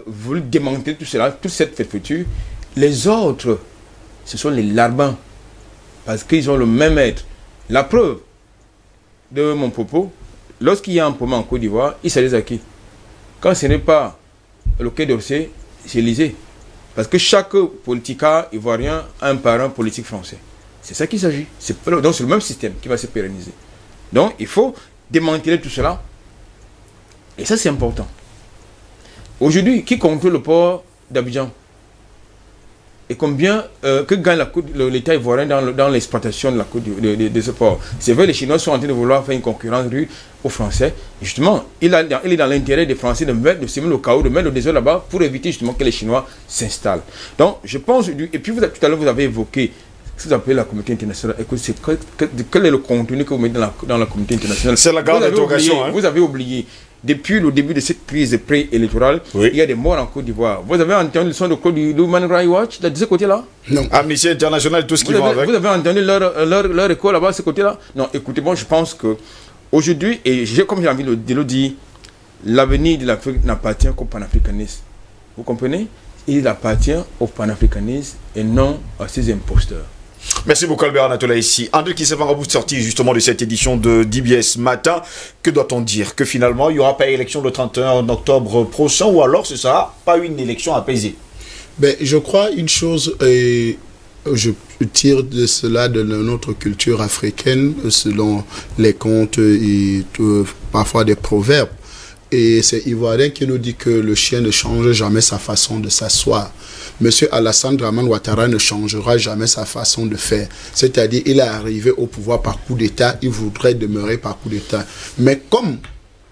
voulu démanteler tout cela, toute cette fermeture, les autres, ce sont les larbins. Parce qu'ils ont le même être. La preuve de mon propos, lorsqu'il y a un problème en Côte d'Ivoire, il s'adresse à qui? Quand ce n'est pas le Quai d'Orsay, c'est l'Élysée. Parce que chaque politica ivoirien a un parent politique français. C'est ça qu'il s'agit. Donc c'est le même système qui va se pérenniser. Donc il faut démanteler tout cela. Et ça c'est important. Aujourd'hui, qui contrôle le port d'Abidjan? Et combien que gagne l'État ivoirien dans l'exploitation de ce port? C'est vrai, les Chinois sont en train de vouloir faire une concurrence rude aux Français. Et justement, il est dans l'intérêt des Français de semer le chaos, de mettre le désordre là-bas pour éviter justement que les Chinois s'installent. Donc, je pense, et puis tout à l'heure, vous avez évoqué ce que vous appelez la communauté internationale. Écoutez, quel est le contenu que vous mettez dans la communauté internationale? C'est la grande interrogation. Vous avez oublié. Depuis le début de cette crise préélectorale, il y a des morts en Côte d'Ivoire. Vous avez entendu le son de Human Rights Watch de ce côté-là? Non. Amnesty International, tout ce qui va avec. Vous avez entendu leur écho là-bas, de ce côté-là? Non, écoutez, moi je pense que aujourd'hui, et comme j'ai envie de le dire, l'avenir de l'Afrique n'appartient qu'aux panafricanistes. Vous comprenez? Il appartient aux panafricanistes et non à ces imposteurs. Merci beaucoup Albert Anatola ici. André Kisevanga, vous sortir justement de cette édition de DBS Matin. Que doit-on dire? Que finalement il n'y aura pas élection le 31 octobre prochain, ou alors ce ne sera pas une élection apaisée? Ben, je crois une chose, et je tire de cela de notre culture africaine, selon les contes et parfois des proverbes. Et c'est Ivoirien qui nous dit que le chien ne change jamais sa façon de s'asseoir. Monsieur Alassane Dramane Ouattara ne changera jamais sa façon de faire. C'est-à-dire, il est arrivé au pouvoir par coup d'État, il voudrait demeurer par coup d'État. Mais comme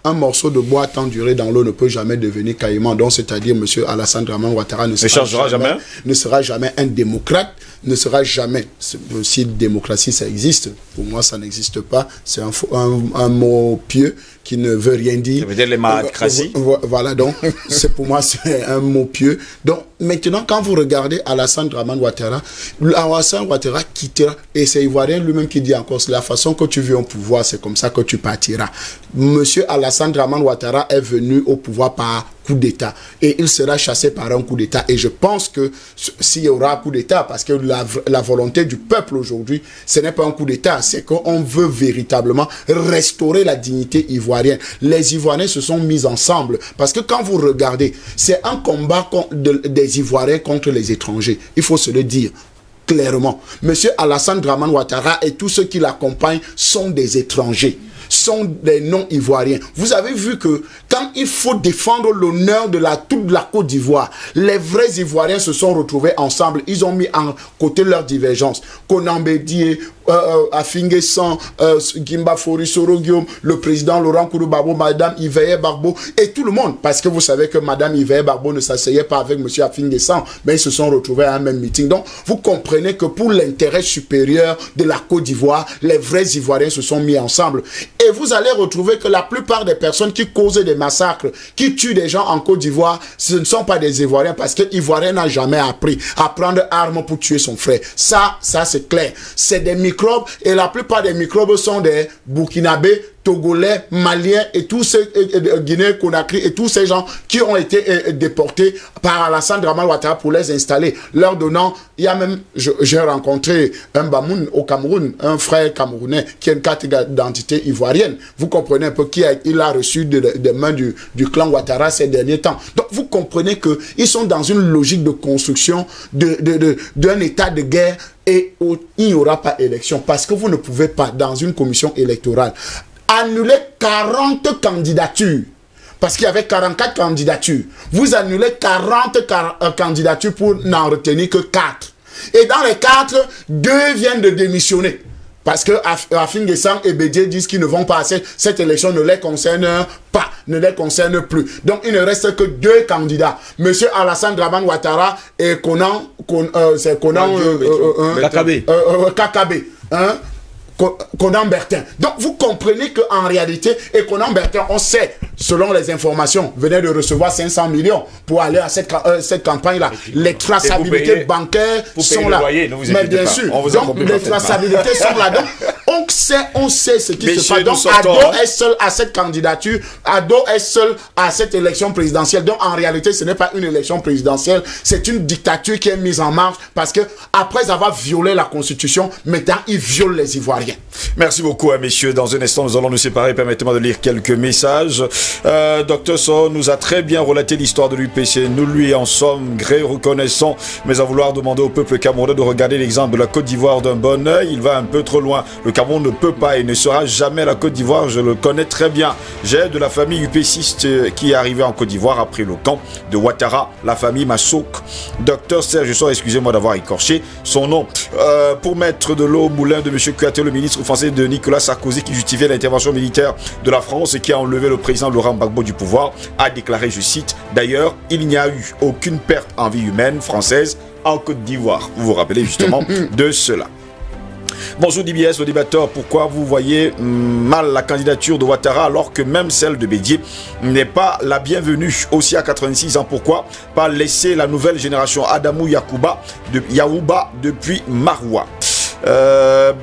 un morceau de bois tant duré dans l'eau ne peut jamais devenir caïman, donc c'est-à-dire monsieur Alassane Dramane Ouattara ne sera jamais un démocrate, ne sera jamais, si démocratie ça existe, pour moi ça n'existe pas, c'est un mot pieux qui ne veut rien dire. Ça veut dire les démocraties. Voilà, donc c'est pour moi c'est un mot pieux. Donc maintenant quand vous regardez Alassane Dramane Ouattara, Alassane Ouattara quittera, et c'est Ivoirien lui-même qui dit encore, c'est la façon que tu viens au pouvoir, c'est comme ça que tu partiras. Monsieur Alassane Dramane Ouattara est venu au pouvoir par coup d'État et il sera chassé par un coup d'État, et je pense que s'il y aura un coup d'État, parce que la volonté du peuple aujourd'hui, ce n'est pas un coup d'État, c'est qu'on veut véritablement restaurer la dignité ivoirienne. Les Ivoiriens se sont mis ensemble, parce que quand vous regardez, c'est un combat des Ivoiriens contre les étrangers, il faut se le dire clairement. Monsieur Alassane Dramane Ouattara et tous ceux qui l'accompagnent sont des étrangers, sont des non-ivoiriens. Vous avez vu que quand il faut défendre l'honneur de toute la Côte d'Ivoire, les vrais Ivoiriens se sont retrouvés ensemble. Ils ont mis en côté leurs divergences. Konan Bédié, Afingesan, Gimba Fori Sorogium, le président Laurent Kourou-Barbeau, Madame Yveye Barbeau et tout le monde. Parce que vous savez que Madame Yveye Barbeau ne s'asseyait pas avec Monsieur Afingesan, mais ils se sont retrouvés à un même meeting. Donc, vous comprenez que pour l'intérêt supérieur de la Côte d'Ivoire, les vrais Ivoiriens se sont mis ensemble. Et vous allez retrouver que la plupart des personnes qui causent des massacres, qui tuent des gens en Côte d'Ivoire, ce ne sont pas des Ivoiriens, parce que l'Ivoirien n'a jamais appris à prendre arme pour tuer son frère. Ça c'est clair. C'est des microbes, et la plupart des microbes sont des Burkinabés, Togolais, Maliens et tous ces Guinéens, Conakry et tous ces gens qui ont été déportés par Alassane Dramane Ouattara pour les installer, leur donnant, il y a même, j'ai rencontré un Bamoun au Cameroun, un frère camerounais qui a une carte d'identité ivoirienne. Vous comprenez un peu il a reçu des mains du clan Ouattara ces derniers temps. Donc vous comprenez que ils sont dans une logique de construction d'un état de guerre, et où il n'y aura pas élection, parce que vous ne pouvez pas, dans une commission électorale, annuler 40 candidatures. Parce qu'il y avait 44 candidatures. Vous annulez 40 candidatures pour n'en retenir que 4. Et dans les 4, 2 viennent de démissionner. Parce que Afingesan et Bédié disent qu'ils ne vont pas assez. Cette élection ne les concerne pas, ne les concerne plus. Donc il ne reste que 2 candidats. Monsieur Alassane Dramane Ouattara et Kakabé. Hein? Conan Bertin. Donc vous comprenez qu'en réalité, et Conan Bertin, on sait, selon les informations, venait de recevoir 500 millions pour aller à cette campagne-là. Les traçabilités bancaires sont là. Mais bien sûr, donc les traçabilités sont là. Donc on sait ce qui se passe. Donc Ado est seul à cette candidature, Ado est seul à cette élection présidentielle. Donc en réalité, ce n'est pas une élection présidentielle, c'est une dictature qui est mise en marche, parce que après avoir violé la Constitution, maintenant ils violent les Ivoiriens. Merci beaucoup, messieurs. Dans un instant, nous allons nous séparer. Permettez-moi de lire quelques messages. Dr So nous a très bien relaté l'histoire de l'UPC. Nous lui en sommes gré reconnaissants, mais à vouloir demander au peuple camerounais de regarder l'exemple de la Côte d'Ivoire d'un bon œil, il va un peu trop loin. Le Cameroun ne peut pas et ne sera jamais la Côte d'Ivoire. Je le connais très bien. J'ai de la famille UPCiste qui est arrivée en Côte d'Ivoire après le camp de Ouattara, la famille Massouk. Dr Serge So, excusez-moi d'avoir écorché son nom. Pour mettre de l'eau au moulin de M. Kouyaté, le ministre français de Nicolas Sarkozy, qui justifiait l'intervention militaire de la France et qui a enlevé le président Laurent Gbagbo du pouvoir, a déclaré, je cite, « D'ailleurs, il n'y a eu aucune perte en vie humaine française en Côte d'Ivoire. » Vous vous rappelez justement de cela. Bonjour DBS, le débatteur, pourquoi vous voyez mal la candidature de Ouattara alors que même celle de Bédié n'est pas la bienvenue? Aussi à 86 ans, pourquoi pas laisser la nouvelle génération Adamou Yaouba depuis Maroua?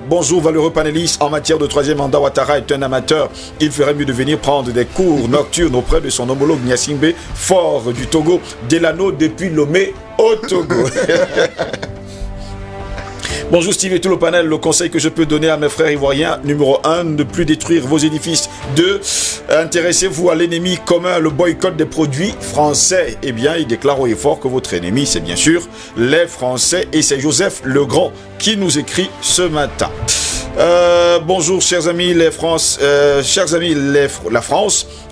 Bonjour valeureux panélistes, en matière de 3e mandat, Ouattara est un amateur. Il ferait mieux de venir prendre des cours nocturnes auprès de son homologue Gnassingbé, fort du Togo, Delano depuis Lomé au Togo. Bonjour Steve et tout le panel, le conseil que je peux donner à mes frères ivoiriens, numéro 1, ne plus détruire vos édifices. 2, intéressez-vous à l'ennemi commun, le boycott des produits français. Eh bien, il déclare haut et fort que votre ennemi, c'est bien sûr les Français, et c'est Joseph Legrand qui nous écrit ce matin. Bonjour chers amis, la France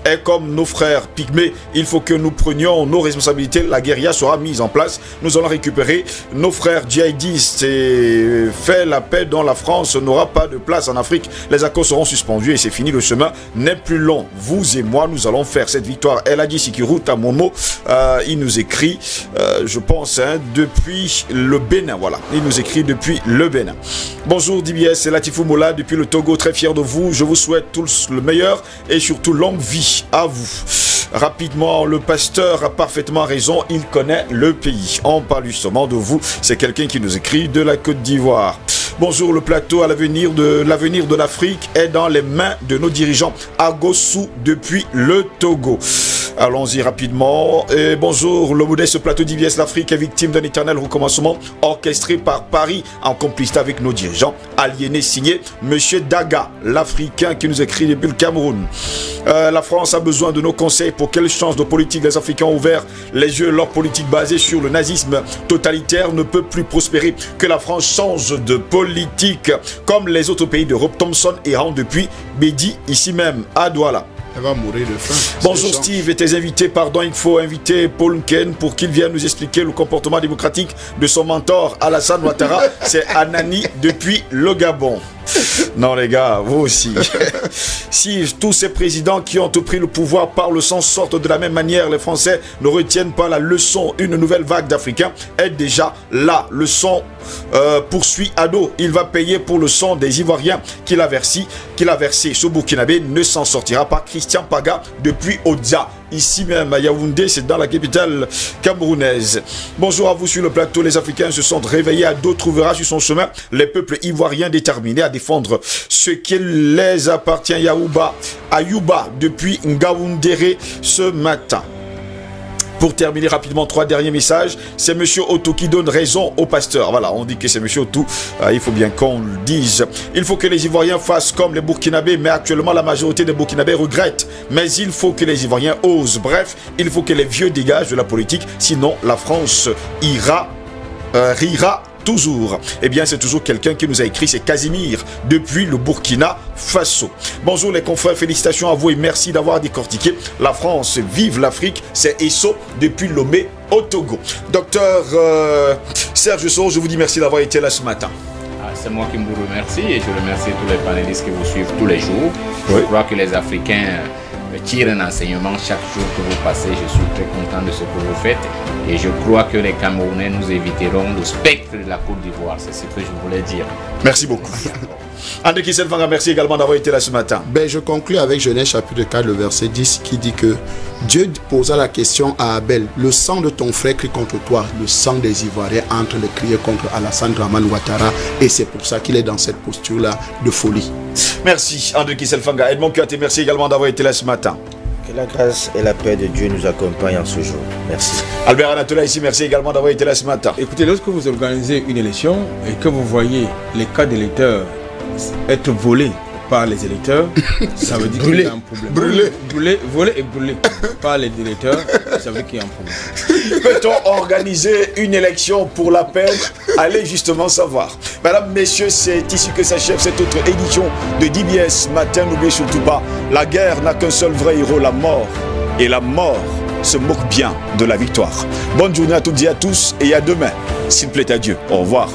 est comme nos frères pygmées. Il faut que nous prenions nos responsabilités. La guérilla sera mise en place. Nous allons récupérer nos frères djihadistes et faire la paix dans la France n'aura pas de place en Afrique. Les accords seront suspendus et c'est fini. Le chemin n'est plus long. Vous et moi, nous allons faire cette victoire. Elle a dit Sikirou Tamomo. Il nous écrit, je pense, depuis le Bénin. Voilà, il nous écrit depuis le Bénin. Bonjour DBS, c'est Latifou Mola depuis le Togo. Très fier de vous. Je vous souhaite tous le meilleur et surtout longue vie à vous. Rapidement, le pasteur a parfaitement raison, il connaît le pays. On parle justement de vous, c'est quelqu'un qui nous écrit de la Côte d'Ivoire. Bonjour, le plateau à l'avenir de l'Afrique est dans les mains de nos dirigeants à Gossou depuis le Togo. Allons-y rapidement. Et bonjour, le modeste plateau d'IBS, l'Afrique est victime d'un éternel recommencement orchestré par Paris en complicité avec nos dirigeants aliénés, signé Monsieur Daga, l'Africain qui nous écrit depuis le Cameroun. La France a besoin de nos conseils pour qu'elle change de politique. Les Africains ont ouvert les yeux. Leur politique basée sur le nazisme totalitaire ne peut plus prospérer. Que la France change de politique comme les autres pays d'Europe. Thomson errant depuis Bédi, ici même à Douala. Elle va mourir de faim. Bonjour Steve et tes invités. Pardon, il faut inviter Paul Nken pour qu'il vienne nous expliquer le comportement démocratique de son mentor Alassane Ouattara. C'est Anani depuis le Gabon. Non les gars, vous aussi. Si tous ces présidents qui ont pris le pouvoir par le sang sortent de la même manière, les Français ne retiennent pas la leçon. Une nouvelle vague d'Africains est déjà là. Le sang poursuit Ado. Il va payer pour le sang des Ivoiriens qu'il a versé. Ce Burkinabé ne s'en sortira pas. Christian Paga depuis Odia. Ici même à Yaoundé, c'est dans la capitale camerounaise. Bonjour à vous sur le plateau. Les Africains se sont réveillés. Ado trouvera sur son chemin les peuples ivoiriens déterminés à défendre ce qui les appartient. Ayouba depuis Ngaoundéré ce matin. Pour terminer rapidement, 3 derniers messages. C'est M. Otto qui donne raison au pasteur. Voilà, on dit que c'est M. Otto. Il faut bien qu'on le dise. Il faut que les Ivoiriens fassent comme les Burkinabés. Mais actuellement, la majorité des Burkinabés regrettent. Mais il faut que les Ivoiriens osent. Bref, il faut que les vieux dégagent de la politique. Sinon, la France rira toujours. Eh bien, c'est toujours quelqu'un qui nous a écrit, c'est Casimir, depuis le Burkina Faso. Bonjour les confrères, félicitations à vous et merci d'avoir décortiqué la France. Vive l'Afrique, c'est Esso depuis Lomé au Togo. Docteur Serge Soro, je vous dis merci d'avoir été là ce matin. C'est moi qui vous remercie et je remercie tous les panélistes qui vous suivent tous les jours. Je crois que les Africains tirent un enseignement chaque jour que vous passez. Je suis très content de ce que vous faites et je crois que les Camerounais nous éviteront le spectre de la Côte d'Ivoire. C'est ce que je voulais dire. Merci beaucoup. André Kisselfanga, merci également d'avoir été là ce matin. Je conclus avec Genèse chapitre 4, le verset 10 qui dit que Dieu posa la question à Abel, le sang de ton frère crie contre toi, le sang des Ivoiriens entre le crier contre Alassane Dramane Ouattara et c'est pour ça qu'il est dans cette posture-là de folie. Merci André Kisselfanga. Edmond Kate, merci également d'avoir été là ce matin. Que la grâce et la paix de Dieu nous accompagnent en ce jour. Merci. Albert Anatola ici, merci également d'avoir été là ce matin. Écoutez, lorsque vous organisez une élection et que vous voyez les cas d'électeurs être volés par les électeurs, ça veut dire qu'il y a un problème. Volé et brûlé par les électeurs, ça veut dire qu'il y a un problème. Peut-on organiser une élection pour la paix? Allez justement savoir. Mesdames, messieurs, c'est ici que s'achève cette autre édition de DBS Matin. N'oubliez surtout pas, la guerre n'a qu'un seul vrai héros, la mort. Et la mort se moque bien de la victoire. Bonne journée à toutes et à tous et à demain, s'il plaît à Dieu. Au revoir.